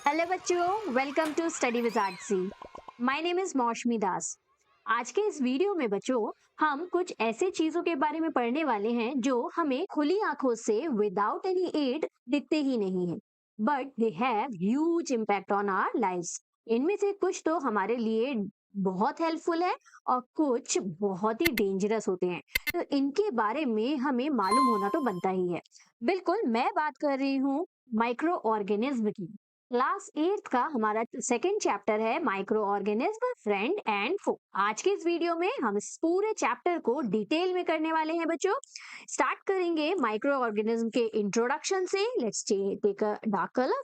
Hello बच्चों, welcome to study with RC. My name is Moushumi Das. आज के इस वीडियो में बच्चों हम कुछ ऐसे चीजों के बारे में पढ़ने वाले हैं जो हमें खुली आंखों से विदाउट एनी एड दिखते ही नहीं है, but they have huge impact on our lives. इनमें से कुछ तो हमारे लिए बहुत हेल्पफुल है और कुछ बहुत ही डेंजरस होते हैं। तो इनके बारे में हमें मालूम होना तो बनता ही है। बिल्कुल, मैं बात कर रही हूँ माइक्रो ऑर्गेनिज्म की। क्लास 8 का हमारा सेकंड चैप्टर है माइक्रो ऑर्गेनिज्म फ्रेंड एंड फो। आज के इस वीडियो में हम इस पूरे चैप्टर को डिटेल में करने वाले हैं बच्चों। स्टार्ट करेंगे माइक्रो ऑर्गेनिज्म के इंट्रोडक्शन से। Let's take a dark colour.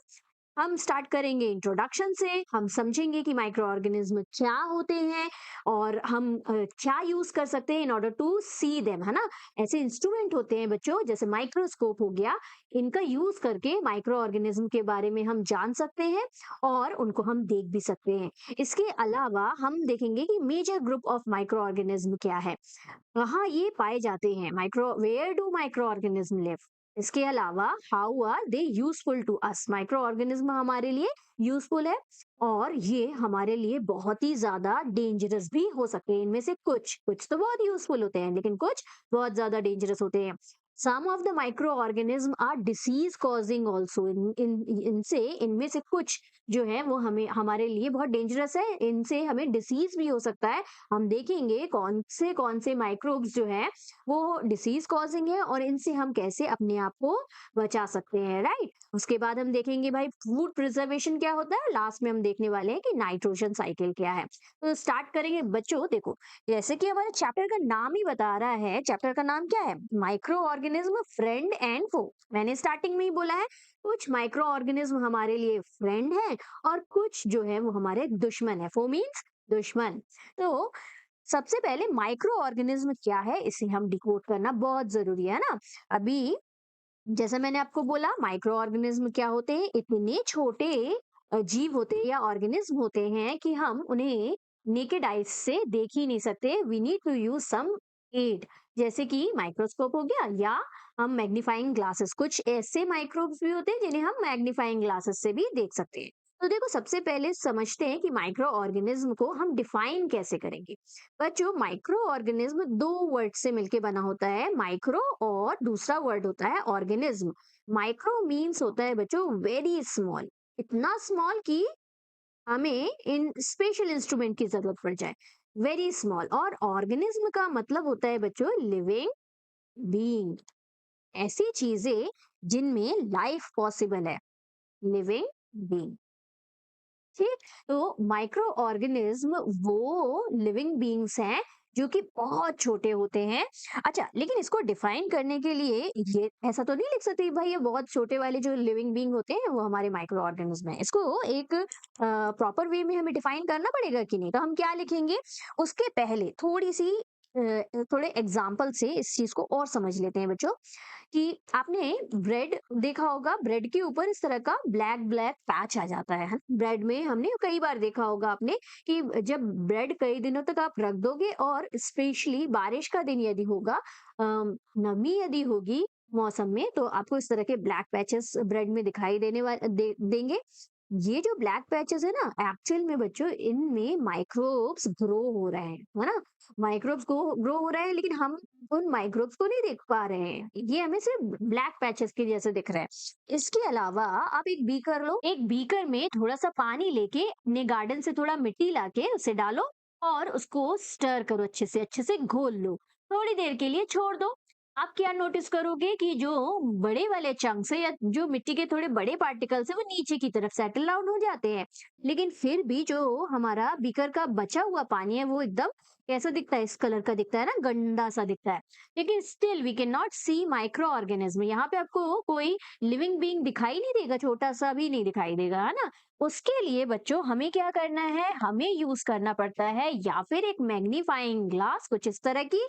हम स्टार्ट करेंगे इंट्रोडक्शन से। हम समझेंगे कि माइक्रो ऑर्गेनिज्म क्या होते हैं और हम क्या यूज कर सकते हैं in order to see them, है ना। ऐसे इंस्ट्रूमेंट होते हैं बच्चों, जैसे माइक्रोस्कोप हो गया। इनका यूज करके माइक्रो ऑर्गेनिज्म के बारे में हम जान सकते हैं और उनको हम देख भी सकते हैं। इसके अलावा हम देखेंगे कि major group of microorganism क्या है, कहाँ ये पाए जाते हैं। Micro where do microorganism live. इसके अलावा how are they useful to us. Microorganism हमारे लिए यूजफुल है और ये हमारे लिए बहुत ही ज्यादा डेंजरस भी हो सकते हैं। इनमें से कुछ कुछ तो बहुत यूजफुल होते हैं, लेकिन कुछ बहुत ज्यादा डेंजरस होते हैं। Some of the microorganism are disease causing also. इनसे इनमें से कुछ जो है वो हमें हमारे लिए बहुत डेंजरस है। इनसे हमें डिसीज भी हो सकता है। हम देखेंगे कौन से माइक्रोब्स जो है वो डिसीज कॉजिंग है और इनसे हम कैसे अपने आप को बचा सकते हैं, राइट। उसके बाद हम देखेंगे भाई फूड प्रिजर्वेशन क्या होता है। लास्ट में हम देखने वाले हैं कि नाइट्रोजन साइकिल क्या है। तो स्टार्ट करेंगे बच्चों। देखो, जैसे कि हमारे चैप्टर का नाम ही बता रहा है, चैप्टर का नाम क्या है, माइक्रो ऑर्गेनिज्म फ्रेंड एंड फो। मैंने स्टार्टिंग में ही बोला है, कुछ माइक्रो ऑर्गेनिज्म हमारे लिए फ्रेंड है और कुछ जो है वो हमारे दुश्मन है। फो मीन्स दुश्मन। तो सबसे पहले माइक्रो ऑर्गेनिज्म क्या है, इसे हम डिकोड करना बहुत जरूरी है ना। अभी जैसे मैंने आपको बोला, माइक्रो ऑर्गेनिज्म क्या होते हैं, इतने छोटे जीव होते हैं या ऑर्गेनिज्म होते हैं कि हम उन्हें नेकेड आइज से देख ही नहीं सकते। We need to use some aid, जैसे कि माइक्रोस्कोप हो गया या हम मैग्नीफाइंग ग्लासेस। कुछ ऐसे माइक्रोब्स भी होते हैं जिन्हें हम मैग्नीफाइंग ग्लासेस से भी देख सकते हैं। तो देखो, सबसे पहले समझते हैं कि माइक्रो ऑर्गेनिज्म को हम डिफाइन कैसे करेंगे। बच्चों, माइक्रो ऑर्गेनिज्म दो वर्ड से मिलके बना होता है, माइक्रो और दूसरा वर्ड होता है ऑर्गेनिज्म। माइक्रो मीन्स होता है बच्चों वेरी स्मॉल, इतना स्मॉल कि हमें इन स्पेशल इंस्ट्रूमेंट की जरूरत पड़ जाए। Very small. और ऑर्गेनिज्म का मतलब होता है बच्चों लिविंग बीइंग, ऐसी चीजें जिनमें लाइफ पॉसिबल है। लिविंग बीइंग, ठीक। तो माइक्रो ऑर्गेनिज्म वो लिविंग बीइंग्स हैं जो कि बहुत छोटे होते हैं। अच्छा, लेकिन इसको डिफाइन करने के लिए ये ऐसा तो नहीं लिख सकते भाई ये बहुत छोटे वाले जो लिविंग बीइंग होते हैं वो हमारे माइक्रो ऑर्गेनिज्म है। इसको एक प्रॉपर वे में हमें डिफाइन करना पड़ेगा कि नहीं। तो हम क्या लिखेंगे, उसके पहले थोड़े एग्जाम्पल से इस चीज को और समझ लेते हैं बच्चों। कि आपने ब्रेड देखा होगा, ब्रेड के ऊपर इस तरह का ब्लैक ब्लैक पैच आ जाता है। ब्रेड में हमने कई बार देखा होगा आपने कि जब ब्रेड कई दिनों तक आप रख दोगे और स्पेशली बारिश का दिन यदि होगा, नमी यदि होगी मौसम में, तो आपको इस तरह के ब्लैक पैचेस ब्रेड में दिखाई देंगे। ये जो ब्लैक पैचेस है ना, एक्चुअल में बच्चों इनमें माइक्रोब्स ग्रो हो रहे हैं, है ना। माइक्रोब्स ग्रो हो रहे हैं, लेकिन हम उन माइक्रोब्स को नहीं देख पा रहे हैं। ये हमें सिर्फ ब्लैक पैचेस के जैसे दिख रहा है। इसके अलावा आप एक बीकर लो, एक बीकर में थोड़ा सा पानी लेके अपने गार्डन से थोड़ा मिट्टी लाके उसे डालो और उसको स्टर करो, अच्छे से घोल लो। थोड़ी देर के लिए छोड़ दो। आप क्या नोटिस करोगे कि जो बड़े वाले चंक्स है या जो मिट्टी के थोड़े बड़े पार्टिकल्स है वो नीचे की तरफ सेटल डाउन हो जाते हैं। लेकिन फिर भी जो हमारा बीकर का बचा हुआ पानी है वो एकदम कैसा दिखता है, इस कलर का दिखता है ना, गंदा सा दिखता है। लेकिन still we can not see microorganism. यहाँ पे आपको कोई लिविंग बीइंग दिखाई नहीं देगा, छोटा सा भी नहीं दिखाई देगा, है ना। उसके लिए बच्चों हमें क्या करना है, हमें यूज करना पड़ता है या फिर एक मैग्नीफाइंग ग्लास कुछ इस तरह की,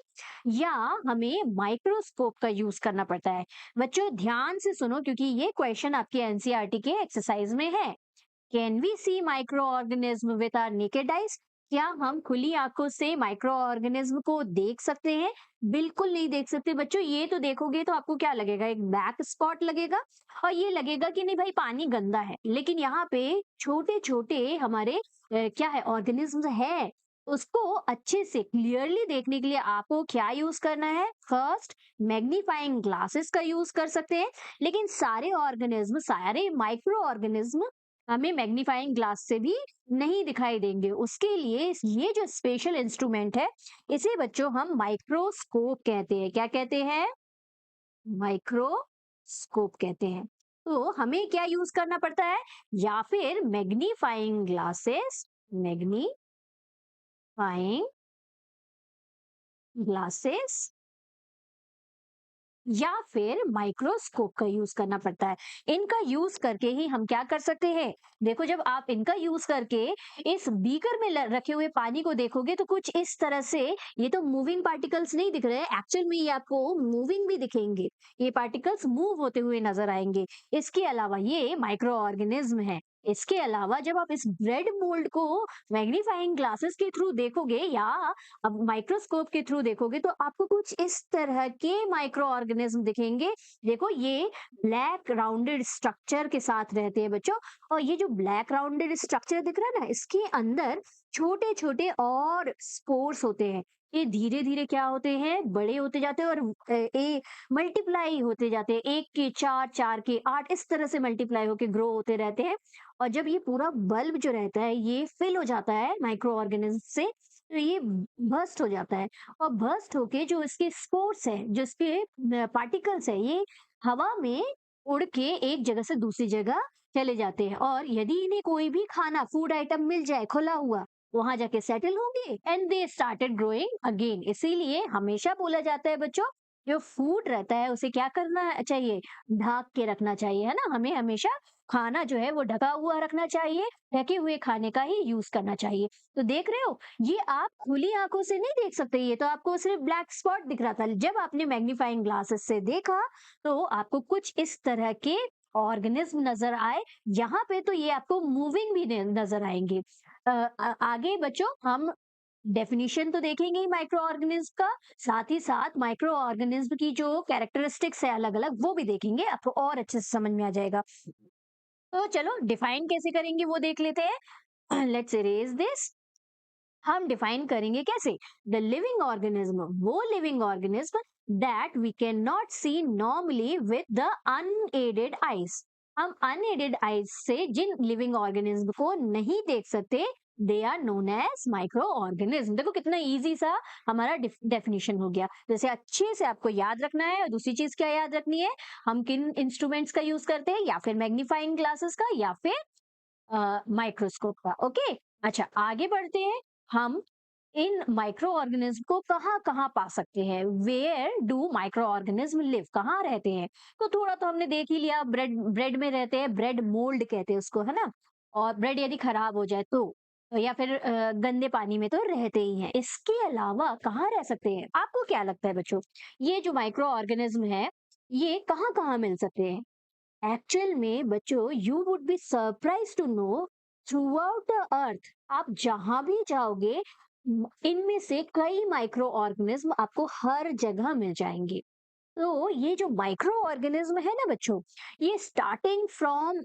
या हमें माइक्रोस्कोप का यूज करना पड़ता है। बच्चों ध्यान से सुनो, क्योंकि ये क्वेश्चन आपके एनसीईआरटी के एक्सरसाइज में है। Can we see microorganism with our naked eyes. क्या हम खुली आंखों से माइक्रो ऑर्गेनिज्म को देख सकते हैं? बिल्कुल नहीं देख सकते बच्चों। ये तो देखोगे तो आपको क्या लगेगा, एक ब्लैक स्पॉट लगेगा और ये लगेगा कि नहीं भाई पानी गंदा है। लेकिन यहाँ पे छोटे छोटे हमारे क्या है, ऑर्गेनिज्म है। उसको अच्छे से क्लियरली देखने के लिए आपको क्या यूज करना है? फर्स्ट, मैग्नीफाइंग ग्लासेस का यूज कर सकते हैं। लेकिन सारे ऑर्गेनिज्म, सारे माइक्रो ऑर्गेनिज्म हमें मैग्नीफाइंग ग्लास से भी नहीं दिखाई देंगे। उसके लिए ये जो स्पेशल इंस्ट्रूमेंट है, इसे बच्चों हम माइक्रोस्कोप कहते हैं। क्या कहते हैं? माइक्रोस्कोप कहते हैं। तो हमें क्या यूज करना पड़ता है? या फिर मैग्नीफाइंग ग्लासेस, मैग्नीफाइंग ग्लासेस, या फिर माइक्रोस्कोप का यूज करना पड़ता है। इनका यूज करके ही हम क्या कर सकते हैं? देखो, जब आप इनका यूज करके इस बीकर में रखे हुए पानी को देखोगे तो कुछ इस तरह से, ये तो मूविंग पार्टिकल्स नहीं दिख रहे हैं, एक्चुअल में ये आपको मूविंग भी दिखेंगे। ये पार्टिकल्स मूव होते हुए नजर आएंगे। इसके अलावा ये माइक्रो ऑर्गेनिज्म है। इसके अलावा जब आप इस ब्रेड मोल्ड को मैग्नीफाइंग ग्लासेस के थ्रू देखोगे या अब माइक्रोस्कोप के थ्रू देखोगे तो आपको कुछ इस तरह के माइक्रो ऑर्गेनिज्म दिखेंगे। देखो, ये ब्लैक राउंडेड स्ट्रक्चर के साथ रहते हैं बच्चों। और ये जो ब्लैक राउंडेड स्ट्रक्चर दिख रहा है ना, इसके अंदर छोटे छोटे और स्पोर्स होते हैं। ये धीरे धीरे क्या होते हैं? बड़े होते जाते हैं और ये मल्टीप्लाई होते जाते हैं। एक के चार, चार के आठ, इस तरह से मल्टीप्लाई होके ग्रो होते रहते हैं। और जब ये पूरा बल्ब जो रहता है ये फिल हो जाता है माइक्रो ऑर्गेनिज्म से, तो ये बर्स्ट हो जाता है। और बर्स्ट होके जो इसके स्पोर्स है, जो इसके पार्टिकल्स है, ये हवा में उड़ के एक जगह से दूसरी जगह चले जाते हैं। और यदि इन्हें कोई भी खाना, फूड आइटम मिल जाए खुला हुआ, वहां जाके सेटल होंगे and they started growing again. इसीलिए हमेशा बोला जाता है बच्चों, जो फूड रहता है उसे क्या करना चाहिए? ढक के रखना चाहिए, है ना। हमें हमेशा खाना जो है वो ढका हुआ रखना चाहिए। ढके हुए खाने का ही यूज करना चाहिए। तो देख रहे हो, ये आप खुली आंखों से नहीं देख सकते। ये तो आपको सिर्फ ब्लैक स्पॉट दिख रहा था। जब आपने मैग्नीफाइंग ग्लासेस से देखा तो आपको कुछ इस तरह के ऑर्गेनिज्म नजर आए। यहाँ पे तो ये आपको मूविंग भी नजर आएंगे। आगे बच्चों हम डेफिनेशन तो देखेंगे ही माइक्रो ऑर्गेनिज्म का, साथ ही साथ माइक्रो ऑर्गेनिज्म की जो कैरेक्टरिस्टिक्स है अलग अलग, वो भी देखेंगे। आपको और अच्छे से समझ में आ जाएगा। तो चलो डिफाइन कैसे करेंगे वो देख लेते हैं। Let's erase this. हम डिफाइन करेंगे कैसे? द लिविंग ऑर्गेनिज्म, वो living organism that we can not see normally with the unaided eyes. हम अनएडेड आईज से जिन लिविंग ऑर्गेनिज्म को नहीं देख सकते, they are known as microorganism. देखो कितना इजी सा हमारा डेफिनेशन हो गया। जैसे अच्छे से आपको याद रखना है। और दूसरी चीज क्या याद रखनी है? हम किन इंस्ट्रूमेंट्स का यूज करते हैं, या फिर मैग्नीफाइंग ग्लासेस का, या फिर माइक्रोस्कोप का। ओके, अच्छा आगे बढ़ते हैं। हम इन माइक्रो ऑर्गेनिज्म को कहाँ कहाँ पा सकते हैं? Where do microorganism live? कहाँ रहते हैं? तो थोड़ा तो हमने देख ही लिया। ब्रेड ब्रेड में रहते हैं, ब्रेड मोल्ड कहते हैं उसको, है ना। और ब्रेड यदि खराब हो जाए तो, या फिर गंदे पानी में तो रहते ही हैं। इसके अलावा कहाँ रह सकते हैं? आपको क्या लगता है बच्चों, ये जो माइक्रो ऑर्गेनिज्म है ये कहाँ कहाँ मिल सकते हैं? एक्चुअल में बच्चों, you would be surprise to know, throughout the earth आप जहां भी जाओगे, इनमें से कई माइक्रो ऑर्गेनिज्म आपको हर जगह मिल जाएंगे। तो ये जो माइक्रो ऑर्गेनिज्म है ना बच्चों, ये starting from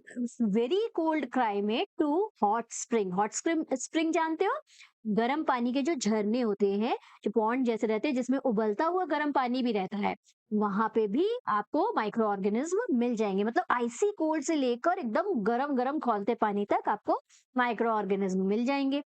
very cold climate to hot spring. Hot spring, spring जानते हो? गर्म पानी के जो झरने होते हैं, जो पॉन्ड जैसे रहते हैं जिसमें उबलता हुआ गर्म पानी भी रहता है, वहां पे भी आपको माइक्रो ऑर्गेनिज्म मिल जाएंगे। मतलब आइसी कोल्ड से लेकर एकदम गरम गरम खौलते पानी तक आपको माइक्रो ऑर्गेनिज्म मिल जाएंगे।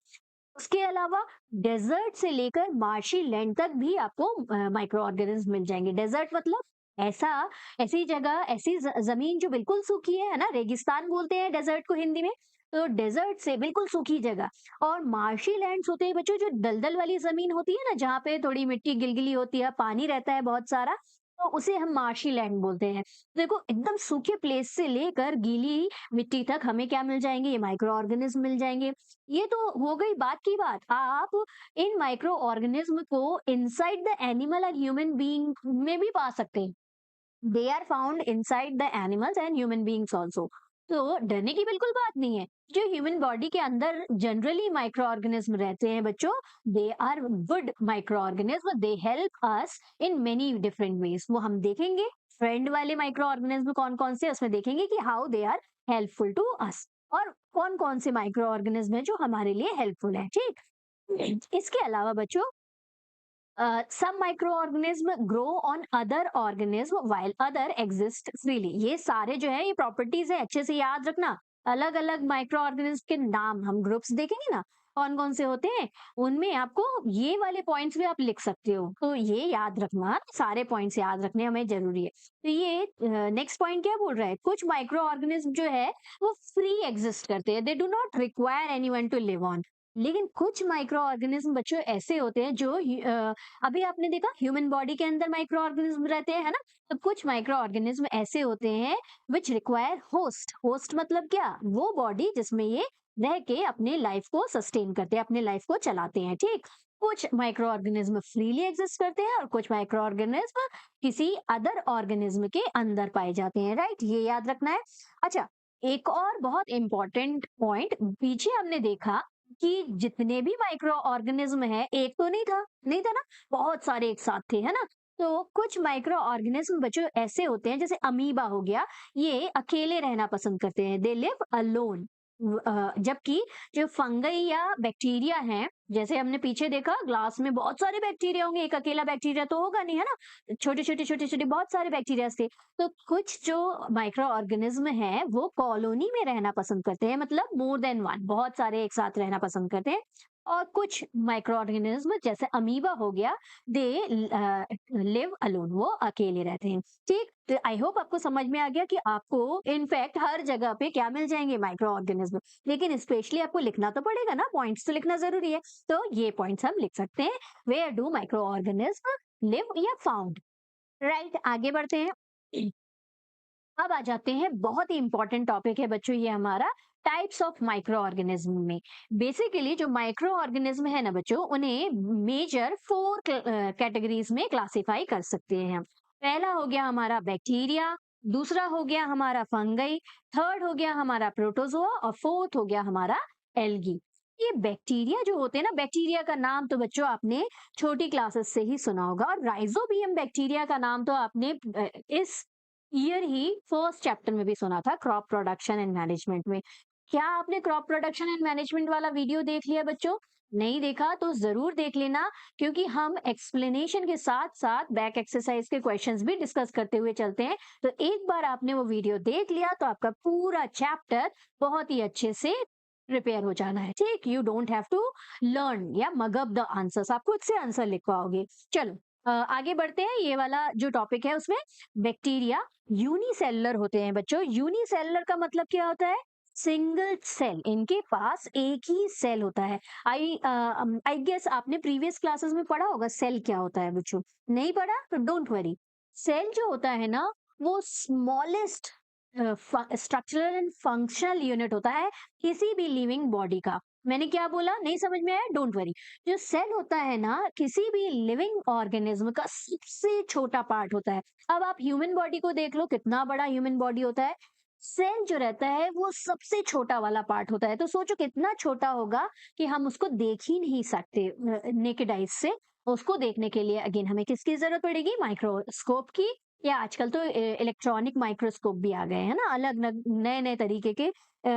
उसके अलावा डेजर्ट से लेकर मार्शी लैंड तक भी आपको माइक्रो ऑर्गेनिज्म मिल जाएंगे। डेजर्ट मतलब ऐसा, ऐसी जगह, ऐसी जमीन जो बिल्कुल सूखी है ना, रेगिस्तान बोलते हैं डेजर्ट को हिंदी में। तो डेजर्ट से बिल्कुल सूखी जगह। और मार्शी लैंड्स होते हैं बच्चों, जो दलदल वाली जमीन होती है ना, जहाँ पे थोड़ी मिट्टी गिलगिली होती है, पानी रहता है बहुत सारा, तो उसे हम मार्शी लैंड बोलते हैं। देखो, एकदम सूखे प्लेस से लेकर गीली मिट्टी तक हमें क्या मिल जाएंगे? ये माइक्रो ऑर्गेनिज्म मिल जाएंगे। ये तो हो गई बात की बात। आप इन माइक्रो ऑर्गेनिज्म को inside the animal and human being में भी पा सकते हैं। They are found inside the animals and human beings also. तो डरने की बिल्कुल बात नहीं है। जो ह्यूमन बॉडी के अंदर जनरली माइक्रो ऑर्गेनिज्म रहते हैं बच्चों, they are good microorganism, they help us in many different ways. वो हम देखेंगे फ्रेंड वाले माइक्रो ऑर्गेनिज्म कौन कौन से, उसमें देखेंगे कि how they are helpful to us, और कौन कौन से माइक्रो ऑर्गेनिज्म है जो हमारे लिए हेल्पफुल है। ठीक, इसके अलावा बच्चों, some microorganism grow on other organism while other exist freely। ये सारे जो है ये प्रॉपर्टीज है, अच्छे से याद रखना। अलग अलग माइक्रो ऑर्गेनिज्म के नाम हम ग्रुप्स देखेंगे ना कौन कौन से होते हैं, उनमें आपको ये वाले पॉइंट्स भी आप लिख सकते हो, तो ये याद रखना, सारे पॉइंट्स याद रखने हमें जरूरी है। तो ये नेक्स्ट पॉइंट क्या बोल रहा है, कुछ माइक्रो ऑर्गेनिज्म जो है वो फ्री एग्जिस्ट करते हैं, they do not require anyone to live on. लेकिन कुछ माइक्रो ऑर्गेनिज्म बच्चों ऐसे होते हैं जो अभी आपने देखा ह्यूमन बॉडी के अंदर माइक्रो ऑर्गेनिज्म रहते हैं, है ना। तो कुछ माइक्रो ऑर्गेनिज्म ऐसे होते हैं विच रिक्वायर होस्ट। होस्ट मतलब क्या, वो बॉडी जिसमें ये रह के अपने लाइफ को सस्टेन करते हैं, अपने लाइफ को चलाते हैं। ठीक, कुछ माइक्रो ऑर्गेनिज्म फ्रीली एग्जिस्ट करते हैं और कुछ माइक्रो ऑर्गेनिज्म किसी अदर ऑर्गेनिज्म के अंदर पाए जाते हैं। राइट, ये याद रखना है। अच्छा, एक और बहुत इंपॉर्टेंट पॉइंट, पीछे हमने देखा कि जितने भी माइक्रो ऑर्गेनिज्म है, एक तो नहीं था ना, बहुत सारे एक साथ थे, है ना। तो कुछ माइक्रो ऑर्गेनिज्म बच्चों ऐसे होते हैं, जैसे अमीबा हो गया, ये अकेले रहना पसंद करते हैं, दे लिव अलोन। जबकि जो फंगई या बैक्टीरिया हैं, जैसे हमने पीछे देखा ग्लास में बहुत सारे बैक्टीरिया होंगे, एक अकेला बैक्टीरिया तो होगा नहीं, है ना, छोटे छोटे बहुत सारे बैक्टीरिया थे। तो कुछ जो माइक्रो ऑर्गेनिज्म है वो कॉलोनी में रहना पसंद करते हैं, मतलब मोर देन वन, बहुत सारे एक साथ रहना पसंद करते हैं। और कुछ माइक्रो ऑर्गेनिज्म जैसे अमीबा हो गया, दे लिव अलोन, वो अकेले रहते हैं। ठीक, तो आई होप आपको समझ में आ गया कि आपको इनफैक्ट हर जगह पे क्या मिल जाएंगे, माइक्रो ऑर्गेनिज्म। लेकिन स्पेशली आपको लिखना तो पड़ेगा ना, पॉइंट्स तो लिखना जरूरी है। तो ये पॉइंट्स हम लिख सकते हैं, where do microorganism live या फाउंड। राइट, आगे बढ़ते हैं। अब आ जाते हैं, बहुत ही इंपॉर्टेंट टॉपिक है बच्चों ये हमारा, टाइप्स ऑफ माइक्रो ऑर्गेनिज्म में। बेसिकली जो माइक्रो ऑर्गेनिज्म है ना बच्चों, उन्हें मेजर 4 कैटेगरीज में क्लासिफाई कर सकते हैं। पहला हो गया हमारा बैक्टीरिया, दूसरा हो गया हमारा फंगई, थर्ड हो गया हमारा प्रोटोजोआ, और फोर्थ हो गया हमारा एल्गी। ये बैक्टीरिया जो होते हैं ना, बैक्टीरिया का नाम तो बच्चों आपने छोटी क्लासेस से ही सुना होगा, और राइजोबियम बैक्टीरिया का नाम तो आपने इस ईयर ही फर्स्ट चैप्टर में भी सुना था, क्रॉप प्रोडक्शन एंड मैनेजमेंट में। क्या आपने क्रॉप प्रोडक्शन एंड मैनेजमेंट वाला वीडियो देख लिया बच्चों? नहीं देखा तो जरूर देख लेना, क्योंकि हम एक्सप्लेनेशन के साथ साथ बैक एक्सरसाइज के क्वेश्चंस भी डिस्कस करते हुए चलते हैं। तो एक बार आपने वो वीडियो देख लिया तो आपका पूरा चैप्टर बहुत ही अच्छे से प्रिपेयर हो जाना है। ठीक, you don't have to learn या मग अप द आंसर्स, आप खुद से आंसर लिख पाओगे। चलो आगे बढ़ते हैं, ये वाला जो टॉपिक है उसमें बैक्टीरिया यूनिसेलुलर होते हैं बच्चों। यूनिसेलुलर का मतलब क्या होता है, सिंगल सेल, इनके पास एक ही सेल होता है। आई गेस आपने प्रीवियस क्लासेस में पढ़ा होगा सेल क्या होता है बच्चों, नहीं पढ़ा तो डोंट वरी। सेल जो होता है ना, वो smallest structural and functional unit होता है किसी भी लिविंग बॉडी का। मैंने क्या बोला, नहीं समझ में आया, डोंट वरी। जो सेल होता है ना, किसी भी लिविंग ऑर्गेनिज्म का सबसे छोटा पार्ट होता है। अब आप ह्यूमन बॉडी को देख लो, कितना बड़ा ह्यूमन बॉडी होता है, सेल जो रहता है वो सबसे छोटा वाला पार्ट होता है। तो सोचो कितना छोटा होगा कि हम उसको देख ही नहीं सकते नेकेड आइज से। उसको देखने के लिए अगेन हमें किसकी जरूरत पड़ेगी, माइक्रोस्कोप की, या आजकल तो इलेक्ट्रॉनिक माइक्रोस्कोप भी आ गए हैं ना, अलग नए नए तरीके के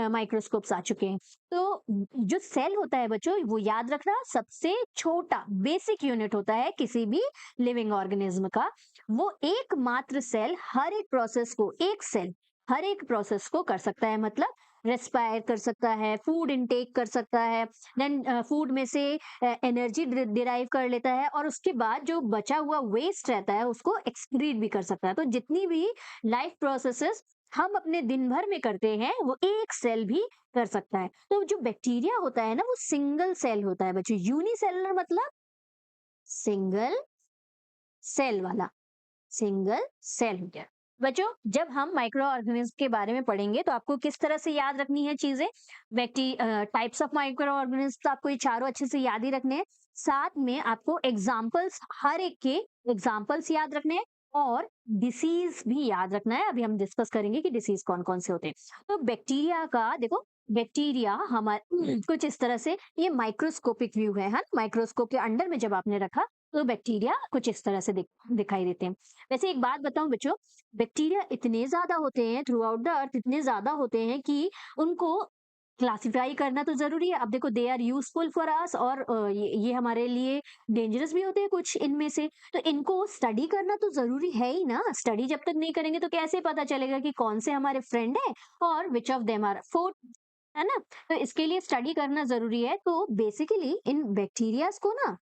माइक्रोस्कोप्स आ चुके हैं। तो जो सेल होता है बच्चों, वो याद रखना सबसे छोटा बेसिक यूनिट होता है किसी भी लिविंग ऑर्गेनिज्म का। वो एकमात्र सेल हर एक प्रोसेस को, एक सेल हर एक प्रोसेस को कर सकता है, मतलब रेस्पायर कर सकता है, फूड इनटेक कर सकता है, देन फूड में से एनर्जी डिराइव कर लेता है, और उसके बाद जो बचा हुआ वेस्ट रहता है उसको एक्सक्रीट भी कर सकता है। तो जितनी भी लाइफ प्रोसेसेस हम अपने दिन भर में करते हैं वो एक सेल भी कर सकता है। तो जो बैक्टीरिया होता है ना, वो सिंगल सेल होता है बच्चों। यूनिसेलुलर मतलब सिंगल सेल वाला, सिंगल सेल हो गया बच्चों। जब हम माइक्रो ऑर्गेनिज्म के बारे में पढ़ेंगे तो आपको किस तरह से याद रखनी है चीजें, टाइप्स ऑफ माइक्रो ऑर्गेनिज्म, तो आपको ये चारों अच्छे से याद ही रखने हैं। साथ में आपको एग्जाम्पल्स, हर एक के एग्जाम्पल्स याद रखने हैं, और डिसीज भी याद रखना है। अभी हम डिस्कस करेंगे कि डिसीज कौन कौन से होते हैं। तो बैक्टीरिया का देखो, बैक्टीरिया हमारे कुछ इस तरह से, ये माइक्रोस्कोपिक व्यू है माइक्रोस्कोप के अंडर में जब आपने रखा तो बैक्टीरिया कुछ इस तरह से दिखाई देते हैं। वैसे एक बात बताऊं बच्चों, बैक्टीरिया इतने ज्यादा होते हैं थ्रू आउट द अर्थ, इतने ज्यादा होते हैं कि उनको क्लासिफाई करना तो जरूरी है। अब देखो, they are useful for us, और ये हमारे लिए डेंजरस भी होते हैं कुछ इनमें से। तो इनको स्टडी करना तो जरूरी है ही ना। स्टडी जब तक नहीं करेंगे तो कैसे पता चलेगा कि कौन से हमारे फ्रेंड है और which of them are four, है ना। तो इसके लिए स्टडी करना जरूरी है। तो बेसिकली इन बैक्टीरियाज को ना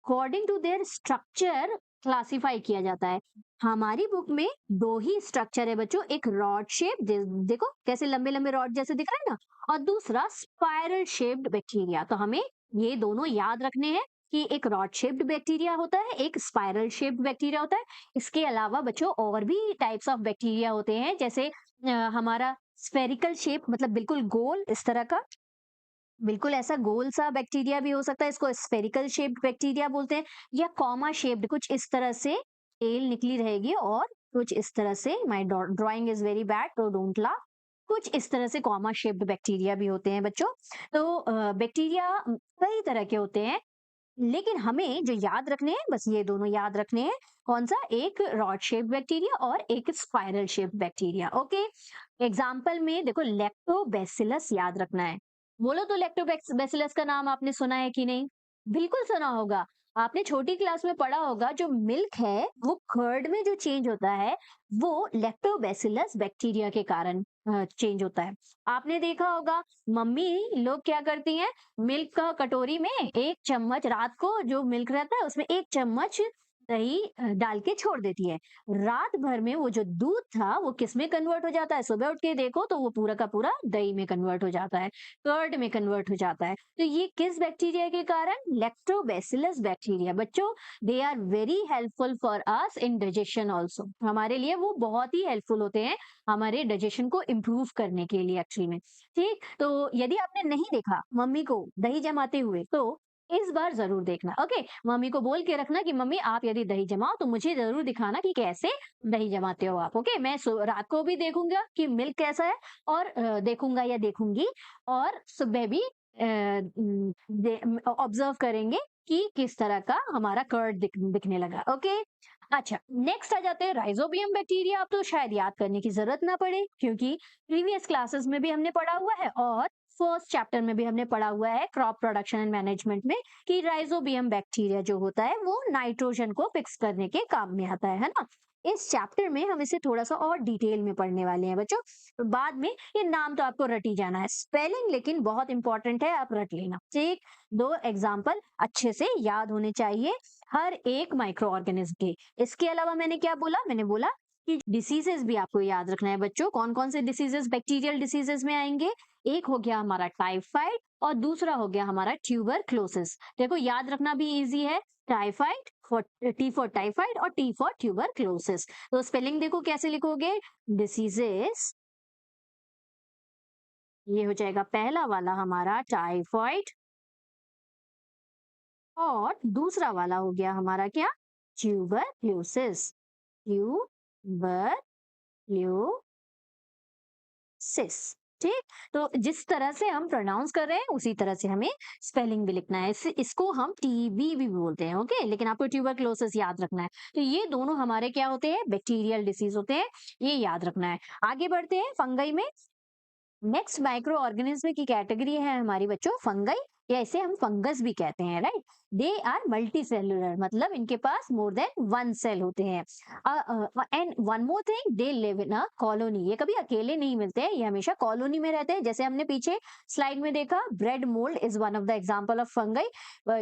according to their structure classify किया जाता है। हमारी बुक में दो ही स्ट्रक्चर है बच्चों, एक रॉड शेप, देखो कैसे लंबे लंबे रॉड जैसे दिख रहा है ना, और दूसरा स्पाइरल शेप्ड बैक्टीरिया। तो हमें ये दोनों याद रखने हैं कि एक रॉड शेप्ड बैक्टीरिया होता है, एक स्पाइरल शेप्ड बैक्टीरिया होता है। इसके अलावा बच्चों और भी टाइप्स ऑफ बैक्टीरिया होते हैं, जैसे हमारा स्फेरिकल शेप, मतलब बिल्कुल गोल इस तरह का, बिल्कुल ऐसा गोल सा बैक्टीरिया भी हो सकता है, इसको स्फेरिकल शेप्ड बैक्टीरिया बोलते हैं। या कॉमा शेप्ड, कुछ इस तरह से टेल निकली रहेगी और कुछ इस तरह से, my drawing is very bad तो डोंट लाफ, कुछ इस तरह से कॉमा शेप्ड बैक्टीरिया भी होते हैं बच्चों। तो बैक्टीरिया कई तरह के होते हैं, लेकिन हमें जो याद रखने हैं बस ये दोनों याद रखने हैं। कौन सा? एक रॉड शेप्ड बैक्टीरिया और एक spiral shaped bacteria. Okay, example में देखो, लैक्टोबैसिलस याद रखना है। बोलो तो, लैक्टोबैसिलस का नाम आपने सुना है कि नहीं? बिल्कुल सुना होगा। आपने छोटी क्लास में पढ़ा होगा, जो मिल्क है वो कर्ड में जो चेंज होता है वो लैक्टोबैसिलस बैक्टीरिया के कारण चेंज होता है। आपने देखा होगा मम्मी लोग क्या करती हैं, मिल्क का कटोरी में एक चम्मच, रात को जो मिल्क रहता है उसमें एक चम्मच दही डाल के छोड़ देती है। रात भर में वो जो दूध था वो किस में कन्वर्ट हो जाता है? सुबह उठ के देखो तो वो पूरा का पूरा दही में कन्वर्ट हो जाता है, कर्ड में कन्वर्ट हो जाता है। तो ये किस बैक्टीरिया के कारण? Lactobacillus bacteria. बच्चों, they are very helpful for us in digestion also. हमारे लिए वो बहुत ही हेल्पफुल होते हैं हमारे डाइजेशन को इम्प्रूव करने के लिए एक्चुअली में। ठीक, तो यदि आपने नहीं देखा मम्मी को दही जमाते हुए तो इस बार जरूर देखना। ओके, मम्मी को बोल के रखना कि मम्मी आप यदि दही जमाओ तो मुझे जरूर दिखाना कि कैसे दही जमाते हो आप। ओके, मैं रात को भी देखूंगा कि मिल्क कैसा है, और देखूंगा या देखूंगी, और सुबह भी ऑब्जर्व करेंगे कि किस तरह का हमारा कर्ड दिखने लगा। ओके, अच्छा, नेक्स्ट आ जाते हैं राइजोबियम बैक्टीरिया। आप तो शायद याद करने की जरूरत ना पड़े, क्योंकि प्रीवियस क्लासेस में भी हमने पढ़ा हुआ है और फर्स्ट चैप्टर में भी हमने पढ़ा हुआ है क्रॉप प्रोडक्शन एंड मैनेजमेंट में, कि राइजोबियम बैक्टीरिया जो होता है वो नाइट्रोजन को फिक्स करने के काम में आता है ना। इस चैप्टर में हम इसे थोड़ा सा और डिटेल में पढ़ने वाले हैं बच्चों। तो बाद में ये नाम तो आपको रट ही जाना है, स्पेलिंग लेकिन बहुत इंपॉर्टेंट है, आप रट लेना। ठीक, दो एग्जाम्पल अच्छे से याद होने चाहिए हर एक माइक्रो ऑर्गेनिज्म के। इसके अलावा मैंने क्या बोला? मैंने बोला कि डिसीजेस भी आपको याद रखना है बच्चों। कौन कौन से डिसीजेस बैक्टीरियल डिसीजेस में आएंगे? एक हो गया हमारा टाइफाइड और दूसरा हो गया हमारा ट्यूबरक्लोसिस। देखो याद रखना भी इजी है, typhoid, for T for typhoid और टी फॉर ट्यूबरक्लोसिस। तो स्पेलिंग देखो कैसे लिखोगे, डिसीजेस, ये हो जाएगा पहला वाला हमारा टाइफाइड, और दूसरा वाला हो गया हमारा क्या? ट्यूबरक्लोसिस। ट्यूबरक्लोसिस। ठीक, तो जिस तरह से हम प्रोनाउंस कर रहे हैं उसी तरह से हमें स्पेलिंग भी लिखना है। इसको हम टीबी भी बोलते हैं। ओके, लेकिन आपको ट्यूबरक्लोसिस याद रखना है। तो ये दोनों हमारे क्या होते हैं? बैक्टीरियल डिसीज होते हैं, ये याद रखना है। आगे बढ़ते हैं फंगई में। नेक्स्ट माइक्रो ऑर्गेनिज्म की कैटेगरी है हमारी बच्चों फंगई, या इसे हम फंगस भी कहते हैं। Right, they are multicellular, मतलब इनके पास मोर देन वन सेल होते हैं। And one more thing, they live in a colony. ये कभी अकेले नहीं मिलते हैं, ये हमेशा कॉलोनी में रहते हैं। जैसे हमने पीछे स्लाइड में देखा, bread mould is one of the example of fungi.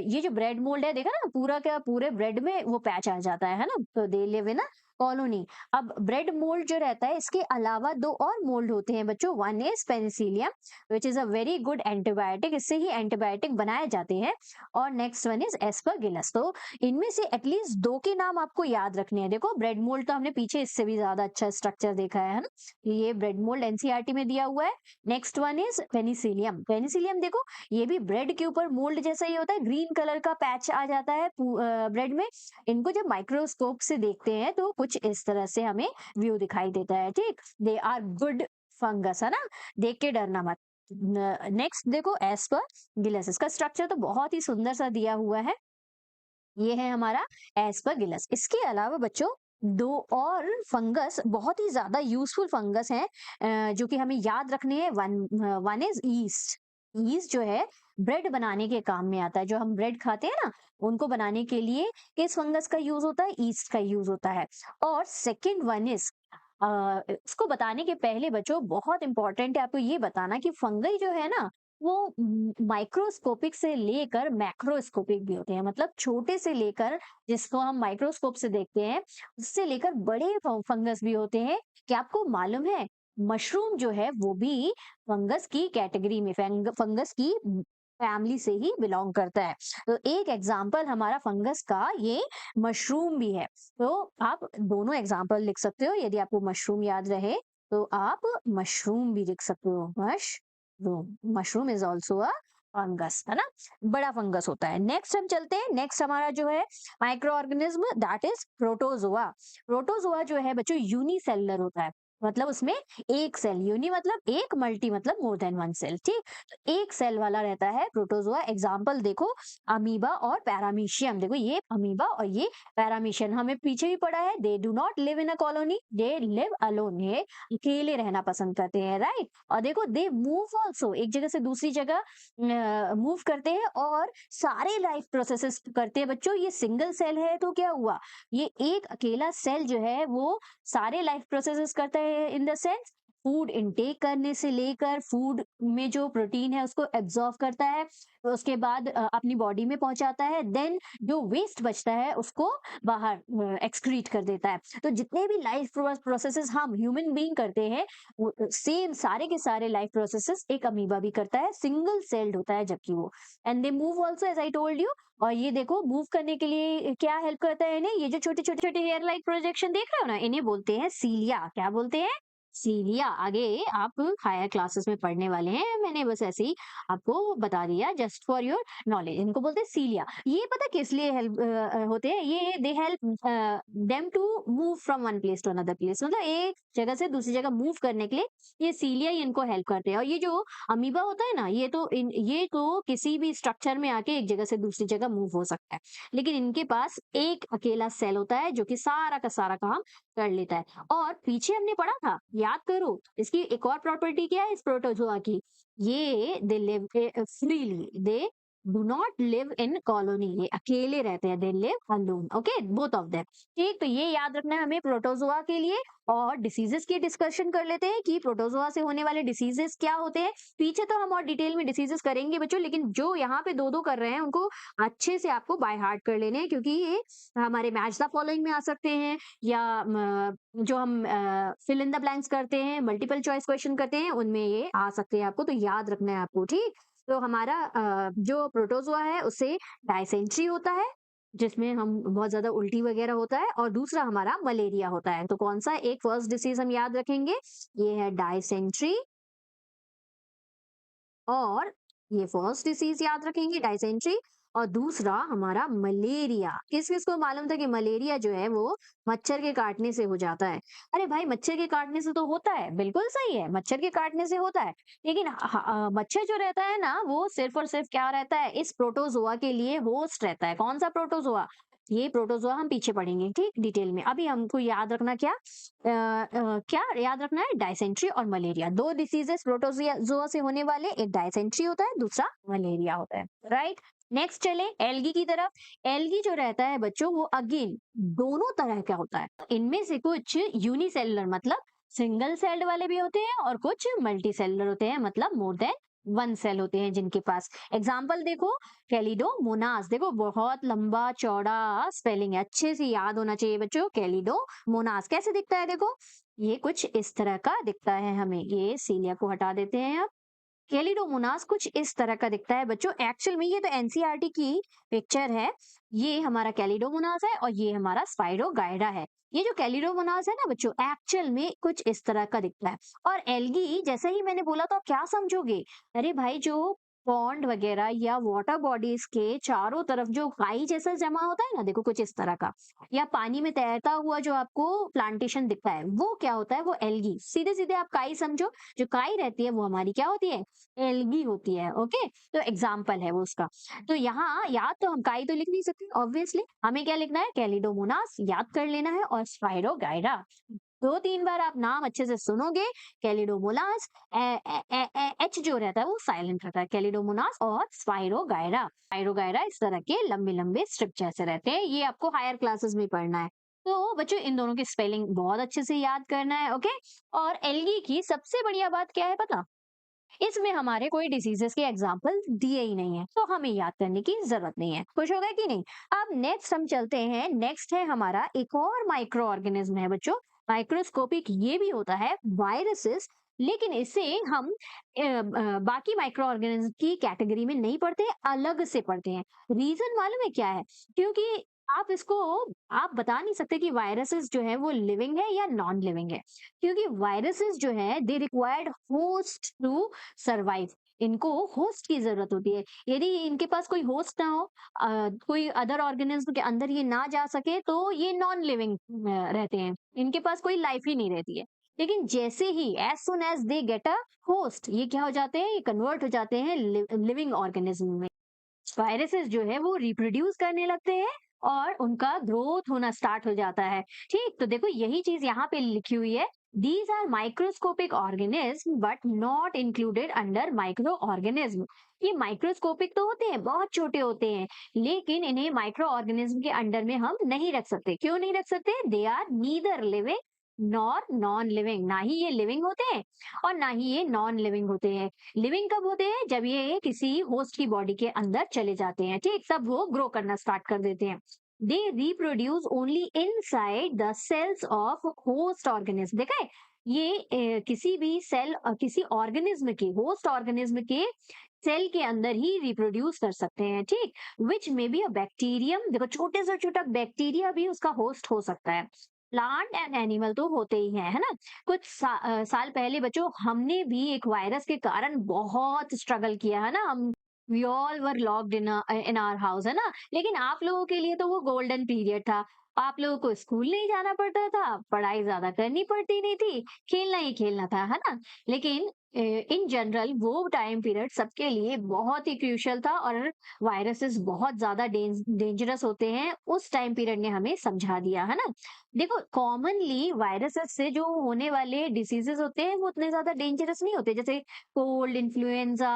ये जो ब्रेड मोल्ड है, देखा ना, पूरा क्या पूरे ब्रेड में वो पैच आ जाता है ना। तो दे लिव इन अ कॉलोनी। अब ब्रेड मोल्ड जो रहता है, इसके अलावा दो और मोल्ड होते हैं बच्चों। One is Penicillium which is a very good antibiotic, इससे ही एंटीबायोटिक बनाए जाते हैं। और नेक्स्ट वन इज एस्परगिलस। तो इनमें से एटलीस्ट दो के नाम आपको याद रखने हैं। देखो ब्रेड मोल्ड तो हमने पीछे इससे भी ज्यादा अच्छा स्ट्रक्चर देखा है ना, ये ब्रेड मोल्ड एनसीईआरटी में दिया हुआ है। Next one is Penicillium. Penicillium देखो, ये भी ब्रेड के ऊपर मोल्ड जैसा ही होता है, ग्रीन कलर का पैच आ जाता है ब्रेड में। इनको जब माइक्रोस्कोप से देखते हैं तो कुछ कुछ इस तरह से हमें व्यू दिखाई देता है, ठीक। दे आर गुड फंगस, है ना, देख के डरना मत। नेक्स्ट देखो एस्परगिलस, इसका स्ट्रक्चर तो बहुत ही सुंदर सा दिया हुआ है। ये है हमारा एस्परगिलस। इसके अलावा बच्चों दो और फंगस बहुत ही ज्यादा यूजफुल फंगस हैं, जो कि हमें याद रखने हैं। One is east. ईस्ट जो है ब्रेड बनाने के काम में आता है। जो हम ब्रेड खाते हैं ना, उनको बनाने के लिए किस फंगस का यूज होता है? ईस्ट का यूज होता है। और सेकंड वन इज, इसको बताने के पहले बच्चों बहुत इंपॉर्टेंट है आपको ये बताना कि फंगई जो है ना, वो माइक्रोस्कोपिक से लेकर मैक्रोस्कोपिक भी होते हैं। मतलब छोटे से लेकर, जिसको हम माइक्रोस्कोप से देखते हैं, उससे लेकर बड़े फंगस भी होते हैं। क्या आपको मालूम है? मशरूम जो है वो भी फंगस की कैटेगरी में, फंगस की फैमिली से ही बिलोंग करता है। तो एक एग्जाम्पल हमारा फंगस का ये मशरूम भी है। तो आप दोनों एग्जाम्पल लिख सकते हो। यदि आपको मशरूम याद रहे तो आप मशरूम भी लिख सकते हो। Mushroom is also a fungus, है ना, बड़ा फंगस होता है। नेक्स्ट हम चलते हैं। नेक्स्ट हमारा जो है micro organism, that is protozoa. Protozoa जो है बच्चों यूनिसेलुलर होता है। मतलब उसमें एक सेल, यूनि मतलब एक, मल्टी मतलब मोर देन वन सेल, ठीक। तो एक सेल वाला रहता है प्रोटोजोआ। एग्जाम्पल देखो अमीबा और पैरामीशियम। देखो ये अमीबा और ये पैरामीशियम, हमें पीछे भी पढ़ा है। दे do not live in a colony, they live alone. ये अकेले रहना पसंद करते हैं, राइट। और देखो दे मूव ऑल्सो, एक जगह से दूसरी जगह मूव करते हैं और सारे लाइफ प्रोसेसेस करते हैं बच्चों। ये सिंगल सेल है तो क्या हुआ, ये एक अकेला सेल जो है वो सारे लाइफ प्रोसेसेस करता है। In the sense food intake करने से लेकर, फूड में जो प्रोटीन है उसको एब्जॉर्व करता है, तो उसके बाद अपनी बॉडी में पहुंचाता है। देन जो वेस्ट बचता है उसको बाहर एक्सक्रीट कर देता है। तो जितने भी लाइफ प्रोसेसेस हम ह्यूमन बीइंग करते हैं, सेम सारे के सारे लाइफ प्रोसेसेस एक अमीबा भी करता है। सिंगल सेल्ड होता है जबकि वो। And they move also as I told you. और ये देखो मूव करने के लिए क्या हेल्प करता है इन्हें? ये जो छोटे छोटे छोटे हेयर लाइक प्रोजेक्शन देख रहे हो ना, इन्हें बोलते हैं सीलिया। क्या बोलते हैं? सीलिया। आगे आप हायर क्लासेस में पढ़ने वाले हैं, मैंने बस ऐसे ही आपको बता दिया जस्ट फॉर योर नॉलेज। इनको बोलते हैं सीलिया। ये पता किस लिए हेल्प होते हैं? ये they help them to move from one place to another place. मतलब एक जगह से दूसरी जगह मूव करने के लिए ये सीलिया ही इनको हेल्प करते हैं। और ये जो अमीबा होता है ना, ये तो किसी भी स्ट्रक्चर में आके एक जगह से दूसरी जगह मूव हो सकता है, लेकिन इनके पास एक अकेला सेल होता है जो कि सारा का सारा काम कर लेता है। और पीछे हमने पढ़ा था, याद करो, इसकी एक और प्रॉपर्टी क्या है इस प्रोटोजोआ की? ये they live freely, they do not live in colony. ये अकेले रहते हैं, they live alone. Okay, both of them, ठीक। तो ये याद रखना है हमें प्रोटोजोआ के लिए। और डिसीजेस की डिस्कशन कर लेते हैं कि प्रोटोजोआ से होने वाले डिसीजेस क्या होते हैं। पीछे तो हम और डिटेल में डिसीजेस करेंगे बच्चों, लेकिन जो यहाँ पे दो दो कर रहे हैं उनको अच्छे से आपको बाय हार्ट कर लेने हैं, क्योंकि ये हमारे मैच द फॉलोइंग में आ सकते हैं, या जो हम फिल इन द ब्लैंक्स करते हैं, मल्टीपल चॉइस क्वेश्चन करते हैं, उनमें ये आ सकते हैं आपको। तो याद रखना है आपको, ठीक। तो हमारा जो प्रोटोजोआ है उससे डायसेंट्री होता है, जिसमें हम बहुत ज्यादा उल्टी वगैरह होता है, और दूसरा हमारा मलेरिया होता है। तो कौन सा एक फर्स्ट डिसीज हम याद रखेंगे? ये है डायसेंट्री। और ये फर्स्ट डिसीज याद रखेंगे, डायसेंट्री। और दूसरा हमारा मलेरिया। किस किस को मालूम था कि मलेरिया जो है वो मच्छर के काटने से हो जाता है? अरे भाई, मच्छर के काटने से तो होता है, बिल्कुल सही है, मच्छर के काटने से होता है। लेकिन मच्छर जो रहता है ना, वो सिर्फ और सिर्फ क्या रहता है? इस प्रोटोजोआ के लिए होस्ट रहता है। कौन सा प्रोटोजोआ? ये प्रोटोजोआ हम पीछे पढ़ेंगे, ठीक, डिटेल में। अभी हमको याद रखना क्या, क्या याद रखना है? डायसेंट्री और मलेरिया, दो डिसीजेस प्रोटोजोआ से होने वाले। एक डायसेंट्री होता है, दूसरा मलेरिया होता है, राइट। नेक्स्ट चले एल्गी की तरफ। एल्गी जो रहता है बच्चों, वो अगेन दोनों तरह का होता है। इनमें से कुछ यूनिसेलुलर मतलब सिंगल सेल्ड वाले भी होते हैं, और कुछ मल्टी सेलुलर होते हैं, मतलब मोर देन वन सेल होते हैं जिनके पास। एग्जाम्पल देखो, कैलिडोमोनास। देखो बहुत लंबा चौड़ा स्पेलिंग है, अच्छे से याद होना चाहिए बच्चों। कैलिडोमोनास कैसे दिखता है? देखो ये कुछ इस तरह का दिखता है हमें। ये सीलिया को हटा देते हैं अब। कैलिडोमोनास कुछ इस तरह का दिखता है बच्चों। एक्चुअल में ये तो एनसीईआरटी की पिक्चर है। ये हमारा कैलिडोमोनास है और ये हमारा स्पाइरोगाइडा है। ये जो कैलिडोमोनास है ना बच्चों, एक्चुअल में कुछ इस तरह का दिखता है। और एल्गी जैसे ही मैंने बोला तो आप क्या समझोगे? अरे भाई, जो पॉन्ड वगैरह या वाटर बॉडीज के चारों तरफ जो काई जैसा जमा होता है ना, देखो कुछ इस तरह का, या पानी में तैरता हुआ जो आपको प्लांटेशन दिखता है, वो क्या होता है? वो एल्गी। सीधे सीधे आप काई समझो, जो काई रहती है वो हमारी क्या होती है? एल्गी होती है। ओके, तो एग्जाम्पल है वो उसका। तो यहाँ याद तो हम काई तो लिख नहीं सकते ऑब्वियसली, हमें क्या लिखना है? कैलिडोमोनास याद कर लेना है, और स्पाइरोगाइरा। 2-3 बार आप नाम अच्छे से सुनोगे। कैलिडोमोनास, एच जो रहता है वो साइलेंट रहता है, कैलिडोमोनास और स्पाइरोगायरा। स्पाइरोगायरा इस तरह के लंबे लंबे स्ट्रिप जैसे रहते हैं, ये आपको हायर क्लासेस में पढ़ना है। तो बच्चों इन दोनों की स्पेलिंग बहुत अच्छे से याद करना है। ओके, और एल्गी की सबसे बढ़िया बात क्या है पता? इसमें हमारे कोई डिसीजेस के एग्जाम्पल दिए ही नहीं है, तो हमें याद करने की जरूरत नहीं है। खुश हो गए कि नहीं? अब नेक्स्ट हम चलते हैं। नेक्स्ट है हमारा एक और माइक्रो ऑर्गेनिज्म है बच्चों, माइक्रोस्कोपिक ये भी होता है, वायरसेस। लेकिन इसे हम बाकी माइक्रो ऑर्गेनिज्म की कैटेगरी में नहीं पढ़ते, अलग से पढ़ते हैं। रीजन मालूम है क्या है? क्योंकि आप इसको आप बता नहीं सकते कि वायरसेस जो है वो लिविंग है या नॉन लिविंग है, क्योंकि वायरसेस जो है they required host to survive. इनको होस्ट की जरूरत होती है। यदि इनके पास कोई होस्ट ना हो, कोई अदर ऑर्गेनिज्म के अंदर ये ना जा सके, तो ये नॉन लिविंग रहते हैं, इनके पास कोई लाइफ ही नहीं रहती है। लेकिन जैसे ही as soon as they get a host, ये क्या हो जाते हैं? ये कन्वर्ट हो जाते हैं लिविंग ऑर्गेनिज्म में। वायरसेस जो है वो रिप्रोड्यूस करने लगते हैं और उनका ग्रोथ होना स्टार्ट हो जाता है। ठीक, तो देखो यही चीज यहाँ पे लिखी हुई है। These are microscopic organism but not included under microorganism. ये माइक्रोस्कोपिक तो होते हैं, बहुत छोटे होते हैं, लेकिन इन्हें माइक्रो ऑर्गेनिज्म के अंडर में हम नहीं रख सकते। क्यों नहीं रख सकते? They are neither living nor non living. ना ही ये लिविंग होते हैं और ना ही ये नॉन लिविंग होते हैं। लिविंग कब होते हैं? जब ये किसी होस्ट की बॉडी के अंदर चले जाते हैं। ठीक, तब वो ग्रो करना स्टार्ट कर देते हैं। They reproduce only inside the cells of host organism. देखा है? ये किसी भी सेल, किसी ऑर्गेनिज्म के, होस्ट ऑर्गेनिज्म के सेल के अंदर ही रिप्रोड्यूस कर सकते हैं। ठीक, विच मे बी अ बैक्टीरियम। देखो छोटे से छोटा बैक्टीरिया भी उसका होस्ट हो सकता है। प्लांट एंड एनिमल तो होते ही हैं, है ना? कुछ साल पहले बच्चों हमने भी एक वायरस के कारण बहुत स्ट्रगल किया है ना। हम we all were locked in our house, है ना? लेकिन आप लोगों के लिए तो वो गोल्डन पीरियड था। आप लोगों को स्कूल नहीं जाना पड़ता था, पढ़ाई ज्यादा करनी पड़ती नहीं थी, खेलना ही खेलना था, है ना? लेकिन इन जनरल वो टाइम पीरियड सबके लिए बहुत ही क्रूशियल था, और वायरसेस बहुत ज्यादा डेंजरस होते हैं, उस टाइम पीरियड ने हमें समझा दिया, है ना? देखो कॉमनली वायरसेस से जो होने वाले डिसीजेस होते हैं वो उतने ज्यादा डेंजरस नहीं होते, जैसे कोल्ड, इन्फ्लुएंजा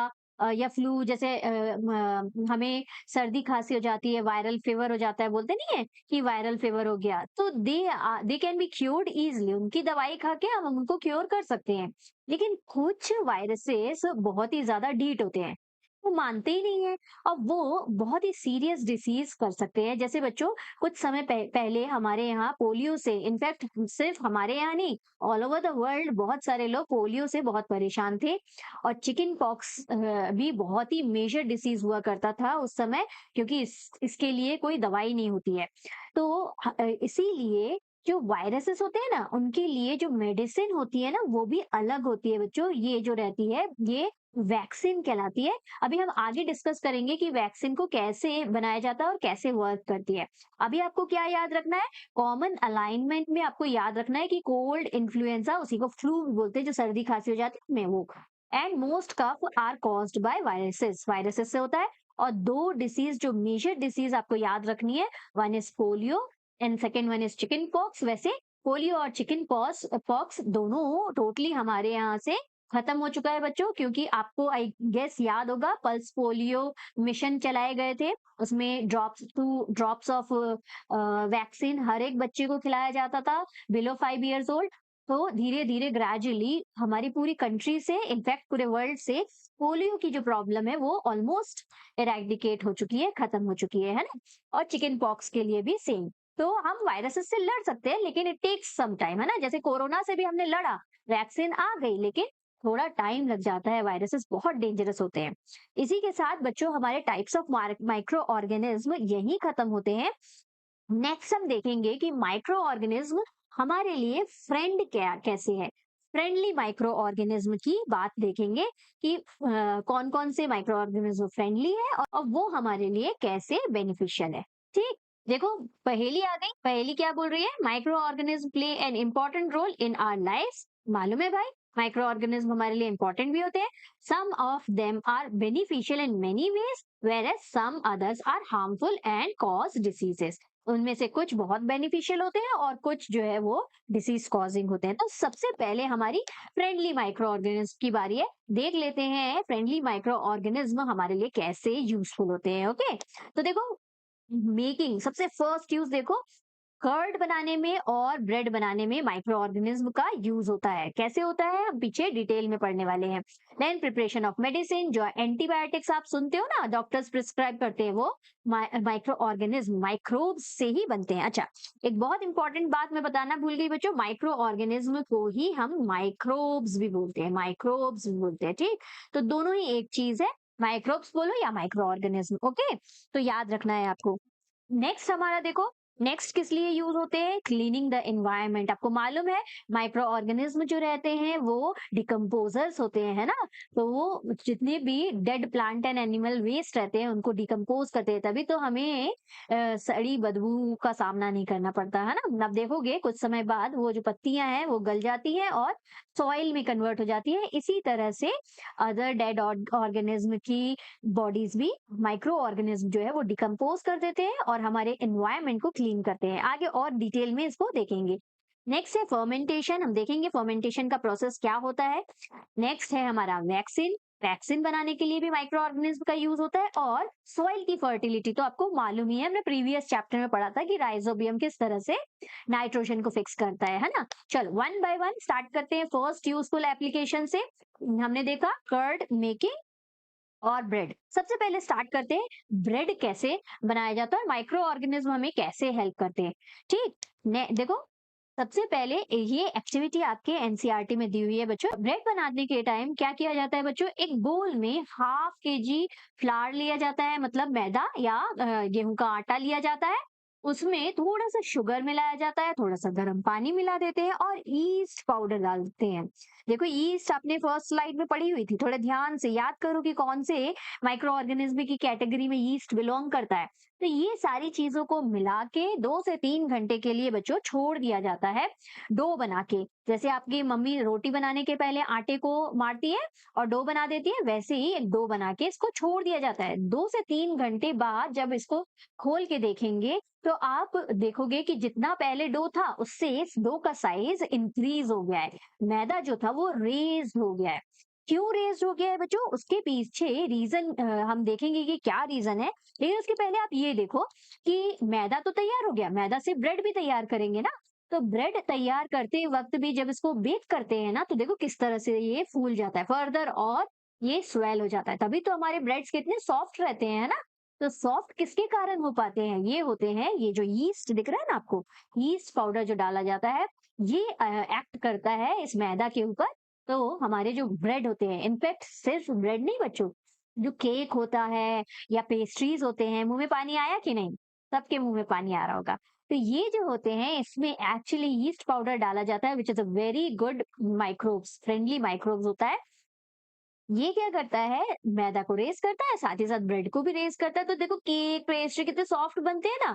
या फ्लू। जैसे हमें सर्दी खांसी हो जाती है, वायरल फीवर हो जाता है, बोलते नहीं है कि वायरल फीवर हो गया, तो they can be cured easily. उनकी दवाई खा के हम उनको क्योर कर सकते हैं। लेकिन कुछ वायरसेस बहुत ही ज्यादा ढीठ होते हैं, वो मानते ही नहीं है, और वो बहुत ही सीरियस डिसीज कर सकते हैं। जैसे बच्चों कुछ समय पहले हमारे यहाँ पोलियो से, इनफैक्ट सिर्फ हमारे यहाँ नहीं, ऑल ओवर द वर्ल्ड बहुत सारे लोग पोलियो से बहुत परेशान थे। और चिकन पॉक्स भी बहुत ही मेजर डिसीज हुआ करता था उस समय, क्योंकि इसके लिए कोई दवाई नहीं होती है। तो इसीलिए जो वायरसेस होते हैं ना, उनके लिए जो मेडिसिन होती है ना, वो भी अलग होती है बच्चों। ये जो रहती है ये वैक्सीन कहलाती है। अभी हम आगे डिस्कस करेंगे कि वैक्सीन को कैसे बनाया जाता है और कैसे वर्क करती है। अभी आपको क्या याद रखना है? कॉमन अलाइनमेंट में आपको याद रखना है कि कोल्ड, इन्फ्लुएंजा, उसी को फ्लू बोलते हैं, जो सर्दी खांसी हो जाती है में वो, and most cough are caused by viruses. Viruses से होता है। और दो डिसीज जो मेजर डिसीज आपको याद रखनी है, one is polio and second one is chicken pox. वैसे पोलियो और चिकन पॉक्स दोनों टोटली हमारे यहाँ से खत्म हो चुका है बच्चों, क्योंकि आपको आई गेस याद होगा पल्स पोलियो मिशन चलाए गए थे। उसमें ड्रॉप्स ऑफ वैक्सीन हर एक बच्चे को खिलाया जाता था बिलो 5 years ओल्ड। तो धीरे धीरे ग्रेजुअली हमारी पूरी कंट्री से, इनफैक्ट पूरे वर्ल्ड से, पोलियो की जो प्रॉब्लम है वो ऑलमोस्ट इरेडिकेट हो चुकी है, खत्म हो चुकी है ना? और चिकन पॉक्स के लिए भी सेम। तो हम वायरसेस से लड़ सकते हैं, लेकिन इट टेक्स सम टाइम, है ना? जैसे कोरोना से भी हमने लड़ा, वैक्सीन आ गई, लेकिन थोड़ा टाइम लग जाता है। वायरसेस बहुत डेंजरस होते हैं। इसी के साथ बच्चों हमारे टाइप्स ऑफ माइक्रो ऑर्गेनिज्म यही खत्म होते हैं। नेक्स्ट हम देखेंगे कि माइक्रो ऑर्गेनिज्म हमारे लिए फ्रेंड क्या कैसे है। फ्रेंडली माइक्रो ऑर्गेनिज्म की बात देखेंगे कि कौन कौन से माइक्रो ऑर्गेनिज्म फ्रेंडली है और वो हमारे लिए कैसे बेनिफिशियल है। ठीक, देखो पहेली आ गई। पहेली क्या बोल रही है? Microorganism play an important role in our life. मालूम है भाई, माइक्रो ऑर्गेनिज्म हमारे लिए इंपॉर्टेंट भी होते हैं। Some of them are beneficial in many ways whereas some others are harmful and cause diseases. उनमें से कुछ बहुत बेनिफिशियल होते हैं और कुछ जो है वो डिसीज कॉजिंग होते हैं। तो सबसे पहले हमारी फ्रेंडली माइक्रो ऑर्गेनिज्म की बारी है। देख लेते हैं फ्रेंडली माइक्रो ऑर्गेनिज्म हमारे लिए कैसे यूजफुल होते हैं। ओके, तो देखो मेकिंग, सबसे फर्स्ट यूज देखो, कर्ड बनाने में और ब्रेड बनाने में माइक्रो ऑर्गेनिज्म का यूज होता है। कैसे होता है हम पीछे डिटेल में पढ़ने वाले हैं। देन प्रिपरेशन ऑफ मेडिसिन, जो एंटीबायोटिक्स आप सुनते हो ना, डॉक्टर्स प्रिस्क्राइब करते हैं, वो माइक्रो ऑर्गेनिज्म माइक्रोब्स से ही बनते हैं। अच्छा, एक बहुत इंपॉर्टेंट बात मैं बताना भूल गई बच्चों, माइक्रो ऑर्गेनिज्म को ही हम माइक्रोब्स भी बोलते हैं, माइक्रोब्स भी बोलते हैं। ठीक, तो दोनों ही एक चीज है, माइक्रोब्स बोलो या माइक्रो ऑर्गेनिज्म। ओके, तो याद रखना है आपको। नेक्स्ट हमारा देखो, नेक्स्ट किस लिए यूज होते हैं? Cleaning the environment. आपको मालूम है माइक्रो ऑर्गेनिज्म जो रहते हैं वो डिकम्पोजर्स होते हैं, है ना? तो वो जितने भी dead plant and animal waste रहते हैं उनको डिकम्पोज करते हैं, तभी तो हमें सड़ी बदबू का सामना नहीं करना पड़ता, है ना? अब देखोगे कुछ समय बाद वो जो पत्तियां हैं वो गल जाती हैं और सॉइल में कन्वर्ट हो जाती है। इसी तरह से अदर डेड ऑर्गेनिज्म की बॉडीज भी माइक्रो ऑर्गेनिज्म जो है वो डिकम्पोज कर देते हैं और हमारे एनवायरनमेंट को क्लीन करते हैं। आगे और डिटेल में इसको देखेंगे। नेक्स्ट है फर्मेंटेशन। हम देखेंगे फर्मेंटेशन का प्रोसेस क्या होता है। नेक्स्ट है हमारा वैक्सीन। वैक्सीन बनाने के लिए भी माइक्रो ऑर्गेनिज्म का यूज होता है। और सॉइल की फर्टिलिटी तो आपको मालूम ही है, हमने प्रीवियस चैप्टर में पढ़ा था कि राइजोबियम किस तरह से नाइट्रोजन को फिक्स करता है ना? चलो वन बाय वन स्टार्ट करते हैं। फर्स्ट यूजफुल एप्लीकेशन से हमने देखा कर्ड मेकिंग और ब्रेड। सबसे पहले स्टार्ट करते हैं, ब्रेड कैसे बनाया जाता है, माइक्रो ऑर्गेनिज्म हमें कैसे हेल्प करते हैं। ठीक, देखो सबसे पहले ये एक्टिविटी आपके एनसीईआरटी में दी हुई है बच्चों। ब्रेड बनाने के टाइम क्या किया जाता है बच्चों? एक बोल में हाफ केजी फ्लावर लिया जाता है, मतलब मैदा या गेहूं का आटा लिया जाता है। उसमें थोड़ा सा शुगर मिलाया जाता है, थोड़ा सा गर्म पानी मिला देते हैं और ईस्ट पाउडर डाल देते हैं। देखो ईस्ट आपने फर्स्ट स्लाइड में पढ़ी हुई थी, थोड़े ध्यान से याद करो कि कौन से माइक्रो ऑर्गेनिज्म की कैटेगरी में ईस्ट बिलोंग करता है। तो ये सारी चीजों को मिला के 2 से 3 घंटे के लिए बच्चों छोड़ दिया जाता है डो बना के। जैसे आपकी मम्मी रोटी बनाने के पहले आटे को मारती है और डो बना देती है, वैसे ही एक डो बना के इसको छोड़ दिया जाता है। 2 से 3 घंटे बाद जब इसको खोल के देखेंगे तो आप देखोगे कि जितना पहले डो था उससे इस डो का साइज इंक्रीज हो गया है। मैदा जो था वो रेज हो गया है। क्यों रेज हो गया है बच्चों? उसके पीछे रीजन हम देखेंगे कि क्या रीजन है। लेकिन उसके पहले आप ये देखो कि मैदा तो तैयार हो गया, मैदा से ब्रेड भी तैयार करेंगे ना। तो ब्रेड तैयार करते वक्त भी जब इसको बेक करते हैं ना, तो देखो किस तरह से ये फूल जाता है फर्दर और ये स्वेल हो जाता है। तभी तो हमारे ब्रेड्स कितने सॉफ्ट रहते हैं, है ना? तो सॉफ्ट किसके कारण हो पाते हैं? ये होते हैं, ये जो यीस्ट दिख रहा है ना आपको, यीस्ट पाउडर जो डाला जाता है, ये एक्ट करता है इस मैदा के ऊपर। तो हमारे जो ब्रेड होते हैं, इनफैक्ट सिर्फ ब्रेड नहीं बच्चों, जो केक होता है या पेस्ट्रीज होते हैं, मुंह में पानी आया कि नहीं? सबके मुंह में पानी आ रहा होगा। तो ये जो होते हैं इसमें एक्चुअली यीस्ट पाउडर डाला जाता है, which is a very good microbes, friendly microbes होता है। ये क्या करता है? मैदा को रेज करता है, साथ ही साथ ब्रेड को भी रेज करता है। तो देखो केक पेस्ट्री कितने सॉफ्ट बनते हैं ना,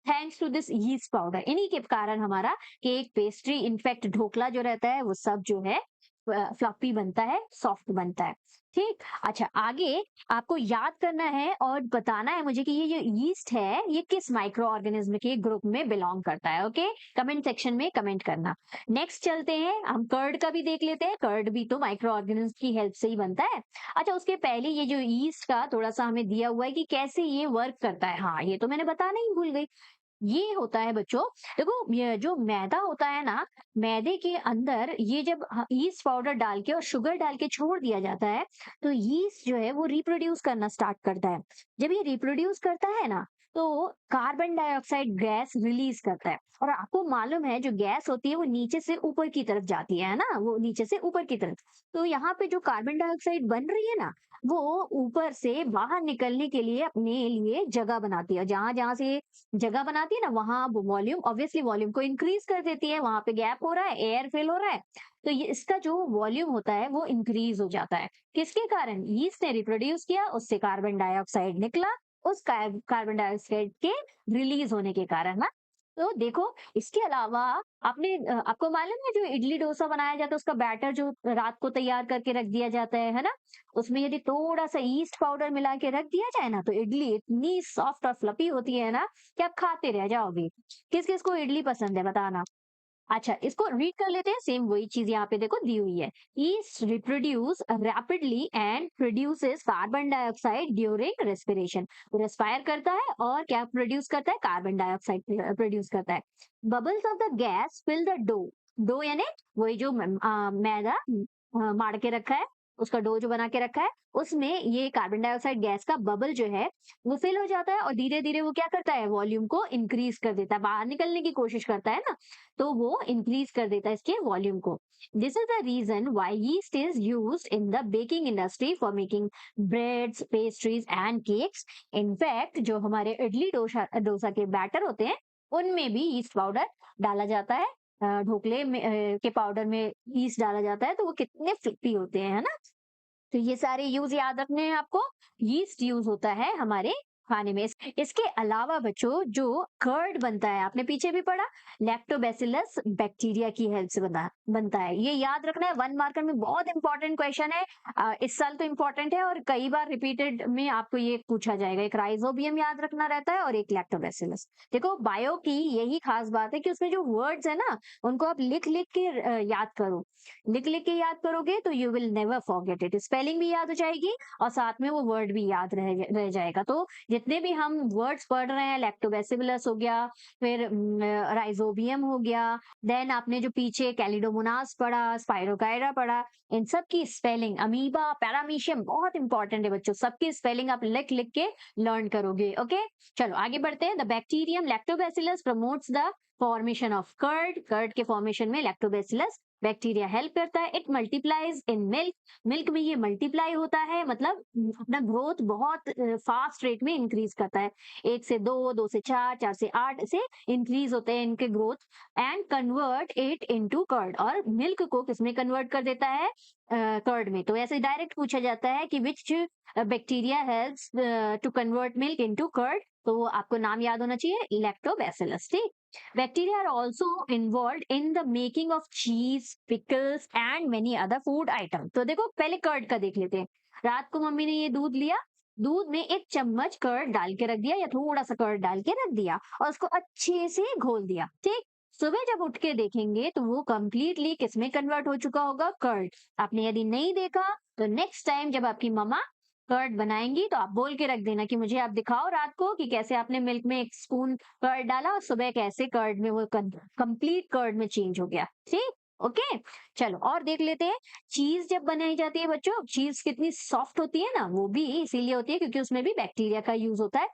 thanks to this yeast powder. इन्हीं के कारण हमारा केक पेस्ट्री, इनफैक्ट ढोकला जो रहता है वो सब जो है फ्लफी बनता है, सॉफ्ट बनता है। ठीक, अच्छा आगे आपको याद करना है और बताना है मुझे कि ये जो यीस्ट है ये किस माइक्रो ऑर्गेनिज्म के ग्रुप में बिलोंग करता है। ओके, कमेंट सेक्शन में कमेंट करना। नेक्स्ट चलते हैं, हम कर्ड का भी देख लेते हैं। कर्ड भी तो माइक्रो ऑर्गेनिज्म की हेल्प से ही बनता है। अच्छा, उसके पहले ये जो यीस्ट का थोड़ा सा हमें दिया हुआ है कि कैसे ये वर्क करता है। हाँ, ये तो मैंने बताना ही भूल गई। ये होता है बच्चों, देखो ये जो मैदा होता है ना, मैदे के अंदर ये जब यीस्ट पाउडर डाल के और शुगर डाल के छोड़ दिया जाता है, तो यीस्ट जो है वो रिप्रोड्यूस करना स्टार्ट करता है। जब ये रिप्रोड्यूस करता है ना, तो कार्बन डाइऑक्साइड गैस रिलीज करता है। और आपको मालूम है जो गैस होती है वो नीचे से ऊपर की तरफ जाती है ना, वो नीचे से ऊपर की तरफ। तो यहाँ पे जो कार्बन डाइऑक्साइड बन रही है ना, वो ऊपर से बाहर निकलने के लिए अपने लिए जगह बनाती है। जहां जहां से जगह बनाती है ना, वहां वो वॉल्यूम, ऑब्वियसली वॉल्यूम को इंक्रीज कर देती है। वहां पे गैप हो रहा है, एयर फिल हो रहा है, तो ये इसका जो वॉल्यूम होता है वो इंक्रीज हो जाता है। किसके कारण? यीस्ट ने रिप्रोड्यूस किया, उससे कार्बन डाइऑक्साइड निकला, उस कार्बन डाइऑक्साइड के रिलीज होने के कारण ना। तो देखो, इसके अलावा आपको मालूम है जो इडली डोसा बनाया जाता है उसका बैटर जो रात को तैयार करके रख दिया जाता है ना, उसमें यदि थोड़ा सा ईस्ट पाउडर मिला के रख दिया जाए ना, तो इडली इतनी सॉफ्ट और फ्लफी होती है ना कि आप खाते रह जाओगे। किस किस को इडली पसंद है बताना? अच्छा, इसको रीड कर लेते हैं। सेम वही चीज यहाँ पे देखो दी हुई है। yeast reproduce rapidly and produces carbon dioxide during respiration. Respire करता है और क्या प्रोड्यूस करता है? कार्बन डाइऑक्साइड प्रोड्यूस करता है। Bubbles of the gas fill the dough यानी वही जो मैदा मार के रखा है, उसका डो जो बना के रखा है, उसमें ये कार्बन डाइऑक्साइड गैस का बबल जो है वो फिल हो जाता है, और धीरे धीरे वो क्या करता है? वॉल्यूम को इंक्रीज कर देता है, बाहर निकलने की कोशिश करता है ना, तो वो इंक्रीज कर देता है इसके वॉल्यूम को। This is the reason why yeast is used in the baking industry for making breads, pastries and cakes. In fact जो हमारे इडली डोसा डोसा के बैटर होते हैं उनमें भी यीस्ट पाउडर डाला जाता है। ढोकले में के पाउडर में यीस्ट डाला जाता है, तो वो कितने फ्लिपी होते हैं, है ना। तो ये सारे यूज याद रखने हैं आपको। यीस्ट यूज होता है हमारे खाने में। इसके अलावा बच्चों जो कर्ड बनता है, आपने पीछे भी पढ़ा, लैक्टोबैसिलस बैक्टीरिया की हेल्प से बनता है। ये याद रखना है, 1 मार्कर में बहुत इंपॉर्टेंट क्वेश्चन है। इस साल तो इंपॉर्टेंट है और कई बार रिपीटेड में आपको ये पूछा जाएगा। एक राइजोबियम याद रखना रहता है और एक लैक्टोबैसिलस। देखो बायो की यही खास बात है कि उसमें जो वर्ड्स है ना, उनको आप लिख लिख के याद करो। लिख लिख के याद करोगे तो you will never forget it. Spelling भी याद हो जाएगी और साथ में वो वर्ड भी याद रह जाएगा। तो जितने भी हम वर्ड्स पढ़ रहे हैं, लैक्टोबैसिलस हो गया, फिर राइजोबियम हो गया, देन आपने जो पीछे कैलिडोमोनास पढ़ा, स्पाइरोकाइरा पढ़ा, इन सब की स्पेलिंग, अमीबा, पैरामीशियम, बहुत इंपॉर्टेंट है बच्चों। सबकी स्पेलिंग आप लिख लिख के लर्न करोगे। ओके, चलो आगे बढ़ते हैं। The bacterium lactobacillus promotes the formation of curd. Curd के फॉर्मेशन में लैक्टोबैसिलस बैक्टीरिया हेल्प करता है। It multiplies in milk. Milk में ये मल्टीप्लाई होता है, मतलब अपना ग्रोथ बहुत फास्ट रेट में इंक्रीज करता है। 1 से 2, 2 से 4, 4 से 8 से इंक्रीज होते हैं इनके growth. And convert it into curd. और मिल्क को किसमें कन्वर्ट कर देता है? कर्ड में। तो ऐसे डायरेक्ट पूछा जाता है कि which bacteria helps to convert milk into curd, तो आपको नाम याद होना चाहिए, लैक्टोबैसिलस। ठीक। Bacteria are also involved in the making of cheese, pickles and many other food items। तो देखो पहले कर्ड का देख लेते हैं। रात को मम्मी ने ये दूध लिया, दूध में 1 चम्मच कर्ड डाल के रख दिया या थोड़ा सा कर्ड डाल के रख दिया और उसको अच्छे से घोल दिया। ठीक। सुबह जब उठ के देखेंगे तो वो कंप्लीटली किसमें कन्वर्ट हो चुका होगा? कर्ड। आपने यदि नहीं देखा तो नेक्स्ट टाइम जब आपकी मम्मा कर्ड बनाएंगी तो आप बोल के रख देना कि मुझे आप दिखाओ रात को कि कैसे आपने मिल्क में 1 स्पून कर्ड डाला और सुबह कैसे कर्ड में वो कंप्लीट कर्ड में चेंज हो गया। ठीक। ओके, चलो और देख लेते हैं। चीज जब बनाई जाती है बच्चों, चीज कितनी सॉफ्ट होती है ना, वो भी इसीलिए होती है क्योंकि उसमें भी बैक्टीरिया का यूज होता है।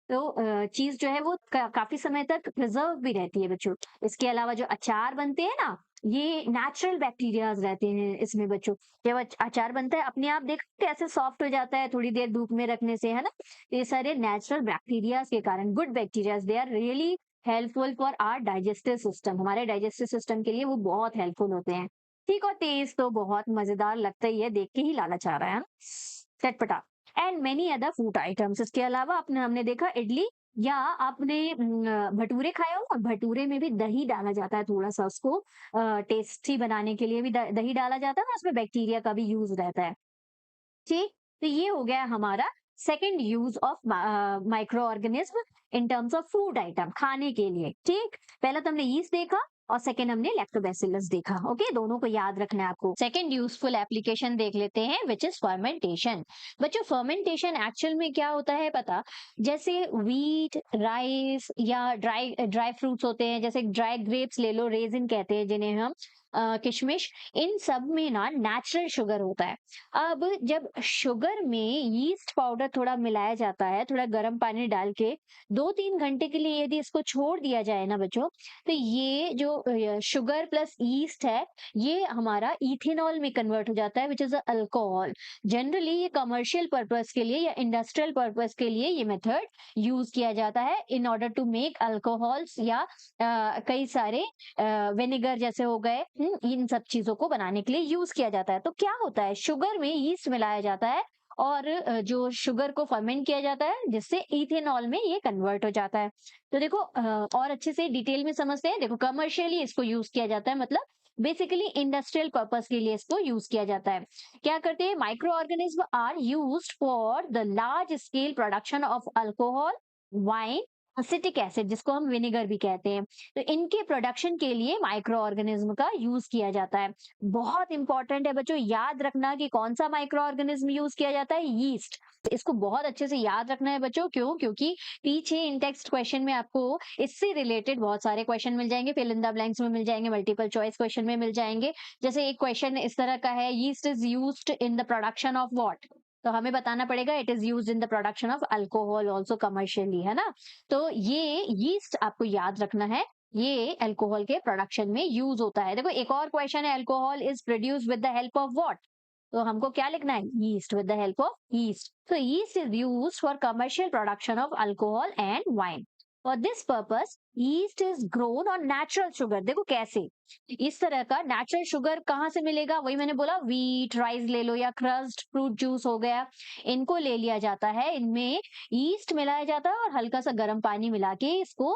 तो चीज जो है वो काफी समय तक प्रिजर्व भी रहती है बच्चों। इसके अलावा जो अचार बनते हैं ना, ये नेचुरल बैक्टीरियाज रहते हैं इसमें बच्चों। जब अचार बनता है अपने आप देख कैसे सॉफ्ट हो जाता है थोड़ी देर धूप में रखने से, है ना। ये सारे नेचुरल बैक्टीरियाज के कारण, good bacterias, they are really helpful for our digestive system. हमारे डाइजेस्टिव सिस्टम के लिए वो बहुत हेल्पफुल होते हैं। ठीक। और टेस्ट तो बहुत मजेदार लगता ही है, देख के ही लालच आ रहा है ना, चटपटा। And many other food items. इसके अलावा हमने देखा इडली या आपने भटूरे खाए हो, और भटूरे में भी दही डाला जाता है थोड़ा सा, उसको टेस्टी बनाने के लिए भी दही डाला जाता है ना, उसमें बैक्टीरिया का भी यूज रहता है। ठीक। तो ये हो गया हमारा second use of micro organism in terms of food item, खाने के लिए। ठीक। पहला तो हमने यीस्ट देखा और सेकेंड हमने लैक्टोबैसिलस देखा। ओके, दोनों को याद रखना है आपको। सेकेंड यूजफुल एप्लीकेशन देख लेते हैं, विच इज फर्मेंटेशन। बच्चों फर्मेंटेशन एक्चुअल में क्या होता है पता? जैसे व्हीट, राइस या ड्राई ड्राई फ्रूट्स होते हैं, जैसे ड्राई ग्रेप्स ले लो, रेजिन कहते हैं जिन्हें हम, किशमिश, इन सब में ना नेचुरल शुगर होता है। अब जब शुगर में यीस्ट पाउडर थोड़ा मिलाया जाता है, थोड़ा गर्म पानी डाल के 2-3 घंटे के लिए यदि इसको छोड़ दिया जाए ना बच्चों, तो ये जो शुगर प्लस यीस्ट है, ये हमारा इथेनॉल में कन्वर्ट हो जाता है, which is a alcohol. Generally ये कमर्शियल पर्पस के लिए या इंडस्ट्रियल पर्पस के लिए ये मेथड यूज किया जाता है in order to make alcohols या कई सारे विनेगर जैसे हो गए, इन सब चीजों को बनाने के लिए यूज किया जाता है। तो क्या होता है, शुगर में यीस्ट मिलाया जाता है और जो शुगर को फर्मेंट किया जाता है जिससे इथेनॉल में ये कन्वर्ट हो जाता है। तो देखो और अच्छे से डिटेल में समझते हैं। देखो कमर्शियली इसको यूज किया जाता है, मतलब बेसिकली इंडस्ट्रियल पर्पस के लिए इसको यूज किया जाता है। क्या करते हैं, microorganism are used for the large scale production of alcohol, wine, acetic acid जिसको हम विनेगर भी कहते हैं। तो इनके प्रोडक्शन के लिए माइक्रो ऑर्गेनिज्म का यूज किया जाता है। बहुत इंपॉर्टेंट है बच्चों, याद रखना कि कौन सा माइक्रो ऑर्गेनिज्म यूज किया जाता है, यीस्ट। इसको बहुत अच्छे से याद रखना है बच्चों, क्यों, क्योंकि पीछे इन टेक्स्ट क्वेश्चन में आपको इससे रिलेटेड बहुत सारे क्वेश्चन मिल जाएंगे, फिल इन द ब्लैंक्स में मिल जाएंगे, मल्टीपल चॉइस क्वेश्चन में मिल जाएंगे। जैसे एक क्वेश्चन इस तरह का है, yeast is used in the production of what, तो हमें बताना पड़ेगा it is used in the production of alcohol also commercially, है ना। तो ये यीस्ट आपको याद रखना है, ये अल्कोहल के प्रोडक्शन में यूज होता है। देखो एक और क्वेश्चन है, alcohol is produced with the help of what, तो हमको क्या लिखना है, yeast, with the help of yeast. So yeast is used for commercial production of alcohol and wine. For this purpose, yeast is grown on natural sugar. देखो कैसे, इस तरह का नेचुरल शुगर कहाँ से मिलेगा, वही मैंने बोला, व्हीट, राइस ले लो या क्रस्ट फ्रूट जूस हो गया, इनको ले लिया जाता है, इनमें ईस्ट मिलाया जाता है और हल्का सा गर्म पानी मिला के इसको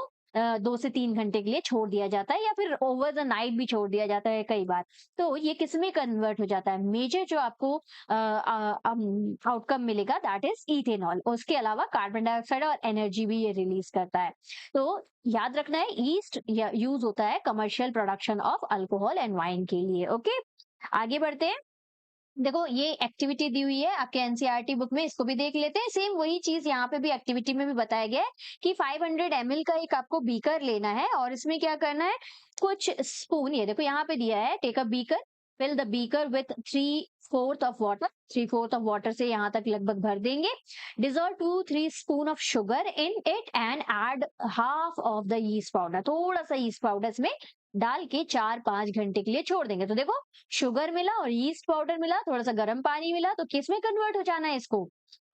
2 से 3 घंटे के लिए छोड़ दिया जाता है, या फिर ओवर द नाइट भी छोड़ दिया जाता है कई बार। तो ये किस में कन्वर्ट हो जाता है, मेजर जो आपको आउटकम मिलेगा दैट इज इथेनॉल। उसके अलावा कार्बन डाइऑक्साइड और एनर्जी भी ये रिलीज करता है। तो याद रखना है, ईस्ट यूज होता है commercial production of alcohol and wine के लिए। ओके, आगे बढ़ते हैं। देखो ये एक्टिविटी दी हुई है आपके एनसीईआरटी बुक में, इसको भी देख लेते हैं। सेम वही चीज यहाँ पे भी एक्टिविटी में भी बताया गया है कि 500 ml का एक आपको बीकर लेना है और इसमें क्या करना है, कुछ स्पून, ये देखो यहाँ पे दिया है, take a beaker, fill the beaker with 3/4 of water, 3/4 of water से यहाँ तक लगभग भर देंगे। Dissolve 2-3 spoon of sugar in it and add half of the yeast powder, थोड़ा सा यीस्ट पाउडर इसमें डाल के 4-5 घंटे के लिए छोड़ देंगे। तो देखो शुगर मिला और यीस्ट पाउडर मिला, थोड़ा सा गर्म पानी मिला, तो किस में कन्वर्ट हो जाना है, इसको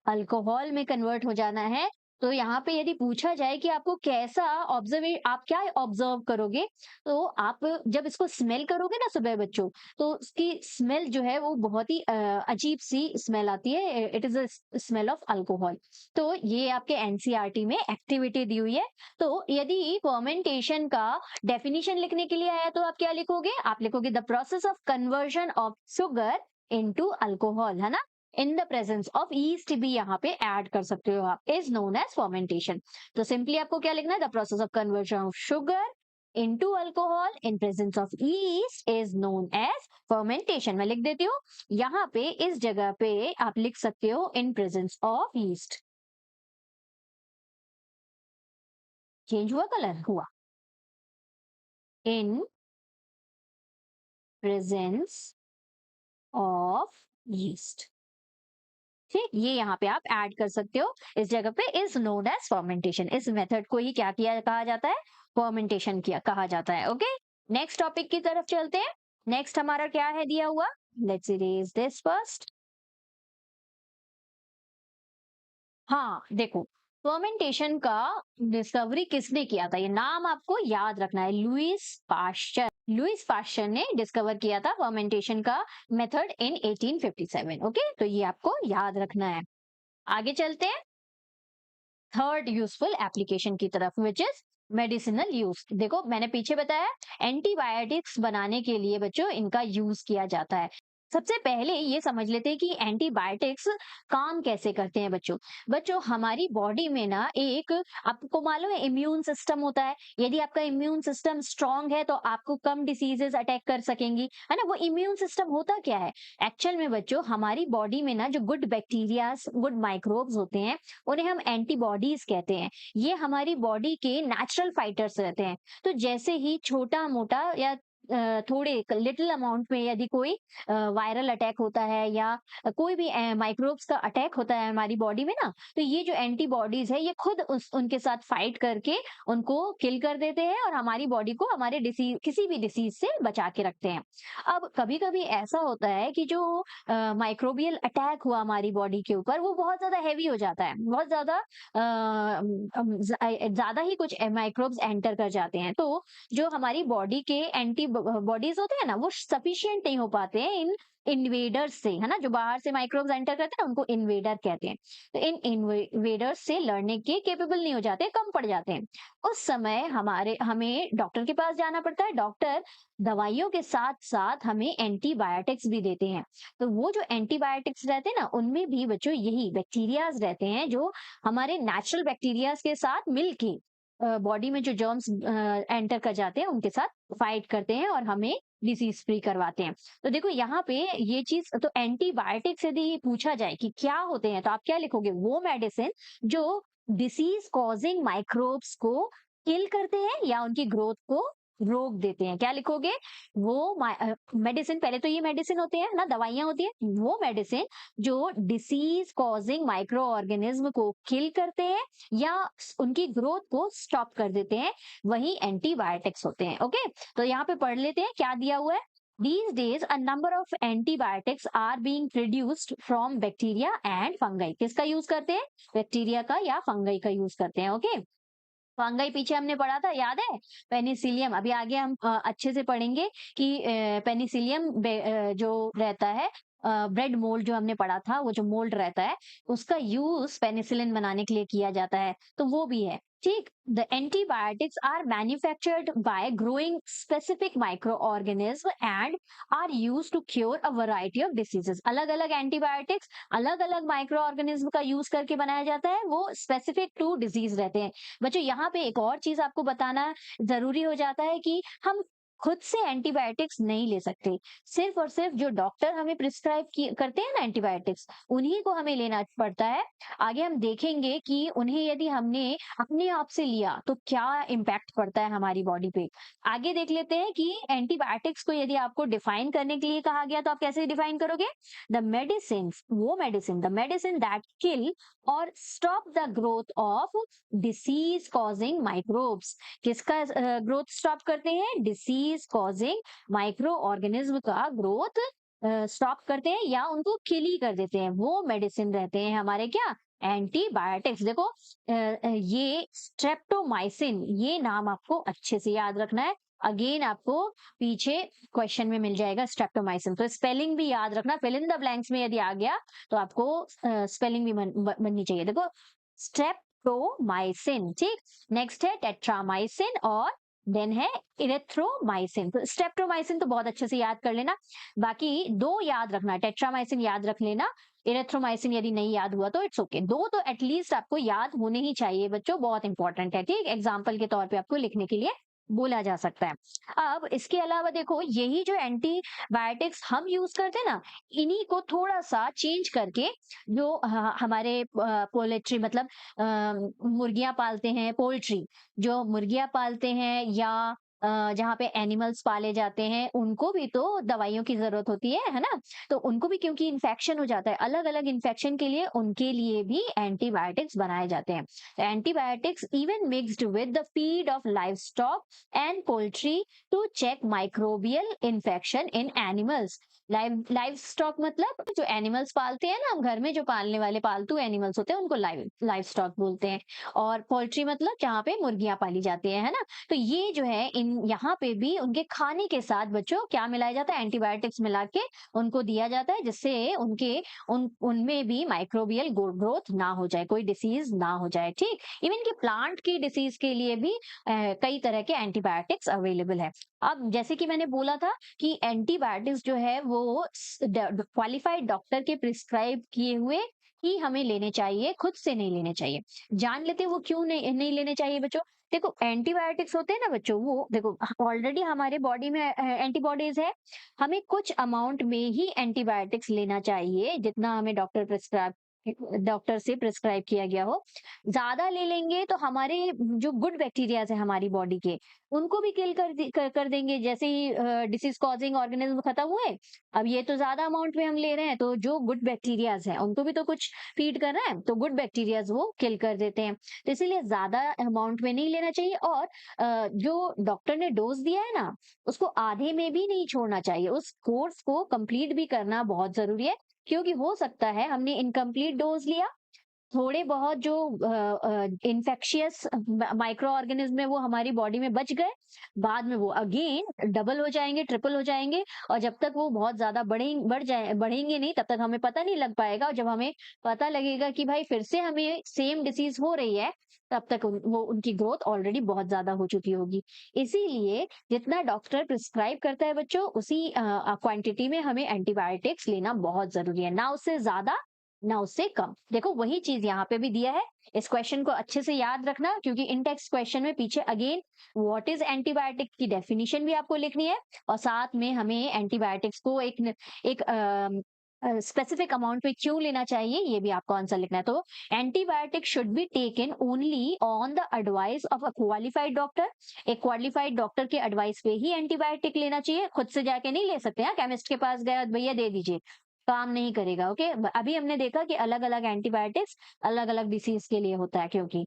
अल्कोहल में कन्वर्ट हो जाना है। तो यहाँ पे यदि पूछा जाए कि आपको कैसा आप क्या ऑब्जर्व करोगे, तो आप जब इसको स्मेल करोगे ना सुबह बच्चों, तो उसकी स्मेल जो है वो बहुत ही अजीब सी स्मेल आती है, it is a smell of alcohol. तो ये आपके एनसीईआरटी में एक्टिविटी दी हुई है। तो यदि फर्मेंटेशन का डेफिनेशन लिखने के लिए आया तो आप क्या लिखोगे, आप लिखोगे the process of conversion of sugar into alcohol, है ना, in the presence of yeast भी यहाँ पे ऐड कर सकते हो आप, इज नोन एज फर्मेंटेशन। तो सिंपली आपको क्या लिखना है, the process of conversion of sugar into alcohol in presence of yeast is known as fermentation. मैं लिख देती हूँ, यहाँ पे इस जगह पे आप लिख सकते हो इन प्रेजेंस ऑफ ईस्ट। चेंज हुआ, कलर हुआ, इन प्रेजेंस ऑफ यीस्ट। ठीक, ये यहाँ पे आप ऐड कर सकते हो इस जगह पे, इज नोन एज फर्मेंटेशन। इस मेथड को ही क्या किया कहा जाता है, फर्मेंटेशन किया कहा जाता है। ओके, नेक्स्ट टॉपिक की तरफ चलते हैं। नेक्स्ट हमारा क्या है दिया हुआ, लेट्स इरेज दिस फर्स्ट। हाँ देखो, फर्मेंटेशन का डिस्कवरी किसने किया था, ये नाम आपको याद रखना है, लुईस पाश्चर। लुईस पाश्चर ने डिस्कवर किया था फर्मेंटेशन का मेथड इन 1857। ओके, तो ये आपको याद रखना है। आगे चलते हैं थर्ड यूजफुल एप्लीकेशन की तरफ, विच इज मेडिसिनल यूज। देखो मैंने पीछे बताया एंटीबायोटिक्स बनाने के लिए बच्चों इनका यूज किया जाता है। सबसे पहले ये समझ लेते हैं कि एंटीबायोटिक्स काम कैसे करते हैं बच्चों। बच्चों हमारी बॉडी में ना एक, आपको मालूम है, इम्यून सिस्टम होता है। यदि आपका इम्यून सिस्टम स्ट्रांग है तो आपको कम डिसीजेस अटैक कर सकेंगी, है ना। वो इम्यून सिस्टम होता क्या है, एक्चुअल में बच्चों हमारी बॉडी में ना जो गुड बैक्टीरियाज, गुड माइक्रोब्स होते हैं, उन्हें हम एंटीबॉडीज कहते हैं। ये हमारी बॉडी के नेचुरल फाइटर्स रहते हैं। तो जैसे ही छोटा मोटा या थोड़े लिटिल अमाउंट में यदि कोई वायरल अटैक होता है या कोई भी माइक्रोब्स का अटैक होता है हमारी बॉडी में ना, तो ये जो एंटीबॉडीज है ये खुद उस उनके साथ फाइट करके उनको किल कर देते हैं और हमारी बॉडी को हमारे डिसीज किसी भी डिसीज से बचा के रखते हैं। अब कभी-कभी ऐसा होता है कि जो माइक्रोबियल अटैक हुआ हमारी बॉडी के ऊपर वो बहुत ज़्यादा हेवी हो जाता है। बहुत ज़्यादा ज़्यादा ही कुछ माइक्रोब्स एंटर कर जाते हैं। तो जो हमारी बॉडी के बॉडीज होते हैं ना वो सफिशिएंट नहीं हो पाते हैं इन इन्वेडर्स से, है ना? जो बाहर से माइक्रोब्स एंटर करते हैं ना उनको इन्वेडर कहते हैं। तो इन इन्वेडर्स से लड़ने के केपेबल नहीं हो जाते, कम पड़ जाते हैं। उस समय हमारे हमें डॉक्टर के पास जाना पड़ता है। डॉक्टर दवाइयों के साथ-साथ हमें एंटीबायोटिक्स भी देते हैं। तो वो जो एंटीबायोटिक्स रहते हैं ना उनमें भी बच्चों यही बैक्टीरियाज रहते हैं जो हमारे नेचुरल बैक्टीरियाज के साथ मिलके बॉडी में जो जर्म्स एंटर कर जाते हैं उनके साथ फाइट करते हैं और हमें डिसीज फ्री करवाते हैं। तो देखो यहाँ पे ये चीज तो एंटीबायोटिक्स यदि पूछा जाए कि क्या होते हैं तो आप क्या लिखोगे? वो मेडिसिन जो डिसीज कॉजिंग माइक्रोब्स को किल करते हैं या उनकी ग्रोथ को रोक देते हैं। क्या लिखोगे? वो मेडिसिन, पहले तो ये मेडिसिन होते हैं ना, दवाइयां होती है, वो मेडिसिन जो डिसीज कॉजिंग माइक्रो ऑर्गेनिज्म को किल करते हैं या उनकी ग्रोथ को स्टॉप कर देते हैं, वही एंटीबायोटिक्स होते हैं। ओके, तो यहाँ पे पढ़ लेते हैं क्या दिया हुआ है। These days, a number of antibiotics are being produced from bacteria and fungi. किसका यूज करते हैं? बैक्टीरिया का या फंगाई का यूज करते हैं। ओके, फंगाई पीछे हमने पढ़ा था, याद है? पेनिसिलियम। अभी आगे हम अच्छे से पढ़ेंगे कि पेनिसिलियम जो रहता है, ब्रेड मोल्ड जो हमने पढ़ा था, वो जो मोल्ड रहता है उसका यूज पेनिसिलिन बनाने के लिए किया जाता है, तो वो भी है। ठीक, the antibiotics are manufactured by growing specific microorganism and are use to cure a variety of diseases. अलग अलग एंटीबायोटिक्स अलग अलग माइक्रो ऑर्गेनिज्म का यूज करके बनाया जाता है, वो स्पेसिफिक टू डिजीज रहते हैं। बच्चों यहाँ पे एक और चीज आपको बताना जरूरी हो जाता है कि हम खुद से एंटीबायोटिक्स नहीं ले सकते। सिर्फ और सिर्फ जो डॉक्टर हमें प्रिस्क्राइब करते हैं ना एंटीबायोटिक्स, उन्हीं को हमें लेना पड़ता है। आगे हम देखेंगे कि उन्हें यदि हमने अपने आप से लिया तो क्या इम्पैक्ट पड़ता है हमारी बॉडी पे। आगे देख लेते हैं कि एंटीबायोटिक्स को यदि आपको डिफाइन करने के लिए कहा गया तो आप कैसे डिफाइन करोगे? द मेडिसिन दैट किल और stop the growth of disease causing microbes. किसका ग्रोथ स्टॉप करते हैं? डिसीज कॉजिंग माइक्रो ऑर्गेनिज्म का ग्रोथ स्टॉप करते हैं या उनको किल ही कर देते हैं, वो मेडिसिन रहते हैं हमारे क्या? एंटीबायोटिक्स। देखो ये स्ट्रेप्टोमाइसिन, ये नाम आपको अच्छे से याद रखना है। अगेन आपको पीछे क्वेश्चन में मिल जाएगा स्ट्रेप्टोमाइसिन, तो स्पेलिंग भी याद रखना। फिल इन द ब्लैंक्स में यदि आ गया तो आपको स्पेलिंग भी बननी चाहिए। देखो स्ट्रेप्टोमाइसिन, ठीक। नेक्स्ट है टेट्रामाइसिन और देन है इरेथ्रोमाइसिन। तो स्ट्रेप्टोमाइसिन तो बहुत अच्छे से याद कर लेना, बाकी दो याद रखना, टेट्रामाइसिन याद रख लेना, इरेथ्रोमाइसिन यदि नहीं याद हुआ तो इट्स ओके। दो तो एटलीस्ट आपको याद होने ही चाहिए बच्चों, बहुत इंपॉर्टेंट है, ठीक। एग्जाम्पल के तौर पे आपको लिखने के लिए बोला जा सकता है। अब इसके अलावा देखो यही जो एंटीबायोटिक्स हम यूज करते हैं ना, इन्हीं को थोड़ा सा चेंज करके जो हमारे पोल्ट्री मतलब मुर्गियां पालते हैं, पोल्ट्री जो मुर्गियां पालते हैं या जहाँ पे एनिमल्स पाले जाते हैं उनको भी तो दवाइयों की जरूरत होती है ना? तो उनको भी क्योंकि इन्फेक्शन हो जाता है, अलग अलग इन्फेक्शन के लिए उनके लिए भी एंटीबायोटिक्स बनाए जाते हैं। Antibiotics even mixed with the feed of livestock and poultry to check microbial infection in animals. Livestock मतलब जो एनिमल्स पालते हैं ना, हम घर में जो पालने वाले पालतू एनिमल्स होते हैं उनको लाइव स्टॉक बोलते हैं। और पोल्ट्री मतलब जहाँ पे मुर्गियां पाली जाती है ना? तो ये जो है इन यहाँ पे भी उनके खाने के साथ बच्चों क्या मिलाया जाता है? एंटीबायोटिक्स मिला के उनको दिया जाता है, जिससे उनके उनमें भी माइक्रोबियल ग्रोथ ना हो जाए, कोई डिसीज ना हो जाए, ठीक। इवन की प्लांट की डिसीज के लिए भी कई तरह के एंटीबायोटिक्स अवेलेबल है। अब जैसे कि मैंने बोला था कि एंटीबायोटिक्स जो है वो क्वालिफाइड डॉक्टर के प्रिस्क्राइब किए हुए ही हमें लेने चाहिए, खुद से नहीं लेने चाहिए। जान लेते हैं वो क्यों नहीं लेने चाहिए बच्चों। देखो एंटीबायोटिक्स होते हैं ना बच्चों, वो देखो ऑलरेडी हमारे बॉडी में एंटीबॉडीज है, हमें कुछ अमाउंट में ही एंटीबायोटिक्स लेना चाहिए जितना हमें डॉक्टर प्रिस्क्राइब डॉक्टर से प्रिस्क्राइब किया गया हो। ज़्यादा ले लेंगे तो हमारे जो गुड बैक्टीरियाज़ हैं हमारी बॉडी के, उनको भी किल कर देंगे। जैसे ही डिसीज़ कॉज़िंग ऑर्गेनिज़्म खत्म हुए, अब ये तो ज़्यादा अमाउंट में हम ले रहे हैं, तो जो गुड बैक्टीरियाज़ हैं, उनको भी तो कुछ फीड करना है, तो गुड बैक्टीरियाज़ वो किल कर देते हैं। तो इसीलिए ज़्यादा अमाउंट में नहीं लेना चाहिए और जो डॉक्टर ने डोज़ दिया है ना, उसको आधे में भी नहीं छोड़ना चाहिए। उस कोर्स को कंप्लीट भी करना बहुत ज़रूरी है, क्योंकि हो सकता है हमने इनकम्प्लीट डोज़ लिया, थोड़े बहुत जो इन्फेक्शियस माइक्रो ऑर्गेनिज्म है वो हमारी बॉडी में बच गए, बाद में वो अगेन डबल हो जाएँगे, ट्रिपल हो जाएँगे और जब तक वो बहुत ज़्यादा बढ़ेंगे नहीं, तब तक हमें पता नहीं लग पाएगा और जब हमें पता लगेगा कि भाई फिर से हमें सेम डिसीज़ हो रही है, तब तक उनकी ग्रोथ ऑलरेडी बहुत ज़्यादा हो चुकी होगी। इसीलिए जितना डॉक्टर प्रिस्क्राइब करता है बच्चों, उसी क्वांटिटी में हमें एंटीबायोटिक्स लेना बहुत ज़रूरी है, ना उससे ज़्यादा ना उससे कम। देखो वही चीज़ यहाँ पे भी दिया है। इस क्वेश्चन को अच्छे से याद रखना, क्योंकि इन टेक्स्ट क्वेश्चन में पीछे अगेन व्हाट इज़ एंटीबायोटिक की डेफिनिशन भी आपको लिखनी है और साथ में हमें एंटीबायोटिक्स को एक स्पेसिफिक अमाउंट में क्यों लेना चाहिए, ये भी आपको आंसर लिखना है। तो antibiotic should be taken only on the advice of a qualified doctor. एक क्वालिफाइड डॉक्टर के एडवाइस पे ही एंटीबायोटिक लेना चाहिए, खुद से जाके नहीं ले सकते हैं। केमिस्ट के पास गया, भैया दे दीजिए, काम नहीं करेगा। ओके, अभी हमने देखा कि अलग अलग एंटीबायोटिक्स अलग अलग डिसीज के लिए होता है। क्योंकि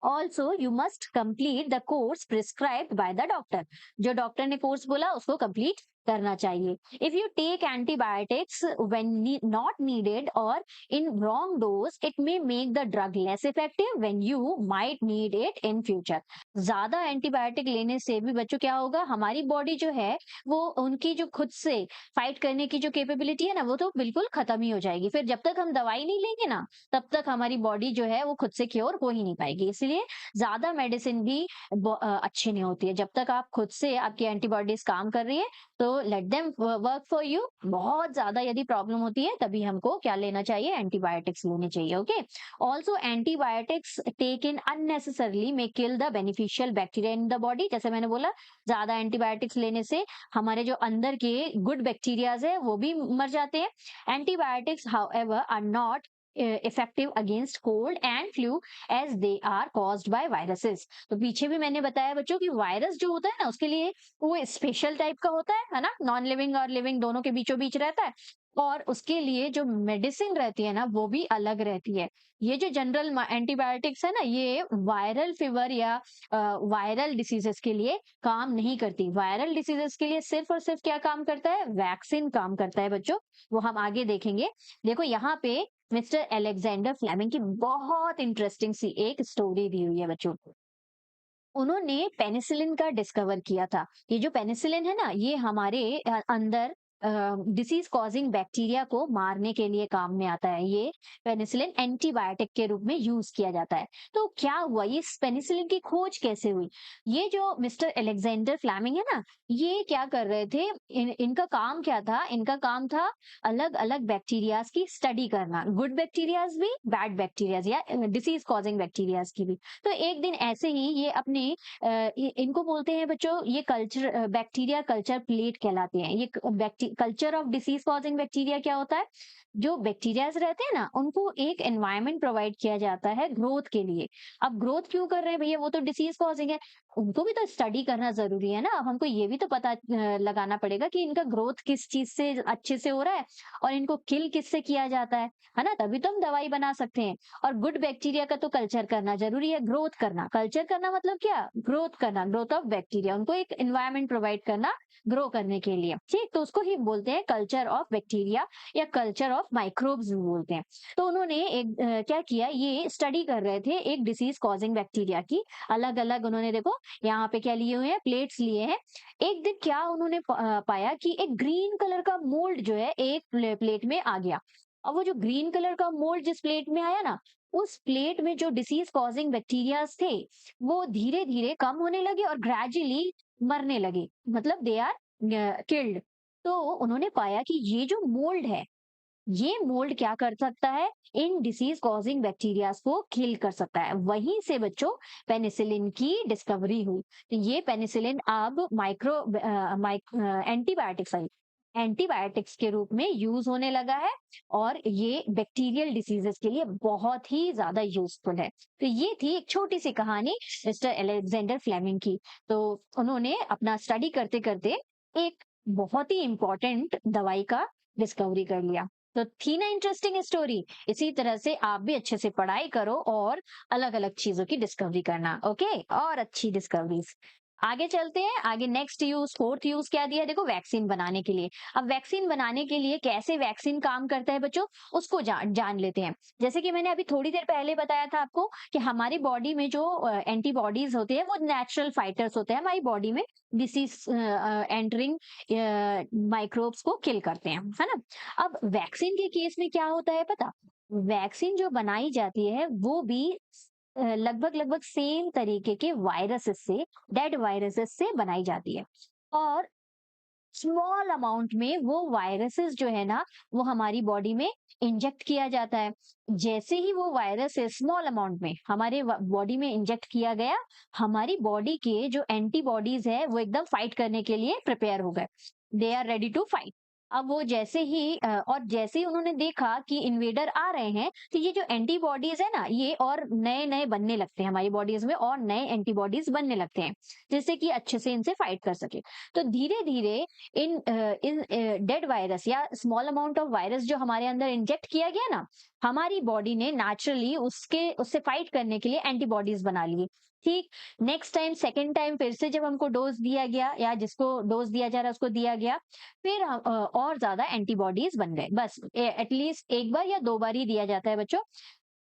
also you must complete the course prescribed by the doctor. जो डॉक्टर ने कोर्स बोला उसको कंप्लीट करना चाहिए। If you take antibiotics when not needed और in wrong dose, it may make the drug less effective when you might need it in future. ज्यादा antibiotic लेने से भी बच्चों क्या होगा, हमारी बॉडी जो है वो उनकी जो खुद से फाइट करने की जो कैपेबिलिटी है ना, वो तो बिल्कुल खत्म ही हो जाएगी। फिर जब तक हम दवाई नहीं लेंगे ना, तब तक हमारी बॉडी जो है वो खुद से क्योर हो ही नहीं पाएगी। इसलिए ज्यादा मेडिसिन भी अच्छी नहीं होती है। जब तक आप खुद से आपकी एंटीबॉडीज काम कर रही है, तो let them work for you. बहुत ज्यादा यदि प्रॉब्लम होती है, तभी हमको क्या लेना चाहिए, एंटीबायोटिक्स लेने चाहिए। Okay, also antibiotics taken unnecessarily may kill the beneficial bacteria in the body. जैसे मैंने बोला, ज्यादा एंटीबायोटिक्स लेने से हमारे जो अंदर के गुड बैक्टीरियाज है वो भी मर जाते हैं। Antibiotics however are not effective against cold and flu as they are caused by viruses. तो पीछे भी मैंने बताया बच्चों कि वायरस जो होता है ना, उसके लिए वो स्पेशल टाइप का होता है ना, नॉन लिविंग और लिविंग दोनों के बीचों बीच रहता है। और उसके लिए जो मेडिसिन रहती है ना, वो भी अलग रहती है। ये जो जनरल एंटीबायोटिक्स है ना, ये वायरल फीवर या वायरल डिसीजेस के लिए काम नहीं करती। वायरल डिसीजेस के लिए सिर्फ और सिर्फ क्या काम करता है, वैक्सीन काम करता है बच्चों। वो हम आगे देखेंगे। देखो यहाँ पे मिस्टर अलेक्जेंडर फ्लेमिंग की बहुत इंटरेस्टिंग सी एक स्टोरी दी हुई है बच्चों। उन्होंने पेनिसिलिन का डिस्कवर किया था। ये जो पेनिसिलिन है ना, ये हमारे अंदर डिसीज कॉजिंग बैक्टीरिया को मारने के लिए काम में आता है। ये पेनिसिलिन एंटीबायोटिक के रूप में यूज किया जाता है। तो क्या हुआ, ये पेनिसिलिन की खोज कैसे हुई? ये जो मिस्टर अलेक्जेंडर फ्लेमिंग है ना, ये क्या कर रहे थे, इनका काम क्या था? इनका काम था अलग अलग बैक्टीरियाज की स्टडी करना, गुड बैक्टीरियाज भी, बैड बैक्टीरियाज या डिसीज कॉजिंग बैक्टीरियाज की भी। तो एक दिन ऐसे ही ये अपने इनको बोलते हैं बच्चों, ये कल्चर बैक्टीरिया कल्चर प्लेट कहलाते हैं। ये culture of disease causing bacteria क्या होता है, जो बैक्टीरियाज रहते हैं ना, उनको एक एनवायरनमेंट प्रोवाइड किया जाता है ग्रोथ के लिए। अब ग्रोथ क्यों कर रहे हैं भैया, वो तो डिसीज कॉजिंग है, उनको भी तो स्टडी करना जरूरी है ना। अब हमको ये भी तो पता लगाना पड़ेगा कि इनका ग्रोथ किस चीज से अच्छे से हो रहा है और इनको किल किससे किया जाता है ना, तभी तो हम दवाई बना सकते हैं। और गुड बैक्टीरिया का तो कल्चर करना जरूरी है, ग्रोथ करना। कल्चर करना मतलब क्या, ग्रोथ करना, ग्रोथ ऑफ बैक्टीरिया, उनको एक एनवायरनमेंट प्रोवाइड करना ग्रो करने के लिए। ठीक, तो उसको ही बोलते हैं कल्चर ऑफ बैक्टीरिया या कल्चर ऑफ माइक्रोब्स भी बोलते हैं। तो उन्होंने एक क्या किया, ये स्टडी कर रहे थे एक डिसीज कॉजिंग बैक्टीरिया की। अलग अलग उन्होंने, देखो यहाँ पे क्या लिए हुए हैं, प्लेट्स लिए हैं। एक दिन क्या उन्होंने पाया कि एक ग्रीन कलर का मोल्ड जो है एक प्लेट में आ गया। अब वो जो ग्रीन कलर का मोल्ड जिस प्लेट में आया ना, उस प्लेट में जो डिसीज कॉजिंग बैक्टीरियाज थे, वो धीरे धीरे कम होने लगे और ग्रेजुअली मरने लगे, मतलब दे आर किल्ड। तो उन्होंने पाया कि ये जो मोल्ड है, ये मोल्ड क्या कर सकता है, इन डिसीज कॉजिंग बैक्टीरियाज को किल कर सकता है। वहीं से बच्चों पेनिसिलिन की डिस्कवरी हुई। तो ये पेनिसिलिन अब एंटीबायोटिक्स एंटीबायोटिक्स के रूप में यूज होने लगा है और ये बैक्टीरियल डिसीजेस के लिए बहुत ही ज्यादा यूजफुल है। तो ये थी एक छोटी सी कहानी मिस्टर अलेक्जेंडर फ्लेमिंग की। तो उन्होंने अपना स्टडी करते करते एक बहुत ही इंपॉर्टेंट दवाई का डिस्कवरी कर लिया। तो थी ना इंटरेस्टिंग स्टोरी। इसी तरह से आप भी अच्छे से पढ़ाई करो और अलग अलग चीजों की डिस्कवरी करना, ओके, और अच्छी डिस्कवरीज। आगे चलते हैं। आगे नेक्स्ट यूज, फोर्थ यूज क्या दिया है, देखो, वैक्सीन बनाने के लिए। अब वैक्सीन बनाने के लिए कैसे वैक्सीन काम करता है बच्चों, उसको जान लेते हैं। जैसे कि मैंने अभी थोड़ी देर पहले बताया था आपको कि हमारी बॉडी में जो एंटीबॉडीज होते हैं वो नेचुरल फाइटर्स होते हैं हमारी बॉडी में, डिसीज एंटरिंग माइक्रोब्स को किल करते हैं, है ना। अब वैक्सीन के केस में क्या होता है पता, वैक्सीन जो बनाई जाती है वो भी लगभग लगभग सेम तरीके के वायरसेस से, डेड वायरसेस से बनाई जाती है। और स्मॉल अमाउंट में वो वायरसेस जो है ना, वो हमारी बॉडी में इंजेक्ट किया जाता है। जैसे ही वो वायरस स्मॉल अमाउंट में हमारे बॉडी में इंजेक्ट किया गया, हमारी बॉडी के जो एंटीबॉडीज है वो एकदम फाइट करने के लिए प्रिपेयर हो गए, they are ready to fight. अब वो जैसे ही और जैसे ही उन्होंने देखा कि इन्वेडर आ रहे हैं, तो ये जो एंटीबॉडीज है ना, ये और नए नए बनने लगते हैं हमारी बॉडीज में, और नए एंटीबॉडीज बनने लगते हैं, जिससे कि अच्छे से इनसे फाइट कर सके। तो धीरे धीरे इन डेड वायरस या स्मॉल अमाउंट ऑफ वायरस जो हमारे अंदर इंजेक्ट किया गया ना, हमारी बॉडी ने नेचुरली उससे फाइट करने के लिए एंटीबॉडीज बना ली। ठीक, नेक्स्ट टाइम, सेकेंड टाइम फिर से जब हमको डोज दिया गया या जिसको डोज दिया जा रहा है उसको दिया गया, फिर और ज्यादा एंटीबॉडीज बन गए। बस एटलीस्ट एक बार या दो बार ही दिया जाता है बच्चों।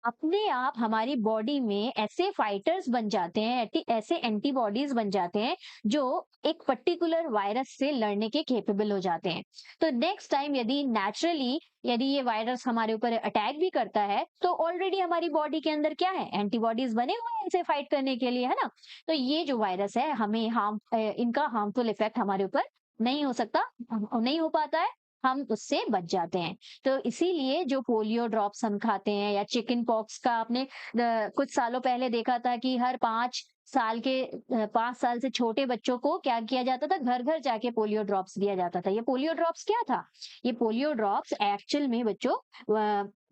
अपने आप हमारी बॉडी में ऐसे फाइटर्स बन जाते हैं, ऐसे एंटीबॉडीज बन जाते हैं जो एक पर्टिकुलर वायरस से लड़ने के केपेबल हो जाते हैं। तो नेक्स्ट टाइम यदि नेचुरली यदि ये वायरस हमारे ऊपर अटैक भी करता है, तो ऑलरेडी हमारी बॉडी के अंदर क्या है, एंटीबॉडीज बने हुए हैं इनसे फाइट करने के लिए, है ना। तो ये जो वायरस है हमें इनका हार्मफुल इफेक्ट हमारे ऊपर नहीं हो सकता, नहीं हो पाता है, हम उससे बच जाते हैं। तो इसीलिए जो पोलियो ड्रॉप्स हम खाते हैं, या चिकन पॉक्स का आपने कुछ सालों पहले देखा था कि हर 5 साल के 5 साल से छोटे बच्चों को क्या किया जाता था, घर घर जाके पोलियो ड्रॉप्स दिया जाता था। ये पोलियो ड्रॉप्स क्या था, ये पोलियो ड्रॉप्स एक्चुअल में बच्चों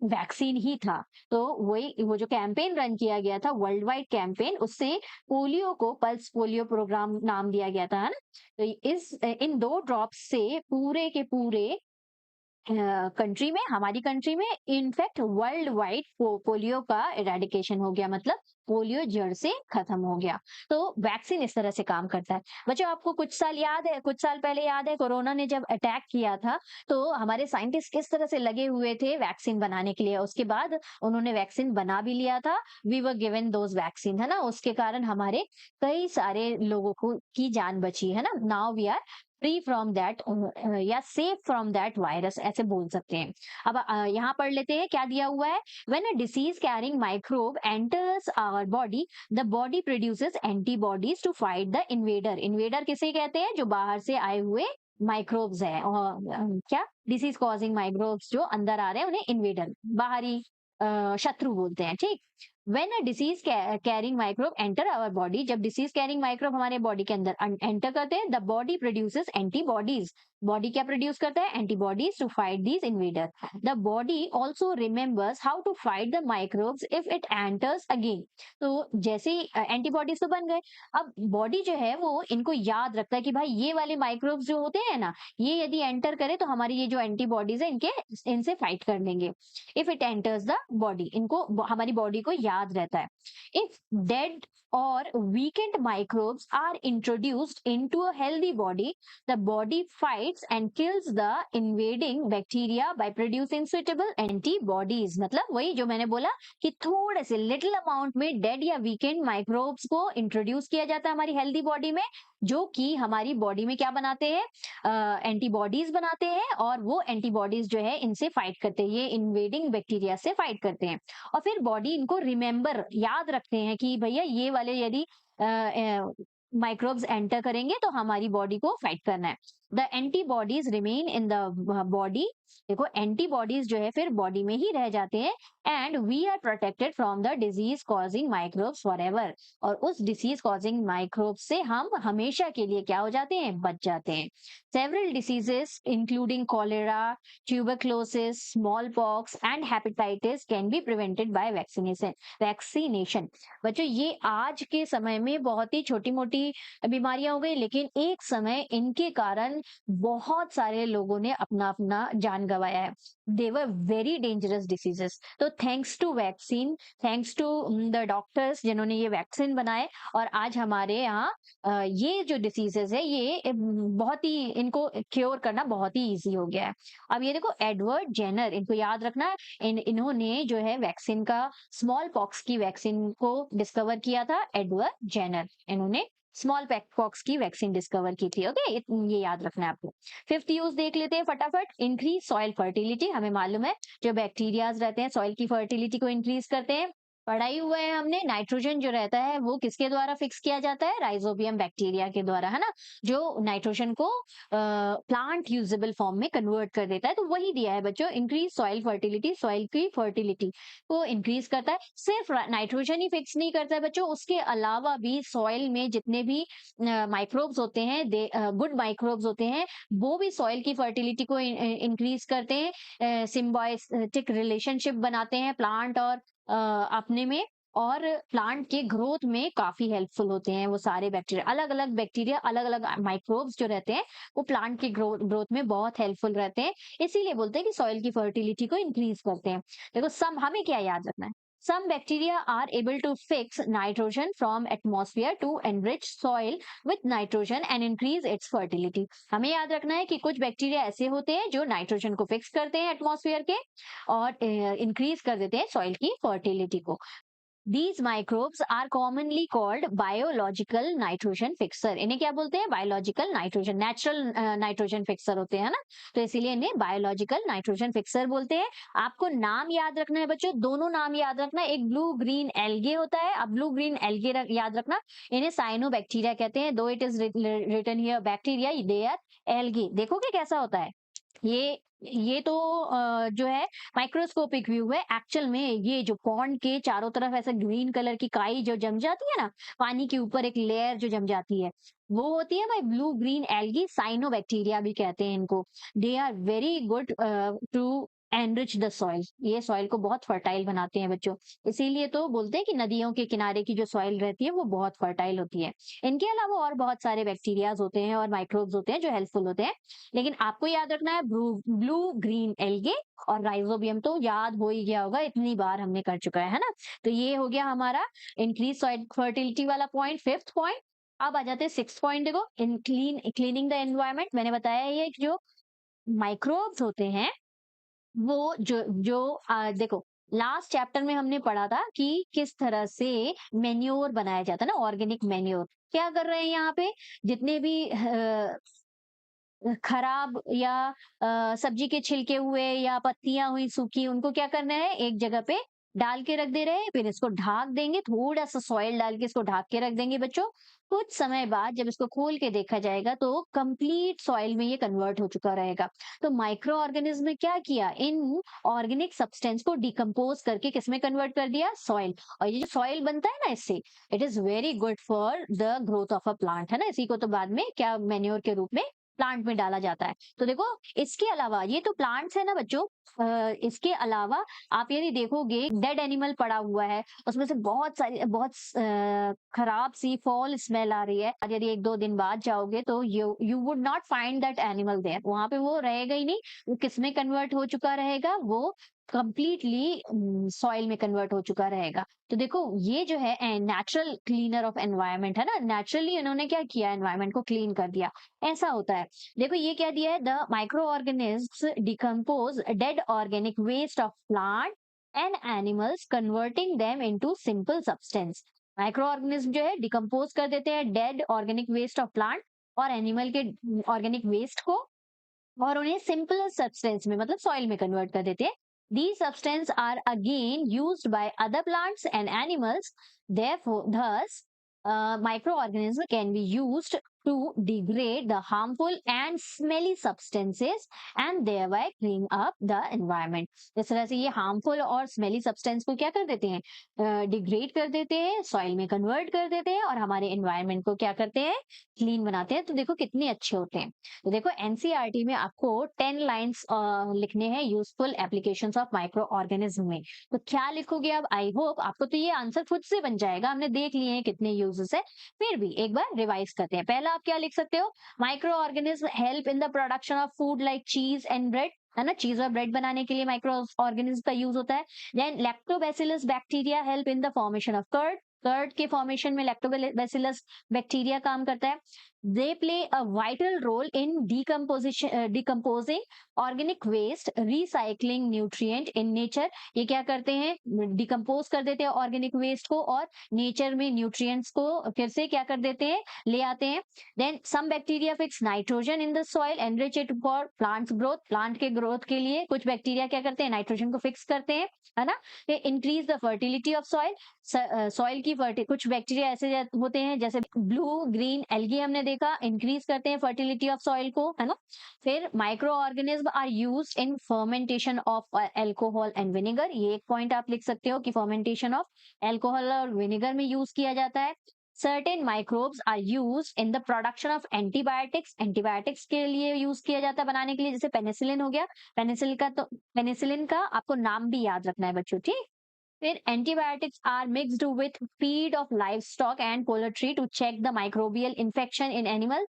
वैक्सीन ही था। तो वही वो जो कैंपेन रन किया गया था, वर्ल्ड वाइड कैंपेन, उससे पोलियो को पल्स पोलियो प्रोग्राम नाम दिया गया था, है ना। तो इन 2 ड्रॉप्स से पूरे के पूरे कंट्री में, हमारी कंट्री में, इनफैक्ट वर्ल्ड वाइड पोलियो का इरेडिकेशन हो गया, मतलब पोलियो जड़ से खत्म हो गया। तो वैक्सीन इस तरह से काम करता है बच्चों। आपको कुछ साल पहले याद है, कोरोना ने जब अटैक किया था, तो हमारे साइंटिस्ट किस तरह से लगे हुए थे वैक्सीन बनाने के लिए। उसके बाद उन्होंने वैक्सीन बना भी लिया था, we were given those vaccine, है ना। उसके कारण हमारे कई सारे लोगों को की जान बची, है ना। Now we are free from that या सेफ फ्रॉम दैट वायरस, ऐसे बोल सकते हैं। अब यहाँ पढ़ लेते हैं क्या दिया हुआ है। When a disease carrying microbe enters our body, the body produces antibodies to fight the invader. Invader किसे कहते हैं, जो बाहर से आए हुए माइक्रोब्स है, और क्या, डिसीज कॉजिंग माइक्रोब्स जो अंदर आ रहे हैं उन्हें इन्वेडर, बाहरी शत्रु बोलते हैं। ठीक, when a disease carrying microbe enter our body, जब डिसीज कैरिंग माइक्रोब हमारे बॉडी के अंदर एंटर करते हैं, the body produces antibodies, body क्या प्रोड्यूस करता है, antibodies to fight these invader. The body also remembers how to fight the microbes if it enters again. तो जैसे ही एंटीबॉडीज तो बन गए, अब बॉडी जो है वो इनको याद रखता है कि भाई ये वाले माइक्रोब्स जो होते हैं ना, ये यदि एंटर करे तो हमारी ये जो एंटीबॉडीज है इनसे फाइट कर लेंगे। If it enters the body, इनको हमारी बॉडी को याद रहता है। If dead or weakened microbes are introduced into a healthy body, the body fights and kills the invading bacteria by producing suitable antibodies। मतलब वही जो मैंने बोला कि थोड़े से लिटिल अमाउंट में डेड या वीकेंड माइक्रोब्स को इंट्रोड्यूस किया जाता है हमारी हेल्दी बॉडी में, जो कि हमारी बॉडी में क्या बनाते हैं, एंटीबॉडीज बनाते हैं, और वो एंटीबॉडीज जो है इनसे फाइट करते हैं, ये इन्वेडिंग बैक्टीरिया से फाइट करते हैं। और फिर बॉडी इनको रिमेम्बर, याद रखते हैं कि भैया ये वाले यदि माइक्रोब्स एंटर करेंगे तो हमारी बॉडी को फाइट करना है। The antibodies remain in the body. देखो एंटीबॉडीज जो है फिर बॉडी में ही रह जाते हैं, and we are protected from the disease causing microbes forever. और उस डिसीज कॉजिंग माइक्रोब से हम हमेशा के लिए क्या हो जाते हैं, बच जाते हैं। Several diseases including cholera, tuberculosis, small pox and hepatitis can be prevented by vaccination. बच्चों ये आज के समय में बहुत ही छोटी मोटी बीमारियां हो गई, लेकिन एक समय इनके कारण बहुत सारे लोगों ने अपना अपना जान गंवाया है। They were very dangerous diseases. तो thanks to vaccine, thanks to the doctors जिन्होंने ये वैक्सीन बनाए, और आज हमारे यहाँ ये जो डिसीजेस है ये बहुत ही, इनको क्योर करना बहुत ही इजी हो गया है। अब ये देखो एडवर्ड जेनर, इनको याद रखना, इन्होंने जो है वैक्सीन का, स्मॉल पॉक्स की वैक्सीन को डिस्कवर किया था। एडवर्ड जेनर, इन्होंने स्मॉल पॉक्स की वैक्सीन डिस्कवर की थी। ओके, ये याद रखना है आपको। फिफ्थ यूज देख लेते हैं फटाफट। Increase soil fertility. हमें मालूम है जो बैक्टीरियाज रहते हैं सॉइल की फर्टिलिटी को इंक्रीज करते हैं। पढ़ाई हुआ है हमने, नाइट्रोजन जो रहता है वो किसके द्वारा फिक्स किया जाता है, राइजोबियम बैक्टीरिया के द्वारा, है ना, जो नाइट्रोजन को प्लांट यूजेबल फॉर्म में कन्वर्ट कर देता है। तो वही दिया है बच्चों, इंक्रीज सॉइल फर्टिलिटी, सॉइल की फर्टिलिटी को इंक्रीज करता है। सिर्फ नाइट्रोजन ही फिक्स नहीं करता है बच्चों, उसके अलावा भी सॉइल में जितने भी माइक्रोब्स होते हैं, गुड माइक्रोब्स होते हैं, वो भी सॉइल की फर्टिलिटी को इंक्रीज करते हैं, सिम्बायोटिक रिलेशनशिप बनाते हैं प्लांट और अपने में, और प्लांट के ग्रोथ में काफी हेल्पफुल होते हैं वो सारे बैक्टीरिया। अलग अलग बैक्टीरिया, अलग अलग माइक्रोब्स जो रहते हैं वो प्लांट के ग्रोथ में बहुत हेल्पफुल रहते हैं, इसीलिए बोलते हैं कि सॉइल की फर्टिलिटी को इंक्रीज करते हैं। देखो सम, हमें क्या याद रखना है, some bacteria are able to fix nitrogen from atmosphere to enrich soil with nitrogen and increase its fertility। हमें याद रखना है कि कुछ बैक्टीरिया ऐसे होते हैं जो नाइट्रोजन को फिक्स करते हैं एटमॉस्फेयर के, और इंक्रीज कर देते हैं सॉइल की फर्टिलिटी को। These microbes are commonly called biological nitrogen fixer। इन्हें क्या बोलते हैं, biological nitrogen, natural nitrogen fixer होते हैं ना, तो इसीलिए इन्हें बायोलॉजिकल नाइट्रोजन फिक्सर बोलते हैं। आपको नाम याद रखना है बच्चों, दोनों नाम याद रखना है। एक ब्लू ग्रीन एल्गे होता है, अब ब्लू ग्रीन एल्गे याद रखना, इन्हें साइनोबैक्टीरिया कहते हैं। Though it is written here bacteria, they are algae. देखोगे कैसा होता है ये तो जो है माइक्रोस्कोपिक व्यू है। एक्चुअल में ये जो पॉन्ड के चारों तरफ ऐसा ग्रीन कलर की काई जो जम जाती है ना, पानी के ऊपर एक लेयर जो जम जाती है, वो होती है भाई ब्लू ग्रीन एल्गी, साइनोबैक्टीरिया भी कहते हैं इनको। They are very good to enrich the soil, ये सॉइल को बहुत फर्टाइल बनाते हैं बच्चों। इसीलिए तो बोलते हैं कि नदियों के किनारे की जो सॉइल रहती है वो बहुत फर्टाइल होती है। इनके अलावा और बहुत सारे बैक्टीरियाज होते हैं और माइक्रोब्स होते हैं जो हेल्पफुल होते हैं, लेकिन आपको याद रखना है ब्लू ग्रीन एल्गे और राइजोबियम तो याद हो ही गया होगा, इतनी बार हमने कर चुका है ना। तो ये हो गया हमारा इंक्रीज सॉइल फर्टिलिटी वाला पॉइंट, फिफ्थ पॉइंट। अब आ जाते हैं सिक्स पॉइंट। देखो इन क्लीनिंग द एनवायरमेंट। मैंने बताया ये जो माइक्रोब्स होते हैं वो जो जो देखो लास्ट चैप्टर में हमने पढ़ा था कि किस तरह से मेन्योर बनाया जाता है ना, ऑर्गेनिक मेन्योर। क्या कर रहे हैं यहाँ पे, जितने भी खराब या सब्जी के छिलके हुए या पत्तियां हुई सूखी, उनको क्या करना है, एक जगह पे डाल के रख दे रहे हैं, फिर इसको ढाक देंगे, थोड़ा सा सॉइल डाल के इसको ढाक के रख देंगे बच्चों। कुछ समय बाद जब इसको खोल के देखा जाएगा तो कंप्लीट सॉइल में ये कन्वर्ट हो चुका रहेगा। तो माइक्रो ऑर्गेनिज्म ने क्या किया, इन ऑर्गेनिक सब्सटेंस को डिकम्पोज करके किसमें कन्वर्ट कर दिया, सॉइल। और ये जो सॉइल बनता है ना इससे, it is very good for the growth of a plant, है ना। इसी को तो बाद में क्या मैन्योर के रूप में प्लांट में डाला जाता है। तो देखो इसके अलावा, ये तो प्लांट्स है ना बच्चों, इसके अलावा आप यदि देखोगे डेड एनिमल पड़ा हुआ है, उसमें से बहुत सारी, बहुत खराब सी फॉल स्मेल आ रही है, और यदि एक दो दिन बाद जाओगे तो you would not find that animal there, वहां पे वो रहेगा ही नहीं। वो किस में कन्वर्ट हो चुका रहेगा, वो कंप्लीटली सॉइल में कन्वर्ट हो चुका रहेगा। तो देखो ये जो है नेचुरल क्लीनर ऑफ एनवायरनमेंट है ना, नेचुरली इन्होंने क्या किया, एनवायरनमेंट को क्लीन कर दिया, ऐसा होता है। देखो ये क्या दिया है, the microorganisms decompose dead organic waste of plant and animals converting them into simple substance. Microorganism जो है डिकम्पोज कर देते हैं dead organic waste of plant और एनिमल के ऑर्गेनिक वेस्ट को, और उन्हें सिंपल सब्सटेंस में मतलब सॉइल में कन्वर्ट कर देते हैं। These substances are again used by other plants and animals. Therefore, thus, microorganisms can be used to degrade the harmful and smelly substances and thereby clean up the environment। इस तरह से ये harmful और smelly substance को क्या कर देते हैं, डिग्रेड कर देते हैं, सॉइल में कन्वर्ट कर देते हैं और हमारे एनवायरनमेंट को क्या करते हैं, क्लीन बनाते हैं। तो देखो कितने अच्छे होते हैं। तो देखो एनसीईआरटी में आपको 10 लाइंस लिखने हैं useful applications of micro organism में। तो क्या लिखोगे अब, आई होप आपको तो ये आंसर खुद से बन जाएगा, हमने देख लिए हैं कितने यूजेस है, फिर भी एक बार रिवाइज करते हैं। पहला आप क्या लिख सकते हो, micro organism help in the production of food like चीज एंड ब्रेड, है ना, चीज और ब्रेड बनाने के लिए माइक्रो ऑर्गेनिज्म का यूज होता है। Then lactobacillus bacteria help in the formation of curd, curd के फॉर्मेशन में लैक्टोबैसिलस बैक्टीरिया काम करता है। They play a vital role in decomposing organic waste, recycling nutrient in nature, ये क्या करते हैं, डिकम्पोज कर देते हैं ऑर्गेनिक वेस्ट को और नेचर में न्यूट्रिएंट्स को फिर से क्या कर देते हैं, ले आते हैं। Then some bacteria fix nitrogen in the soil, enrich it for plants growth, plant के ग्रोथ के लिए कुछ बैक्टीरिया क्या करते हैं, नाइट्रोजन को फिक्स करते हैं, है ना। Increase the fertility of soil, soil की कुछ बैक्टीरिया ऐसे होते हैं जैसे ब्लू ग्रीन एल्गी हमने देखा, इंक्रीज करते हैं फर्टिलिटी ऑफ सॉइल को, है ना। फिर microorganism are used in fermentation of alcohol and vinegar, ये एक पॉइंट आप लिख सकते हो कि फर्मेंटेशन ऑफ अल्कोहल और विनेगर में यूज किया जाता है। Certain microbes are used in the production of antibiotics, antibiotics के लिए यूज किया जाता है बनाने के लिए, जैसे पेनिसिलिन हो गया। पेनिसिलिन का आपको नाम भी याद रखना है बच्चों, ठीक। फिर antibiotics are mixed with feed of livestock and poultry to check the microbial infection in animal,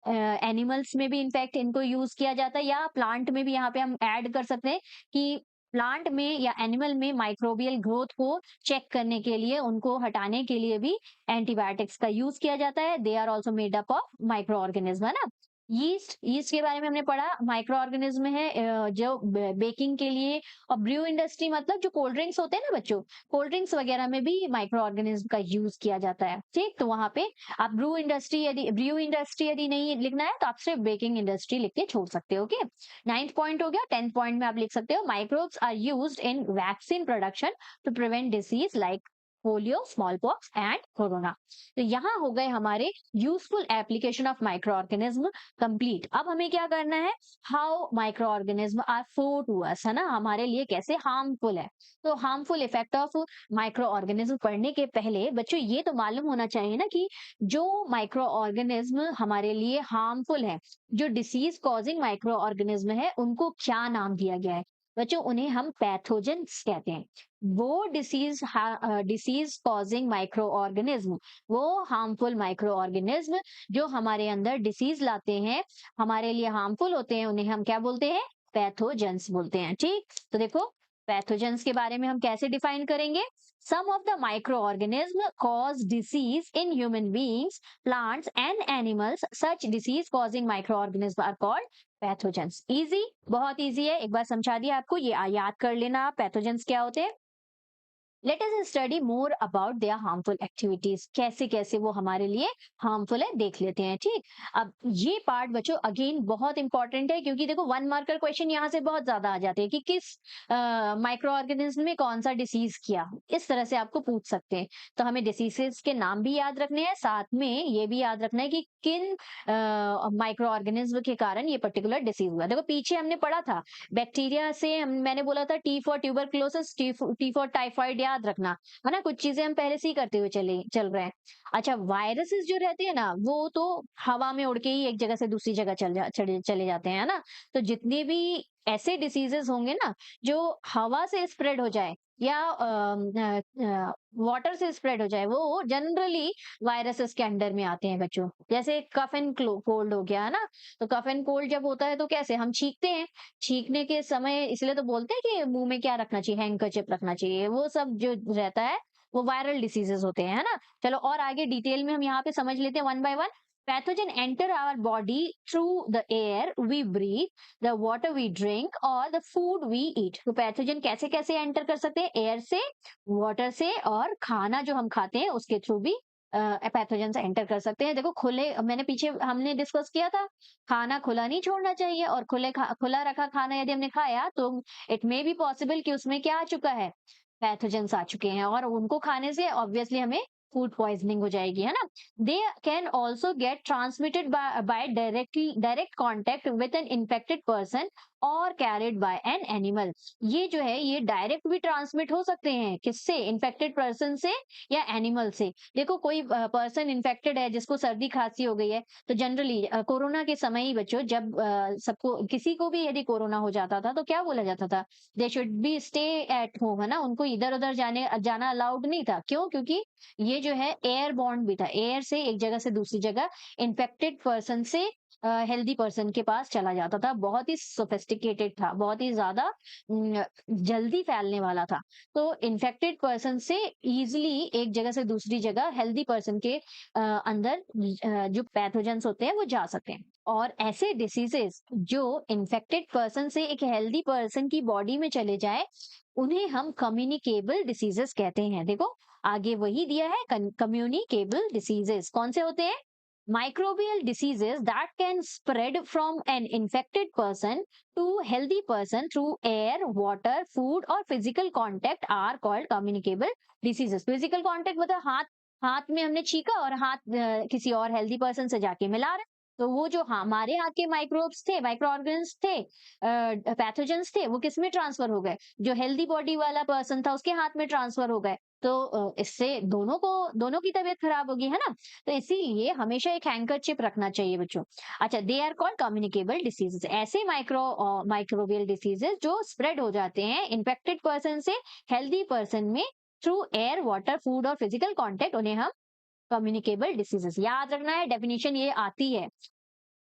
animals में भी इनफैक्ट इनको यूज किया जाता है, या प्लांट में भी यहाँ पे हम ऐड कर सकते हैं कि प्लांट में या एनिमल में माइक्रोबियल ग्रोथ को चेक करने के लिए, उनको हटाने के लिए भी एंटीबायोटिक्स का यूज किया जाता है। They are also made up of microorganism, है ना। यीस्ट, यीस्ट के बारे में हमने पढ़ा, माइक्रो ऑर्गेनिज्म है जो बेकिंग के लिए, और ब्रू इंडस्ट्री मतलब जो कोल्ड ड्रिंक्स होते हैं ना बच्चों, कोल्ड ड्रिंक्स वगैरह में भी माइक्रो ऑर्गेनिज्म का यूज किया जाता है, ठीक। तो वहां पे आप ब्रू इंडस्ट्री यदि नहीं लिखना है तो आप सिर्फ बेकिंग इंडस्ट्री लिख के छोड़ सकते हो, ओके। 9th पॉइंट हो गया। 10th पॉइंट में आप लिख सकते हो, microbes are used in vaccine production to prevent disease like polio, smallpox and corona. तो यहाँ हो गए हमारे useful application of microorganism complete. अब हमें क्या करना है, how microorganism are for to us, है ना, हमारे लिए कैसे हार्मफुल है। तो harmful effect of microorganism पढ़ने के पहले बच्चों ये तो मालूम होना चाहिए ना कि जो माइक्रो ऑर्गेनिज्म हमारे लिए हार्मफुल है, जो डिसीज कॉजिंग माइक्रो ऑर्गेनिज्म है, उनको क्या नाम दिया गया है बच्चों, उन्हें हम पैथोजेंस कहते हैं। वो डिसीज कॉजिंग माइक्रो ऑर्गेनिज्म, वो हार्मफुल माइक्रो ऑर्गेनिज्म जो हमारे अंदर डिसीज लाते हैं, हमारे लिए हार्मफुल होते हैं, उन्हें हम क्या बोलते हैं, पैथोजेंस बोलते हैं, ठीक। तो देखो पैथोजेंस के बारे में हम कैसे डिफाइन करेंगे, some of the microorganism cause disease in human beings, plants and animals, such disease causing microorganism are called pathogens. Easy, बहुत इजी है, एक बार समझा दिया आपको, ये याद कर लेना पैथोजेंस क्या होते हैं। Let us study more about their harmful activities, कैसे कैसे वो हमारे लिए हार्मफुल है देख लेते हैं, ठीक। अब ये पार्ट बच्चों अगेन बहुत इंपॉर्टेंट है, क्योंकि देखो 1 मार्कर क्वेश्चन यहाँ से बहुत ज्यादा आ जाते हैं कि किस माइक्रो ऑर्गेनिज्म में कौन सा डिसीज किया, इस तरह से आपको पूछ सकते हैं। तो हमें डिसीजेस के नाम भी याद रखने हैं, साथ में ये भी याद रखना है कि किन माइक्रो ऑर्गेनिज्म के कारण ये पर्टिकुलर डिसीज हुआ। देखो पीछे हमने पढ़ा था बैक्टीरिया से, मैंने बोला था T for tuberculosis, T for typhoid, याद रखना, है ना, कुछ चीजें हम पहले से ही करते हुए चल रहे हैं। अच्छा, वायरसेस जो रहते हैं ना, वो तो हवा में उड़ के ही एक जगह से दूसरी जगह चले जाते हैं, है ना। तो जितने भी ऐसे डिसीजेस होंगे ना जो हवा से स्प्रेड हो जाए या वाटर से स्प्रेड हो जाए, वो जनरली वायरसेस के अंडर में आते हैं बच्चों। जैसे कफ एंड कोल्ड हो गया, है ना। तो कफ एंड कोल्ड जब होता है तो कैसे हम छींकते हैं, छींकने के समय इसलिए तो बोलते हैं कि मुंह में क्या रखना चाहिए, हैंकरचिप रखना चाहिए, वो सब जो रहता है वो वायरल डिसीजेस होते हैं, है ना। चलो और आगे डिटेल में हम यहाँ पे समझ लेते हैं one by one. Pathogen enter our body through the air we breathe, the water we drink और द फूड वी ईट। तो पैथोजन कैसे कैसे एंटर कर सकते हैं, एयर से, वाटर से, और खाना जो हम खाते हैं उसके थ्रू भी पैथोजन से एंटर कर सकते हैं। देखो खुले, मैंने पीछे हमने डिस्कस किया था, खाना खुला नहीं छोड़ना चाहिए, और खुला रखा खाना यदि हमने खाया तो इट मे बी पॉसिबल कि उसमें क्या आ चुका है, पैथोजेंस आ चुके हैं, और उनको खाने से ऑब्वियसली हमें फूड पॉइजनिंग हो जाएगी, है ना। They can also get transmitted by direct contact with an infected person और कैरिड बाय एन एनिमल। ये जो है ये डायरेक्ट भी ट्रांसमिट हो सकते हैं, किससे? इन्फेक्टेड पर्सन से या एनिमल से। देखो कोई पर्सन इन्फेक्टेड है जिसको सर्दी खांसी हो गई है, तो जनरली कोरोना के समय ही बच्चों जब सबको किसी को भी यदि कोरोना हो जाता था तो क्या बोला जाता था? They should be stay at home, है ना। उनको इधर उधर जाना अलाउड नहीं था। क्यों? क्योंकि ये जो है एयर बॉन्ड भी था, एयर से एक जगह से दूसरी जगह इन्फेक्टेड पर्सन से हेल्दी पर्सन के पास चला जाता था। बहुत ही सोफिस्टिकेटेड था, बहुत ही ज्यादा जल्दी फैलने वाला था। तो इन्फेक्टेड पर्सन से इजिली एक जगह से दूसरी जगह हेल्दी पर्सन के अंदर जो पैथोजेंस होते हैं वो जा सकते हैं। और ऐसे डिसीजेस जो इन्फेक्टेड पर्सन से एक हेल्दी पर्सन की बॉडी में चले जाए, उन्हें हम कम्युनिकेबल डिसीजेस कहते हैं। देखो आगे वही दिया है, कम्युनिकेबल डिसीजेस कौन से होते हैं? Microbial diseases that can spread from an infected person to healthy person through air, water, food or physical contact are called communicable diseases. Physical contact मतलब हाथ हाथ में हमने छीका और हाथ किसी और हेल्दी पर्सन से जाके मिला रहे, तो वो जो हमारे हाथ के माइक्रोब्स थे, माइक्रो ऑर्गेनिज्म थे, पैथोजेंस थे, वो किस में ट्रांसफर हो गए? जो हेल्दी बॉडी वाला पर्सन था उसके हाथ में ट्रांसफर हो गए। तो इससे दोनों की तबीयत खराब होगी, है ना। तो इसीलिए हमेशा एक हैंकरचिप रखना चाहिए बच्चों। अच्छा, they are called communicable diseases, ऐसे माइक्रोबियल डिसीजेस जो स्प्रेड हो जाते हैं इन्फेक्टेड पर्सन से हेल्दी पर्सन में थ्रू एयर, वाटर, फूड और फिजिकल कांटेक्ट, उन्हें हम कम्युनिकेबल डिसीजेस याद रखना है। डेफिनेशन ये आती है।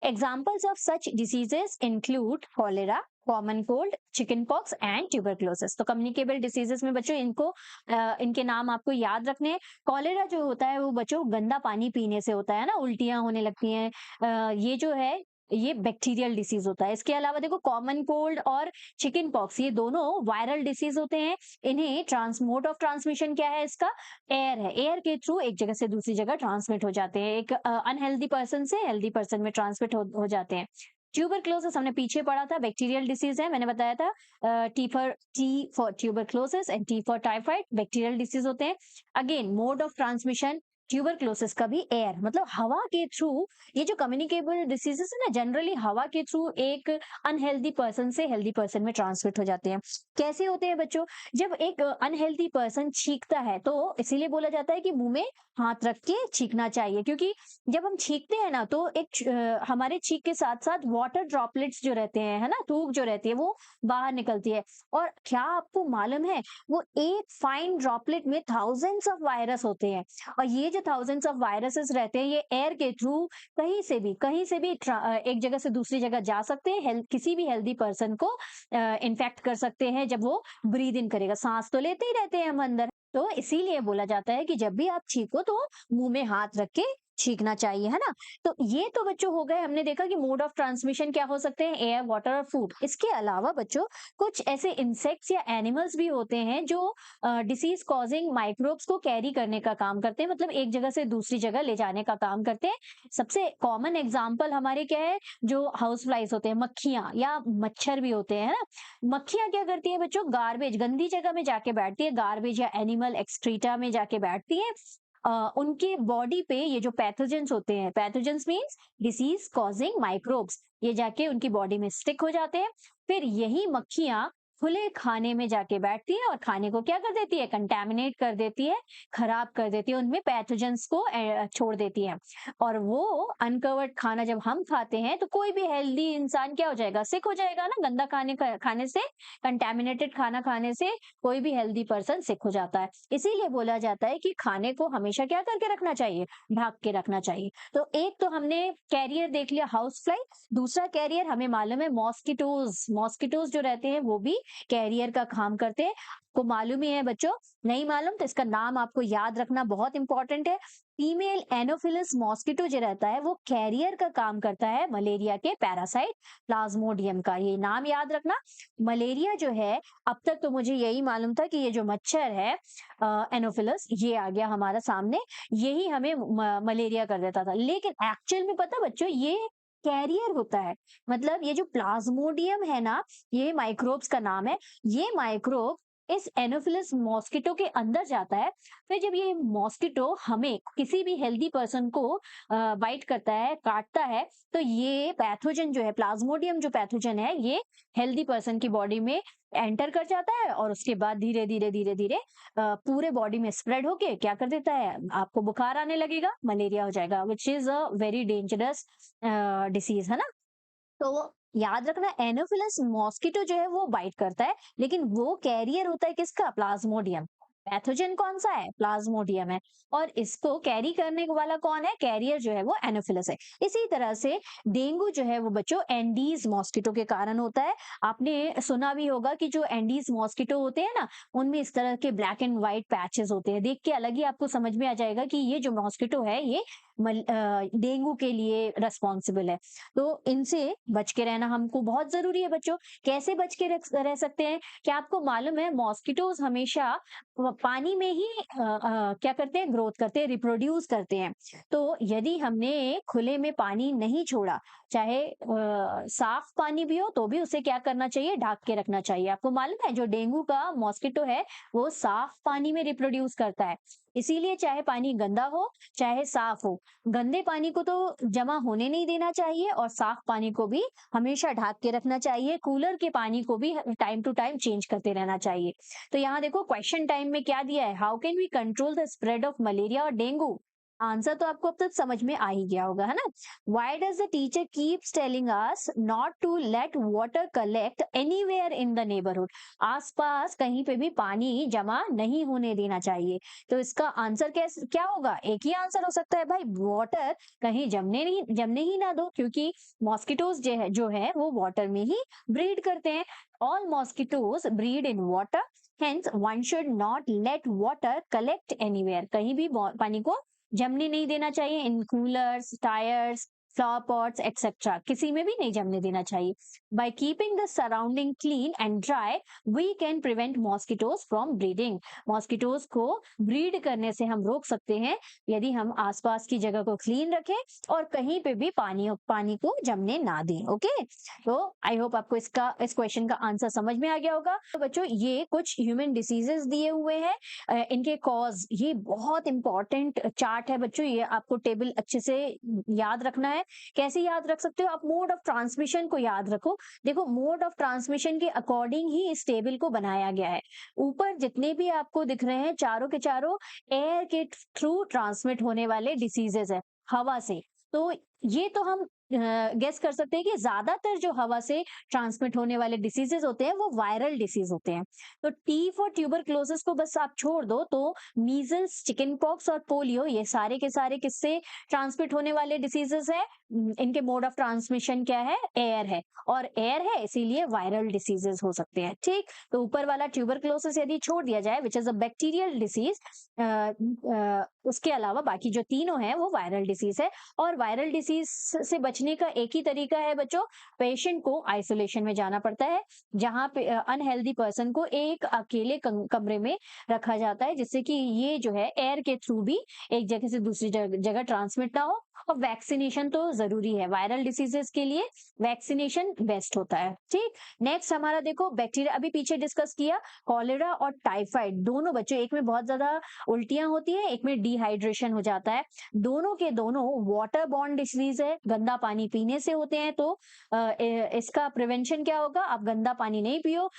Examples of such diseases include cholera, common cold, chicken pox and tuberculosis. तो कम्युनिकेबल डिसीजेस में बच्चों इनके नाम आपको याद रखने हैं। कॉलेरा जो होता है वो बच्चों गंदा पानी पीने से होता है ना, उल्टियां होने लगती हैं। ये जो है ये बैक्टीरियल डिसीज होता है। इसके अलावा देखो कॉमन कोल्ड और चिकन पॉक्स ये दोनों वायरल डिसीज होते हैं। इन्हें मोड ऑफ ट्रांसमिशन क्या है इसका? एयर है। एयर के थ्रू एक जगह से दूसरी जगह ट्रांसमिट हो जाते हैं, एक अनहेल्दी पर्सन से हेल्दी पर्सन में ट्रांसमिट हो जाते हैं। ट्यूबरक्लोसिस हमने पीछे पढ़ा था, बैक्टीरियल डिसीज है, मैंने बताया था। T for tuberculosis and T for typhoid, bacterial disease होते हैं। Again mode of transmission tuberculosis का भी एयर मतलब हवा के थ्रू। ये जो कम्युनिकेबल डिसीजेस है ना जनरली हवा के थ्रू एक अनहेल्दी पर्सन से हेल्दी पर्सन में ट्रांसमिट हो जाते हैं। कैसे होते हैं बच्चों? जब एक अनहेल्दी पर्सन छींकता है तो इसीलिए बोला जाता है कि मुंह में हाथ रख के छींकना चाहिए, क्योंकि जब हम छींकते हैं ना तो हमारे छींक के साथ साथ वाटर ड्रॉपलेट्स जो रहते हैं, है ना, थूक जो रहती है वो बाहर निकलती है। और क्या आपको मालूम है वो एक फाइन ड्रॉपलेट में थाउजेंड्स ऑफ वायरस होते हैं, और ये जो थाउजेंड्स ऑफ वायरसेस रहते हैं ये एयर के थ्रू कहीं से भी एक जगह से दूसरी जगह जा सकते हैं, किसी भी हेल्दी पर्सन को इन्फेक्ट कर सकते हैं जब वो ब्रीद इन करेगा। सांस तो लेते ही रहते हैं हम अंदर, तो इसीलिए बोला जाता है कि जब भी आप छींको तो मुंह में हाथ रख के छींकना चाहिए, है ना। तो ये तो बच्चों हो गए, हमने देखा कि मोड ऑफ ट्रांसमिशन क्या हो सकते हैं, एयर, वाटर और फूड। इसके अलावा बच्चों कुछ ऐसे इंसेक्ट्स या एनिमल्स भी होते हैं जो डिसीज कॉजिंग माइक्रोब्स को कैरी करने का काम करते हैं, मतलब एक जगह से दूसरी जगह ले जाने का काम करते हैं। सबसे कॉमन एग्जाम्पल हमारे क्या है? जो हाउस फ्लाइज होते हैं, मक्खियां या मच्छर भी होते हैं, है ना। मक्खियां क्या करती है बच्चों? गार्बेज, गंदी जगह में जाके बैठती है, गार्बेज या एनिमल एक्सक्रीटा में जाके बैठती है। उनके बॉडी पे ये जो पैथोजेंस होते हैं, pathogens means disease causing microbes, ये जाके उनकी बॉडी में स्टिक हो जाते हैं। फिर यही मक्खियां खुले खाने में जाके बैठती है और खाने को क्या कर देती है? कंटेमिनेट कर देती है, खराब कर देती है, उनमें पैथोजेंस को छोड़ देती है। और वो अनकवर्ड खाना जब हम खाते हैं तो कोई भी हेल्दी इंसान क्या हो जाएगा? सिक हो जाएगा ना। गंदा खाने से, कंटेमिनेटेड खाना खाने से कोई भी हेल्दी पर्सन सिक हो जाता है। इसीलिए बोला जाता है कि खाने को हमेशा क्या करके रखना चाहिए? ढक के रखना चाहिए। तो एक तो हमने कैरियर देख लिया हाउस फ्लाई, दूसरा कैरियर हमें मालूम है मॉस्किटोज। मॉस्किटोज जो रहते हैं वो भी कैरियर का काम करते हैं। को मालूम ही है बच्चों? नहीं मालूम तो इसका नाम आपको याद रखना बहुत इंपॉर्टेंट है। फीमेल एनोफिलस मॉस्किटो जो रहता है वो कैरियर का काम करता है मलेरिया के पैरासाइट प्लाज्मोडियम का, ये नाम याद रखना। मलेरिया जो है, अब तक तो मुझे यही मालूम था कि ये जो मच्छर है एनोफिलस, ये आ गया हमारा सामने, यही हमें मलेरिया कर देता था। लेकिन एक्चुअल में पता बच्चों ये कैरियर होता है। मतलब ये जो प्लाज्मोडियम है ना, ये माइक्रोब्स का नाम है। ये माइक्रोब इस एनोफिलस मॉस्किटो के अंदर जाता है। फिर जब ये मॉस्किटो हमें किसी भी हेल्दी पर्सन को बाइट करता है, काटता है, तो ये पैथोजन जो है, प्लाज्मोडियम जो पैथोजन है, ये हेल्दी पर्सन की बॉडी में एंटर कर जाता है और उसके बाद धीरे धीरे धीरे धीरे पूरे बॉडी में स्प्रेड होके क्या कर देता है, आपको बुखार आने लगेगा, मलेरिया हो जाएगा, which is a very dangerous disease, है ना। तो याद रखना, एनोफिलस मॉस्किटो जो है वो बाइट करता है, लेकिन वो कैरियर होता है किसका, प्लाज्मोडियम। पैथोजन कौन सा है, प्लाज्मोडियम है। और इसको कैरी करने वाला कौन है, कैरियर जो है वो एनोफिलस है। इसी तरह से डेंगू जो है वो बच्चों एंडीज मॉस्किटो के कारण होता है। आपने सुना भी होगा कि जो एंडीज मॉस्किटो होते हैं ना, उनमें इस तरह के ब्लैक एंड व्हाइट पैचेस होते हैं। देख के अलग ही आपको समझ में आ जाएगा कि ये जो मॉस्किटो है ये डेंगू के लिए रिस्पॉन्सिबल है। तो इनसे बच के रहना हमको बहुत जरूरी है बच्चों। कैसे बच के रह सकते हैं, क्या आपको मालूम है, मॉस्किटोज हमेशा पानी में ही क्या करते हैं, ग्रोथ करते हैं, रिप्रोड्यूस करते हैं। तो यदि हमने खुले में पानी नहीं छोड़ा, चाहे साफ पानी भी हो, तो भी उसे क्या करना चाहिए, ढक के रखना चाहिए। आपको मालूम है जो डेंगू का मॉस्किटो है वो साफ पानी में रिप्रोड्यूस करता है। इसीलिए चाहे पानी गंदा हो चाहे साफ हो, गंदे पानी को तो जमा होने नहीं देना चाहिए और साफ पानी को भी हमेशा ढक के रखना चाहिए। कूलर के पानी को भी टाइम टू टाइम चेंज करते रहना चाहिए। तो यहाँ देखो क्वेश्चन टाइम में क्या दिया है, how can we control the spread of malaria और डेंगू। आंसर तो आपको अब तक समझ में आ ही गया होगा, है ना। Why does the teacher keeps telling us not to let water collect anywhere in the neighbourhood. आसपास कहीं पे भी पानी जमा नहीं होने देना चाहिए। तो इसका आंसर कैसे क्या होगा, एक ही आंसर हो सकता है भाई, वाटर कहीं जमने ही ना दो, क्योंकि मॉस्किटोज जो है वो वाटर में ही ब्रीड करते हैं। All mosquitoes breed in water, hence one should not let water collect anywhere. कहीं भी पानी को जमने नहीं देना चाहिए, in coolers, tyres, flower pots etcetera, किसी में भी नहीं जमने देना चाहिए। By keeping the surrounding clean and dry we can prevent mosquitoes from breeding. Mosquitoes को ब्रीड करने से हम रोक सकते हैं यदि हम आसपास की जगह को क्लीन रखें और कहीं पे भी पानी को जमने ना दें। ओके, तो आई होप आपको इस क्वेश्चन का आंसर समझ में आ गया होगा। तो बच्चों ये कुछ ह्यूमन डिसीजेस दिए हुए हैं, इनके कॉज, ये बहुत इंपॉर्टेंट चार्ट है बच्चों, ये आपको टेबल अच्छे से याद रखना है। कैसे याद रख सकते हो आप, मोड ऑफ ट्रांसमिशन को याद रखो। देखो मोड ऑफ ट्रांसमिशन के अकॉर्डिंग ही इस टेबल को बनाया गया है। ऊपर जितने भी आपको दिख रहे हैं चारों के चारों एयर के थ्रू ट्रांसमिट होने वाले डिसीजेस है, हवा से। तो ये तो हम गेस कर सकते हैं कि ज्यादातर जो हवा से ट्रांसमिट होने वाले डिसीजेस होते हैं वो वायरल डिसीज होते हैं। तो टी फॉर ट्यूबरक्लोसिस को बस आप छोड़ दो तो मीजल्स, चिकन पॉक्स और पोलियो ये सारे के सारे किससे ट्रांसमिट होने वाले डिसीजेस है। इनके मोड ऑफ ट्रांसमिशन क्या है, एयर है, और एयर है इसीलिए वायरल डिसीजेस हो सकते हैं। ठीक, तो ऊपर वाला ट्यूबरक्लोसिस यदि छोड़ दिया जाए which is a bacterial disease, उसके अलावा बाकी जो तीनों है वो वायरल डिसीज है। और वायरल डिसीज से बचने का एक ही तरीका है बच्चों, पेशेंट को आइसोलेशन में जाना पड़ता है, जहां पे अनहेल्दी पर्सन को एक अकेले कमरे में रखा जाता है, जिससे कि ये जो है एयर के थ्रू भी एक जगह से दूसरी जगह ट्रांसमिट ना हो। और वैक्सीनेशन तो जरूरी है, वायरल डिसीजेस के लिए वैक्सीनेशन बेस्ट होता है। ठीक, नेक्स्ट हमारा देखो बैक्टीरिया, अभी पीछे डिस्कस किया, कॉलेरा और टाइफाइड दोनों बच्चों, एक में बहुत ज्यादा उल्टियां होती है, एक में डिहाइड्रेशन हो जाता है। दोनों के दोनों वाटर बॉर्न डिसीज है, गंदा पानी पीने से होते हैं। तो इसका प्रिवेंशन क्या होगा, आप गंदा पानी नहीं पियो,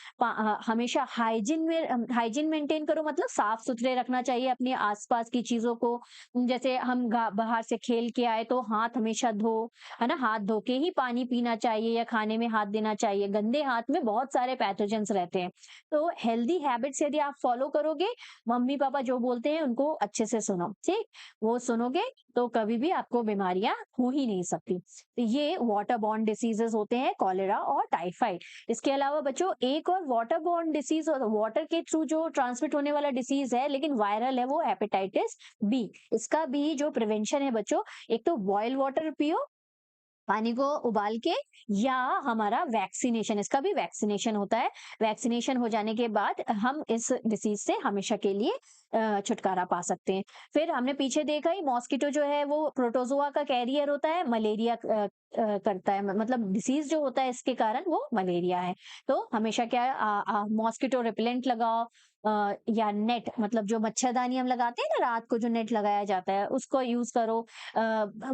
हमेशा हाइजीन मेंटेन करो, मतलब साफ सुथरे रखना चाहिए अपने आसपास की चीजों को। जैसे हम बाहर से खेल के आए तो हाथ हमेशा धो, है ना, हाथ धो के ही पानी पीना चाहिए या खाने में हाथ देना चाहिए। गंदे हाथ में बहुत सारे पैथोजेंस रहते हैं। तो हेल्दी हैबिट्स यदि आप फॉलो करोगे, मम्मी पापा जो बोलते हैं उनको अच्छे से सुनो, ठीक, वो सुनोगे तो कभी भी आपको बीमारियां हो ही नहीं सकती। तो ये वाटर बॉर्न डिसीजेस होते हैं, कॉलेरा और टाइफाइड। इसके अलावा बच्चों एक और वाटर बॉर्न डिसीज, वाटर के थ्रू जो ट्रांसमिट होने वाला डिसीज है लेकिन वायरल है, वो हेपेटाइटिस बी। इसका भी जो प्रिवेंशन है बच्चों, एक तो बॉयल वाटर पियो, पानी को उबाल के, या हमारा वैक्सीनेशन, इसका भी वैक्सीनेशन होता है। वैक्सीनेशन हो जाने के बाद हम इस डिसीज से हमेशा के लिए छुटकारा पा सकते हैं। फिर हमने पीछे देखा ही मॉस्किटो जो है वो प्रोटोजोआ का कैरियर होता है, मलेरिया करता है, मतलब डिसीज जो होता है इसके कारण वो मलेरिया है। तो हमेशा क्या मॉस्किटो रिपेलेंट लगाओ, या नेट, मतलब जो मच्छरदानी हम लगाते हैं ना रात को, जो नेट लगाया जाता है उसको यूज करो।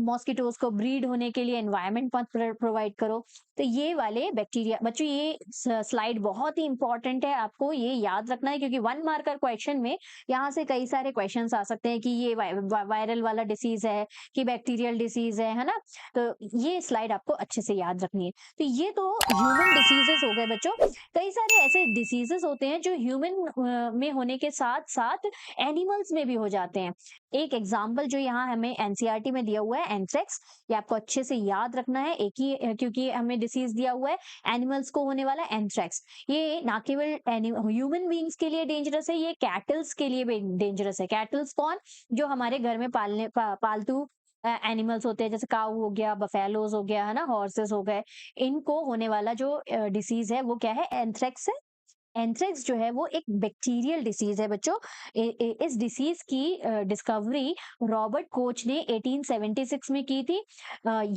मॉस्किटोज को ब्रीड होने के लिए एनवायरनमेंट मत प्रोवाइड करो। तो ये वाले बैक्टीरिया बच्चों, ये स्लाइड बहुत ही इंपॉर्टेंट है, आपको ये याद रखना है, क्योंकि 1 मार्कर क्वेश्चन में यहाँ से कई सारे क्वेश्चंस आ सकते हैं कि ये वायरल वाला डिसीज है कि बैक्टीरियल डिसीज है ना। तो ये स्लाइड आपको अच्छे से याद रखनी है। तो ये तो ह्यूमन डिसीजेस हो गए बच्चों। कई सारे ऐसे डिसीजेस होते हैं जो ह्यूमन में होने के साथ साथ एनिमल्स में भी हो जाते हैं। एक एग्जाम्पल जो यहाँ हमें एनसीईआरटी में दिया हुआ है, एंथ्रेक्स, ये आपको अच्छे से याद रखना है। एक ही क्योंकि हमें डिसीज दिया हुआ है एनिमल्स को होने वाला एंथ्रेक्स, ये ना केवल ह्यूमन बींग्स के लिए डेंजरस है, ये कैटल्स के लिए भी डेंजरस है। कैटल्स कौन? जो हमारे घर में पालतू एनिमल्स होते हैं, जैसे काऊ हो गया, बफेलोज हो गया, है ना, हॉर्सेस हो गए। इनको होने वाला जो डिसीज है वो क्या है? एंथ्रेक्स है। एंथ्रेक्स जो है वो एक बैक्टीरियल डिसीज है बच्चों। इस डिसीज की डिस्कवरी रॉबर्ट कोच ने 1876 में की थी।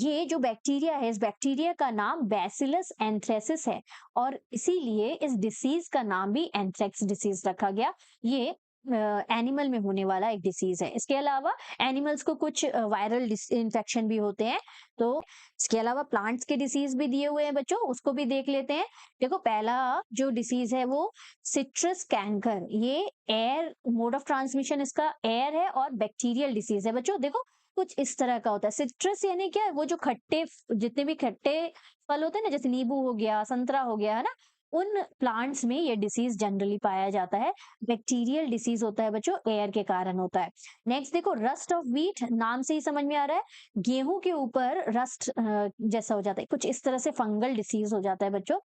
ये जो बैक्टीरिया है, इस बैक्टीरिया का नाम बैसिलस एंथ्रेसिस है, और इसीलिए इस डिसीज का नाम भी एंथ्रेक्स डिसीज रखा गया। ये एनिमल में होने वाला एक डिसीज है। इसके अलावा एनिमल्स को कुछ वायरल इन्फेक्शन भी होते हैं। तो इसके अलावा प्लांट्स के डिसीज भी दिए हुए हैं बच्चों, उसको भी देख लेते हैं। देखो, पहला जो डिसीज है वो सिट्रस कैंकर, ये एयर मोड ऑफ ट्रांसमिशन इसका एयर है, और बैक्टीरियल डिसीज है बच्चों। देखो, कुछ इस तरह का होता है। सिट्रस यानी क्या? वो जो खट्टे, जितने भी खट्टे फल होते हैं ना, जैसे नींबू हो गया, संतरा हो गया, है ना, उन प्लांट्स में ये डिसीज जनरली पाया जाता है। बैक्टीरियल डिसीज होता है बच्चों, एयर के कारण होता है। नेक्स्ट देखो, रस्ट ऑफ व्हीट, नाम से ही समझ में आ रहा है, गेहूं के ऊपर रस्ट जैसा हो जाता है, कुछ इस तरह से फंगल डिसीज हो जाता है बच्चों।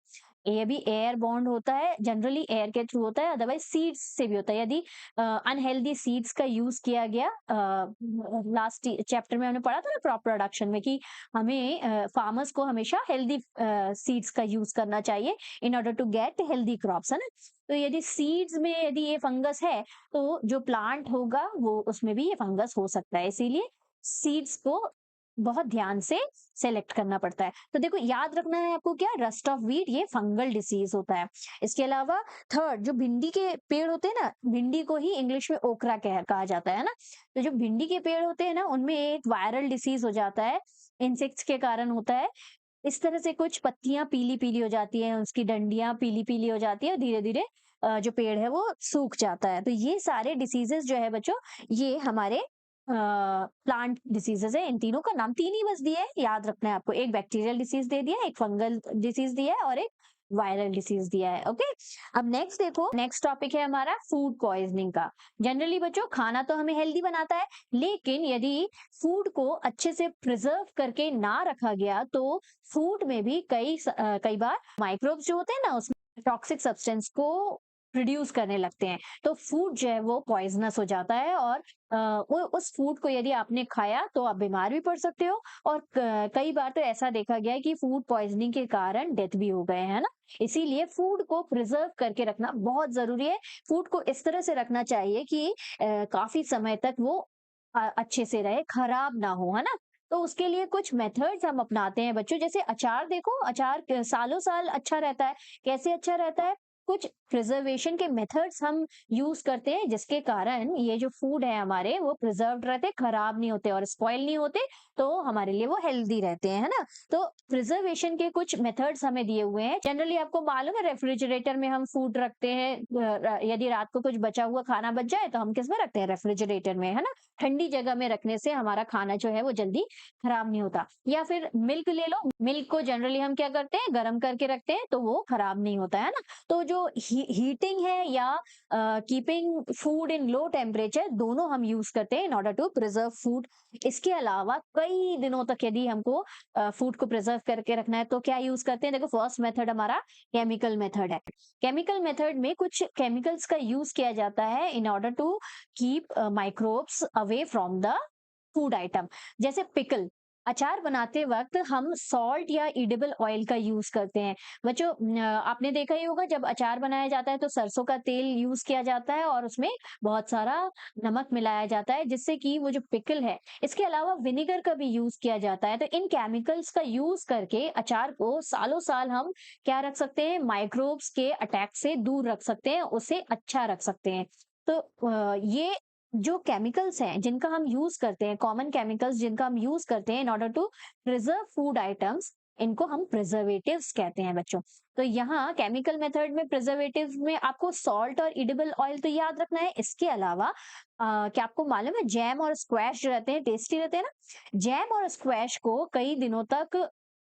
ये भी एयर बॉन्ड होता है, जनरली एयर के थ्रू होता है, अदरवाइज सीड्स से भी होता है। यदि अनहेल्दी सीड्स का यूज किया गया, लास्ट चैप्टर में हमने पढ़ा था ना क्रॉप प्रोडक्शन में, कि हमें फार्मर्स को हमेशा हेल्दी सीड्स का यूज करना चाहिए in order to get healthy crops, है ना। तो यदि सीड्स में यदि ये फंगस है, तो जो प्लांट होगा वो उसमें भी ये फंगस हो सकता है, इसीलिए सीड्स को बहुत ध्यान से सेलेक्ट करना पड़ता है। तो देखो, याद रखना है आपको क्या? रस्ट ऑफ व्हीट ये फंगल डिसीज होता है। इसके अलावा थर्ड, जो भिंडी के पेड़ होते हैं ना, भिंडी को ही इंग्लिश में ओकरा कहा जाता है ना। तो जो भिंडी के पेड़ होते हैं ना, उनमें एक वायरल डिसीज हो जाता है, इंसेक्ट्स के कारण होता है। इस तरह से कुछ पत्तियां पीली पीली हो जाती हैं, उसकी डंडियां पीली पीली हो जाती है, और धीरे धीरे जो पेड़ है वो सूख जाता है। तो ये सारे डिसीजेस जो है बच्चों, ये हमारे प्लांट डिसीजेस है। इन तीनों का नाम तीन ही बस दिया है, याद रखना है आपको। एक बैक्टीरियल डिसीज दे दिया है, एक फंगल डिसीज दिया है, और एक वायरल डिसीज दिया है। ओके, अब नेक्स्ट देखो, नेक्स्ट टॉपिक है हमारा फूड पॉइजनिंग का। जनरली बच्चों, खाना तो हमें हेल्दी बनाता है, लेकिन यदि फूड को अच्छे से प्रिजर्व करके ना रखा गया, तो फूड में भी कई बार माइक्रोब्स जो होते हैं ना, उसमें टॉक्सिक सब्सटेंस को प्रोड्यूस करने लगते हैं। तो फूड जो है वो पॉइजनस हो जाता है, और उस फूड को यदि आपने खाया तो आप बीमार भी पड़ सकते हो, और कई बार तो ऐसा देखा गया है कि फूड पॉइजनिंग के कारण डेथ भी हो गए हैं ना। इसीलिए फूड को प्रिजर्व करके रखना बहुत जरूरी है। फूड को इस तरह से रखना चाहिए कि काफी समय तक वो अच्छे से रहे, खराब ना हो, है ना। तो उसके लिए कुछ मेथड्स हम अपनाते हैं बच्चों, जैसे अचार। देखो, अचार सालों साल अच्छा रहता है। कैसे अच्छा रहता है? कुछ प्रिजर्वेशन के मेथड्स हम यूज करते हैं, जिसके कारण ये जो फूड है हमारे, वो प्रिजर्व्ड रहते, खराब नहीं होते और स्पॉइल नहीं होते, तो हमारे लिए वो हेल्दी रहते हैं, है ना। तो प्रिजर्वेशन के कुछ मेथड्स हमें दिए हुए हैं। जनरली आपको मालूम है, रेफ्रिजरेटर में हम फूड रखते हैं। यदि रात को कुछ बचा हुआ खाना बच जाए तो हम किस में रखते हैं? रेफ्रिजरेटर में, है ना। ठंडी जगह में रखने से हमारा खाना जो है वो जल्दी खराब नहीं होता। या फिर मिल्क ले लो, मिल्क को जनरली हम क्या करते हैं? गर्म करके रखते हैं, तो वो खराब नहीं होता है ना। तो जो हीटिंग है या keeping food in low temperature, दोनों हम यूज करते हैं in order to preserve food. इसके अलावा कई दिनों तक यदि हमको फूड को प्रिजर्व करके रखना है, तो क्या यूज करते हैं? देखो, फर्स्ट मेथड हमारा केमिकल मेथड है। केमिकल मेथड में कुछ केमिकल्स का यूज किया जाता है in order to keep microbes away from the food item. जैसे पिकल, अचार बनाते वक्त हम सॉल्ट या एडिबल ऑयल का यूज करते हैं। बच्चों आपने देखा ही होगा जब अचार बनाया जाता है तो सरसों का तेल यूज किया जाता है और उसमें बहुत सारा नमक मिलाया जाता है जिससे कि वो जो पिकल है, इसके अलावा विनेगर का भी यूज किया जाता है। तो इन केमिकल्स का यूज करके अचार को सालों साल हम क्या रख सकते हैं, माइक्रोब्स के अटैक से दूर रख सकते हैं, उसे अच्छा रख सकते हैं। तो ये जो केमिकल्स हैं जिनका हम यूज करते हैं, कॉमन केमिकल्स जिनका हम यूज करते हैं in order to preserve food items, इनको हम प्रिजर्वेटिव्स कहते हैं बच्चों। तो यहाँ केमिकल मेथड में प्रिजर्वेटिव में आपको सॉल्ट और एडिबल ऑयल तो याद रखना है। इसके अलावा क्या आपको मालूम है जैम और स्क्वैश जो रहते हैं टेस्टी रहते हैं ना, जैम और स्क्वैश को कई दिनों तक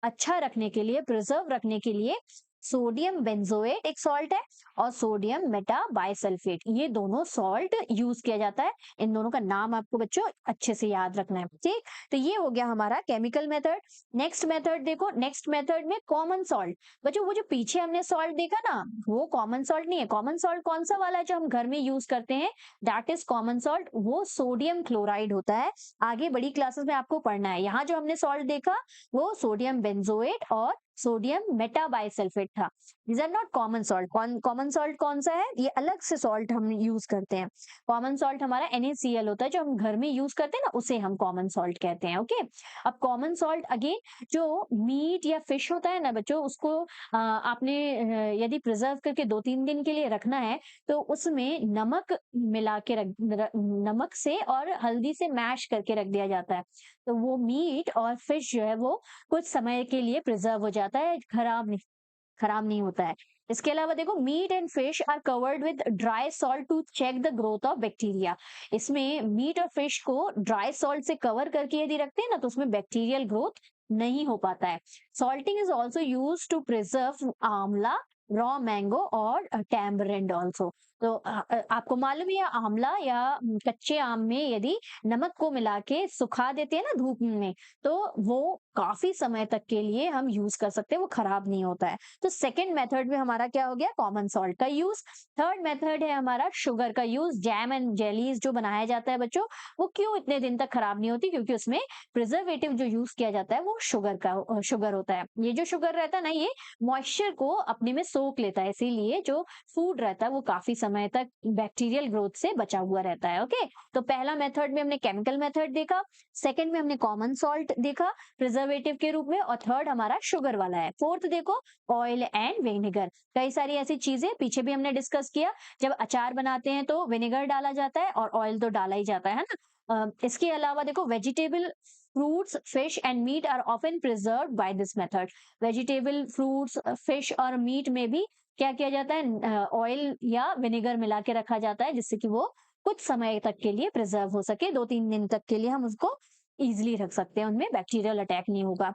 अच्छा रखने के लिए, प्रिजर्व रखने के लिए सोडियम बेंजोएट एक सॉल्ट है और सोडियम मेटा बाइसल्फेट, ये दोनों सॉल्ट यूज किया जाता है। इन दोनों का नाम आपको बच्चों अच्छे से याद रखना है, ठीक। तो ये हो गया हमारा केमिकल मेथड। नेक्स्ट मेथड देखो, नेक्स्ट मेथड में कॉमन सॉल्ट। बच्चों वो जो पीछे हमने सॉल्ट देखा ना, वो कॉमन सॉल्ट नहीं है। कॉमन सॉल्ट कौन सा वाला है जो हम घर में यूज करते हैं, दैट इज कॉमन सॉल्ट, वो सोडियम क्लोराइड होता है। आगे बड़ी क्लासेस में आपको पढ़ना है। यहाँ जो हमने सॉल्ट देखा वो सोडियम बेंजोएट और सोडियम मेटाबाइसल्फेट था। These are not common salt. Common salt कौन सा है, ये अलग से सॉल्ट हम यूज करते हैं। कॉमन सॉल्ट हमारा NaCl होता है जो हम घर में यूज करते हैं ना, उसे हम कॉमन सॉल्ट कहते हैं। ओके, अब कॉमन सॉल्ट अगेन जो मीट या फिश होता है ना बच्चों, उसको आपने यदि प्रिजर्व करके 2-3 दिन के लिए रखना है तो उसमें नमक मिला के नमक से और हल्दी से मैश करके रख दिया जाता है। तो वो मीट और फिश जो है वो कुछ समय के लिए प्रिजर्व हो जाता है, खराब नहीं होता है। इसके अलावा देखो, meat and fish are covered with dry salt to check the growth of bacteria. इसमें मीट और फिश को ड्राई सॉल्ट से कवर करके यदि रखते हैं ना तो उसमें बैक्टीरियल ग्रोथ नहीं हो पाता है। Salting is also use to preserve amla, raw mango और टैमरिंड ऑल्सो। तो आपको मालूम है आंवला या कच्चे आम में यदि नमक को मिला के सुखा देते हैं ना धूप में, तो वो काफी समय तक के लिए हम यूज कर सकते हैं, वो खराब नहीं होता है। तो सेकंड मेथड में हमारा क्या हो गया, कॉमन सॉल्ट का यूज। थर्ड मेथड है हमारा शुगर का यूज। जैम एंड जेलीज जो बनाया जाता है बच्चों, वो क्यों इतने दिन तक खराब नहीं होती, क्योंकि उसमें प्रिजर्वेटिव जो यूज किया जाता है वो शुगर होता है। ये जो शुगर रहता है ना, ये मॉइस्चर को अपने में सोख लेता है, इसीलिए जो फूड रहता है वो काफी समय तक बैक्टीरियल ग्रोथ से बचा हुआ रहता है। ओके, तो पहला मेथड में हमने केमिकल मेथड देखा, सेकंड में हमने कॉमन सॉल्ट देखा प्रिजर्वेटिव के रूप में, और थर्ड हमारा शुगर वाला है। फोर्थ देखो, ऑयल एंड विनेगर। कई सारी ऐसी चीजें पीछे भी हमने डिस्कस किया, जब अचार बनाते हैं तो विनेगर डाला जाता है और ऑयल तो डाला ही जाता है ना। इसके अलावा देखो, vegetable, fruits, fish and meat are often preserve by this method. Vegetable, fruits, fish और मीट में भी क्या किया जाता है, ऑयल या विनेगर मिला के रखा जाता है जिससे कि वो कुछ समय तक के लिए प्रिजर्व हो सके, 2-3 दिन तक के लिए हम उसको इजिली रख सकते हैं, उनमें बैक्टीरियल अटैक नहीं होगा।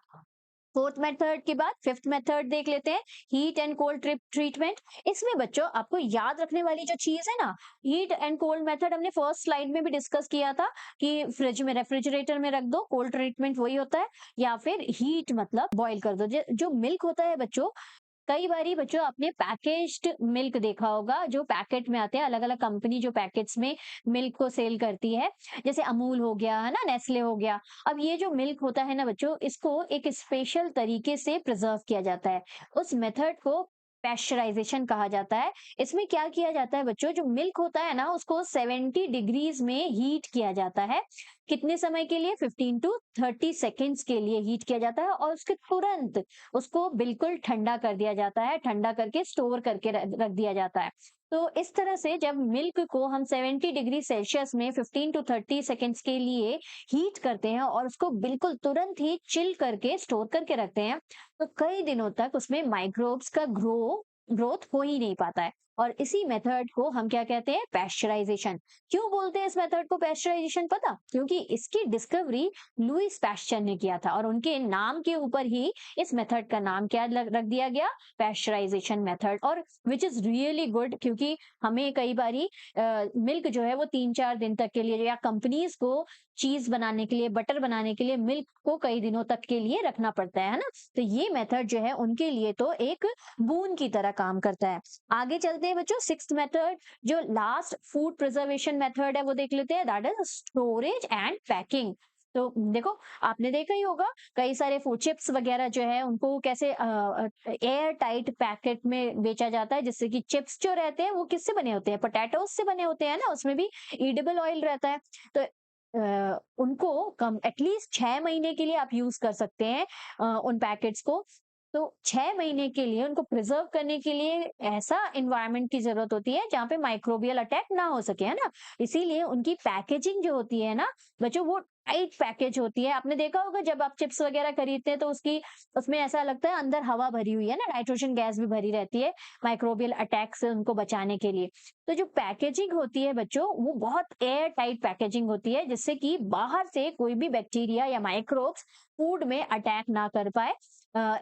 फोर्थ मेथड के बाद फिफ्थ मेथड देख लेते हैं, हीट एंड कोल्ड ट्रीटमेंट। इसमें बच्चों आपको याद रखने वाली जो चीज है ना, हीट एंड कोल्ड मेथड हमने फर्स्ट स्लाइड में भी डिस्कस किया था कि फ्रिज में, रेफ्रिजरेटर में रख दो, कोल्ड ट्रीटमेंट वही होता है, या फिर हीट मतलब बॉईल कर दो। जो मिल्क होता है बच्चों, कई बारी बच्चों आपने पैकेज्ड मिल्क देखा होगा, जो पैकेट में आते हैं, अलग अलग कंपनी जो पैकेट्स में मिल्क को सेल करती है, जैसे अमूल हो गया है ना, नेस्ले हो गया। अब ये जो मिल्क होता है ना बच्चों, इसको एक स्पेशल तरीके से प्रिजर्व किया जाता है, उस मेथड को पैस्चराइजेशन कहा जाता है। इसमें क्या किया जाता है बच्चों, जो मिल्क होता है ना उसको 70 डिग्रीज में हीट किया जाता है। कितने समय के लिए, 15 to 30 सेकेंड्स के लिए हीट किया जाता है, और उसके तुरंत उसको बिल्कुल ठंडा कर दिया जाता है, ठंडा करके स्टोर करके रख दिया जाता है। तो इस तरह से जब मिल्क को हम 70 डिग्री सेल्सियस में 15 to 30 सेकेंड्स के लिए हीट करते हैं और उसको बिल्कुल तुरंत ही चिल करके स्टोर करके रखते हैं, तो कई दिनों तक उसमें माइक्रोब्स का ग्रोथ हो ही नहीं पाता है। और इसी मेथड को हम क्या कहते हैं, पैस्चराइजेशन। क्यों बोलते हैं इस मेथड को पैस्चराइजेशन, पता? क्योंकि इसकी डिस्कवरी लुईस पैस्चर ने किया था, और उनके नाम के ऊपर ही इस मेथड का नाम क्या रख दिया गया, पैस्चराइजेशन मेथड। और विच इज रियली गुड, क्योंकि हमें कई बारी मिल्क जो है वो 3-4 दिन तक के लिए, या कंपनीज को चीज बनाने के लिए, बटर बनाने के लिए मिल्क को कई दिनों तक के लिए रखना पड़ता है ना। तो ये मेथड जो है उनके लिए तो एक बून की तरह काम करता है। आगे चलते हैं बच्चों, सिक्स्थ मेथड, जो लास्ट फूड प्रिजर्वेशन मेथड है वो देख लेते हैं, that is storage and packing. तो देखो, आपने देखा ही होगा कई सारे फूड चिप्स वगैरह जो है उनको कैसे एयर टाइट पैकेट में बेचा जाता है, जिससे कि चिप्स जो रहते हैं वो किससे बने होते हैं, पोटैटोज से बने होते हैं ना, उसमें भी ईडेबल ऑयल रहता है। तो उनको कम एटलीस्ट 6 महीने के लिए आप यूज कर सकते हैं उन पैकेट्स को। तो 6 महीने के लिए उनको प्रिजर्व करने के लिए ऐसा एनवायरनमेंट की जरूरत होती है जहाँ पे माइक्रोबियल अटैक ना हो सके, है ना। इसीलिए उनकी पैकेजिंग जो होती है ना बच्चों, वो टाइट पैकेज होती है। आपने देखा होगा जब आप चिप्स वगैरह खरीदते हैं तो उसकी उसमें ऐसा लगता है अंदर हवा भरी हुई है ना, नाइट्रोजन गैस भी भरी रहती है माइक्रोबियल अटैक से उनको बचाने के लिए। तो जो पैकेजिंग होती है बच्चों, वो बहुत एयर टाइट पैकेजिंग होती है, जिससे कि बाहर से कोई भी बैक्टीरिया या माइक्रोब्स फूड में अटैक ना कर पाए।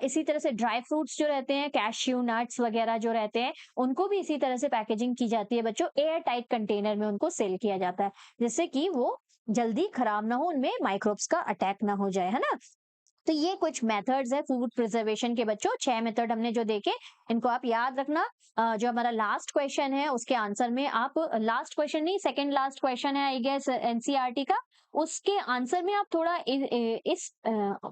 इसी तरह से ड्राई फ्रूट्स जो रहते हैं, कैश्यू नट्स वगैरह जो रहते हैं, उनको भी इसी तरह से पैकेजिंग की जाती है बच्चों, एयर टाइट कंटेनर में उनको सेल किया जाता है, जिससे कि वो जल्दी खराब ना हो, उनमें माइक्रोब्स का अटैक ना हो जाए, है ना। तो ये कुछ मेथड्स है फूड प्रिजर्वेशन के बच्चों, 6 मेथड हमने जो देखे, इनको आप याद रखना। जो हमारा लास्ट क्वेश्चन है उसके आंसर में आप, लास्ट क्वेश्चन नहीं, सेकंड लास्ट क्वेश्चन है आई गेस एनसीईआरटी का, उसके आंसर में आप थोड़ा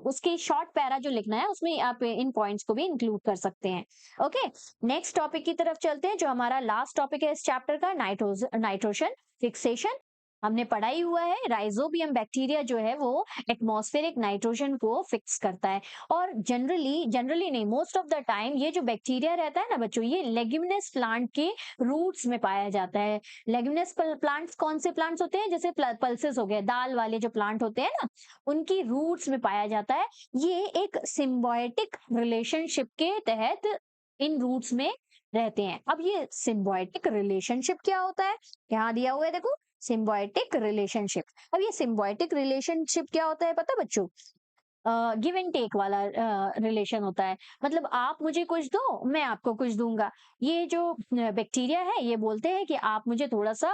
उसके शॉर्ट पैरा जो लिखना है उसमें आप इन पॉइंट्स को भी इंक्लूड कर सकते हैं। ओके, नेक्स्ट टॉपिक की तरफ चलते हैं, जो हमारा लास्ट टॉपिक है इस चैप्टर का, नाइट्रोजन फिक्सेशन। हमने पढ़ा ही हुआ है, राइजोबियम बैक्टीरिया जो है वो एटमॉस्फेरिक नाइट्रोजन को फिक्स करता है। और जनरली जनरली नहीं, मोस्ट ऑफ द टाइम ये जो बैक्टीरिया रहता है ना बच्चों, ये लेग्यूमिनस प्लांट के रूट्स में पाया जाता है। लेग्यूमिनस प्लांट्स कौन से प्लांट्स होते हैं, जैसे पल्सेस हो गए, दाल वाले जो प्लांट होते हैं ना, उनकी रूट्स में पाया जाता है। ये एक सिम्बायोटिक रिलेशनशिप के तहत इन रूट्स में रहते हैं। अब ये सिम्बायोटिक रिलेशनशिप क्या होता है, यहाँ दिया हुआ है देखो, सिम्बायोटिक रिलेशनशिप। अब ये सिम्बायोटिक रिलेशनशिप क्या होता है पता बच्चों, गिव एंड टेक वाला रिलेशन होता है। मतलब आप मुझे कुछ दो, मैं आपको कुछ दूंगा। ये जो बैक्टीरिया है ये बोलते हैं कि आप मुझे थोड़ा सा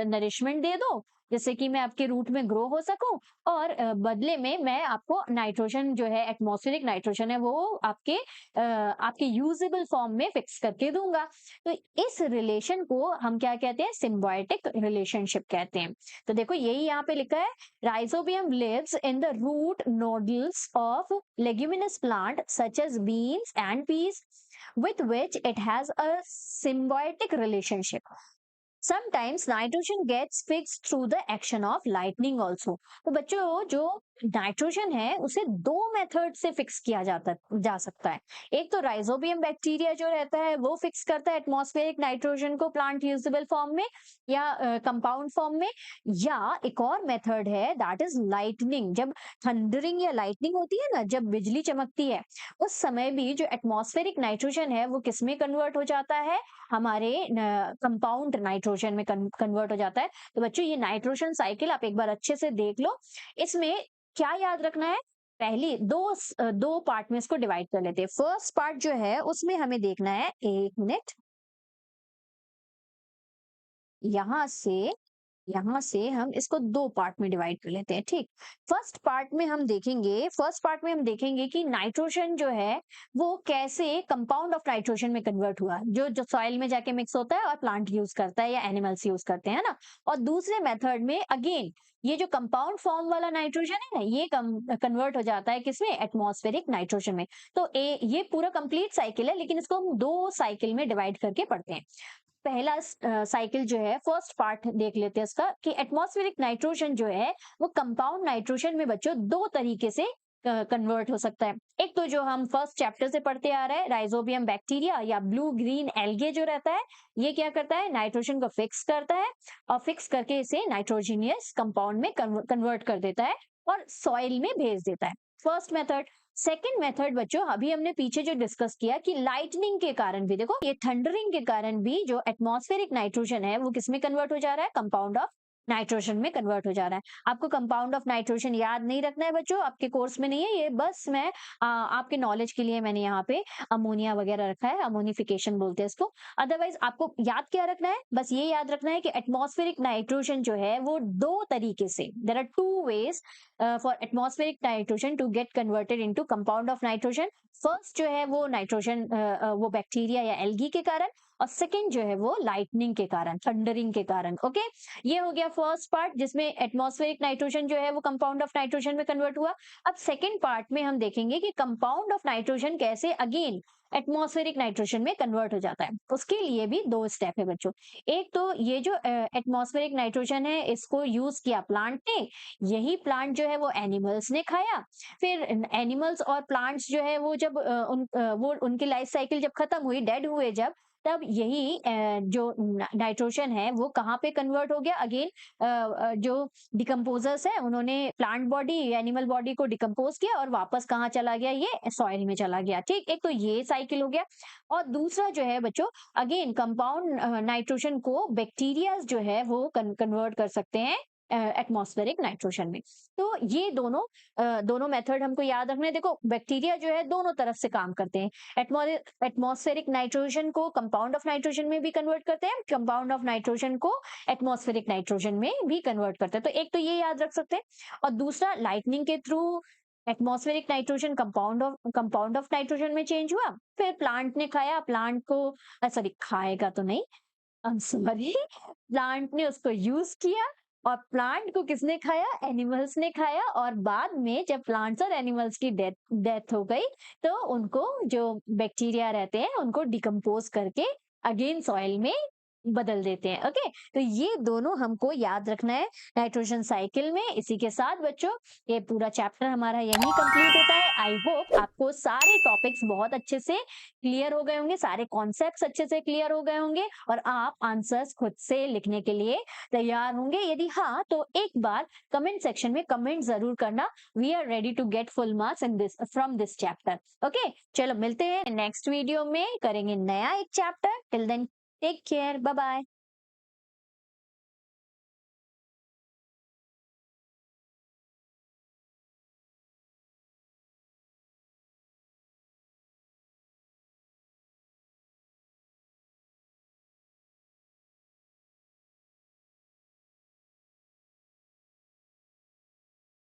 नरिशमेंट दे दो, जिससे कि मैं आपके रूट में ग्रो हो सकूं, और बदले में मैं आपको नाइट्रोजन जो है, एटमॉस्फेरिक नाइट्रोजन है, वो आपके यूजेबल फॉर्म में फिक्स करके दूंगा। तो इस रिलेशन को हम क्या कहते हैं, सिम्बायोटिक रिलेशनशिप कहते हैं। तो देखो यही यहाँ पे लिखा है, Rhizobium lives in the root nodules of leguminous plant such as beans and peas, with which it has a symbiotic relationship. Sometimes nitrogen gets fixed through the action of lightning also. तो बच्चों जो nitrogen है उसे दो method से fix किया जा सकता है। एक तो राइजोबियम बैक्टीरिया जो रहता है वो फिक्स करता है एटमॉस्फेरिक नाइट्रोजन को प्लांट यूजेबल फॉर्म में या कंपाउंड फॉर्म में, या एक और मेथड है दैट इज लाइटनिंग। जब थंडरिंग या लाइटनिंग होती है ना, जब बिजली चमकती है, उस समय भी जो एटमॉस्फेरिक नाइट्रोजन है वो किस में कन्वर्ट हो जाता है, हमारे कंपाउंड नाइट्रोजन में कन्वर्ट हो जाता है। तो बच्चों ये नाइट्रोजन साइकिल आप एक बार अच्छे से देख लो। इसमें क्या याद रखना है, पहली दो पार्ट में इसको डिवाइड कर लेते हैं। फर्स्ट पार्ट जो है उसमें हमें देखना है, एक मिनट, यहां से हम इसको दो पार्ट में डिवाइड कर लेते हैं, ठीक। फर्स्ट पार्ट में हम देखेंगे कि नाइट्रोजन जो है वो कैसे कंपाउंड ऑफ नाइट्रोजन में कन्वर्ट हुआ, जो जो सॉइल में जाके मिक्स होता है और प्लांट यूज करता है या एनिमल्स यूज करते हैं ना। और दूसरे मेथड में अगेन ये जो कंपाउंड फॉर्म वाला नाइट्रोजन है ना, ये कन्वर्ट हो जाता है किसमें, एटमॉस्फेरिक नाइट्रोजन में। तो ये पूरा कंप्लीट साइकिल है, लेकिन इसको हम दो साइकिल में डिवाइड करके पढ़ते हैं। पहला साइकिल जो है, फर्स्ट पार्ट देख लेते हैं इसका, कि एटमॉस्फेरिक नाइट्रोजन जो है वो कंपाउंड नाइट्रोजन में बच्चों दो तरीके से कन्वर्ट हो सकता है। एक तो जो हम फर्स्ट चैप्टर से पढ़ते आ रहे हैं, राइजोबियम बैक्टीरिया या ब्लू ग्रीन एल्गे जो रहता है, ये क्या करता है, नाइट्रोजन को फिक्स करता है और फिक्स करके इसे नाइट्रोजीनियस कंपाउंड में कन्वर्ट कर देता है और सॉइल में भेज देता है। First method. सेकेंड मेथड बच्चों, अभी हमने पीछे जो डिस्कस किया कि लाइटनिंग के कारण भी, देखो ये थंडरिंग के कारण भी जो एटमॉस्फेरिक नाइट्रोजन है वो किसमें कन्वर्ट हो जा रहा है, कंपाउंड ऑफ नाइट्रोजन में कन्वर्ट हो जा रहा है। आपको कंपाउंड ऑफ नाइट्रोजन याद नहीं रखना है बच्चों, आपके कोर्स में नहीं है ये, बस मैं आपके नॉलेज के लिए मैंने यहाँ पे अमोनिया वगैरह रखा है, अमोनिफिकेशन बोलते हैं इसको। अदरवाइज आपको याद क्या रखना है, बस ये याद रखना है कि एटमॉस्फेरिक नाइट्रोजन जो है वो दो तरीके से, there are two ways for atmospheric nitrogen to get converted into compound of nitrogen. First जो है वो नाइट्रोजन वो बैक्टीरिया या एल्गी के कारण, और सेकंड जो है वो लाइटनिंग के कारण, थंडरिंग के कारण। ओके, ये हो गया फर्स्ट पार्ट जिसमें एटमॉस्फेरिक नाइट्रोजन जो है वो कंपाउंड ऑफ नाइट्रोजन में कन्वर्ट हुआ। अब सेकंड पार्ट में हम देखेंगे कि कंपाउंड ऑफ नाइट्रोजन कैसे अगेन एटमॉस्फेरिक नाइट्रोजन में कन्वर्ट हो जाता है। उसके लिए भी दो स्टेप है बच्चों। एक तो ये जो एटमॉस्फेरिक नाइट्रोजन है इसको यूज किया प्लांट ने, यही प्लांट जो है वो एनिमल्स ने खाया। फिर एनिमल्स और प्लांट्स जो है वो जब वो उनकी लाइफ साइकिल जब खत्म हुई, डेड हुए जब, तब यही जो नाइट्रोजन है वो कहाँ पे कन्वर्ट हो गया अगेन, जो डिकम्पोजर्स है उन्होंने प्लांट बॉडी एनिमल बॉडी को डिकम्पोज किया और वापस कहाँ चला गया, ये सॉइल में चला गया। ठीक, एक तो ये साइकिल हो गया। और दूसरा जो है बच्चों, अगेन कंपाउंड नाइट्रोजन को बैक्टीरिया जो है वो कन्वर्ट कर सकते हैं एटमॉस्फेरिक नाइट्रोजन में। तो ये दोनों मेथड हमको याद रखना है। देखो बैक्टीरिया जो है दोनों तरफ से काम करते हैं, एटमॉस्फेरिक नाइट्रोजन को कंपाउंड ऑफ नाइट्रोजन में भी कन्वर्ट करते हैं, कंपाउंड ऑफ नाइट्रोजन को एटमॉस्फेरिक नाइट्रोजन में भी कन्वर्ट करते हैं। तो एक तो ये याद रख सकते हैं, और दूसरा लाइटनिंग के through atmospheric nitrogen compound of nitrogen में चेंज हुआ, फिर प्लांट ने खाया, प्लांट को सॉरी खाएगा तो नहीं, सॉरी प्लांट ने उसको यूज किया, और प्लांट को किसने खाया, एनिमल्स ने खाया। और बाद में जब प्लांट्स और एनिमल्स की डेथ डेथ हो गई तो उनको जो बैक्टीरिया रहते हैं उनको डिकम्पोज करके अगेन सॉइल में बदल देते हैं। ओके, तो ये दोनों हमको याद रखना है नाइट्रोजन साइकिल में। इसी के साथ बच्चों ये पूरा चैप्टर हमारा यहीं कंप्लीट होता है। आई होप आपको सारे टॉपिक्स बहुत अच्छे से क्लियर हो गए होंगे, सारे कॉन्सेप्ट्स अच्छे से क्लियर हो गए होंगे, और आप आंसर्स खुद से लिखने के लिए तैयार होंगे। यदि हाँ तो एक बार कमेंट सेक्शन में कमेंट जरूर करना, we are ready to get full marks in this from this chapter. Okay, चलो मिलते हैं नेक्स्ट वीडियो में, करेंगे नया एक chapter. Till then take care, bye bye.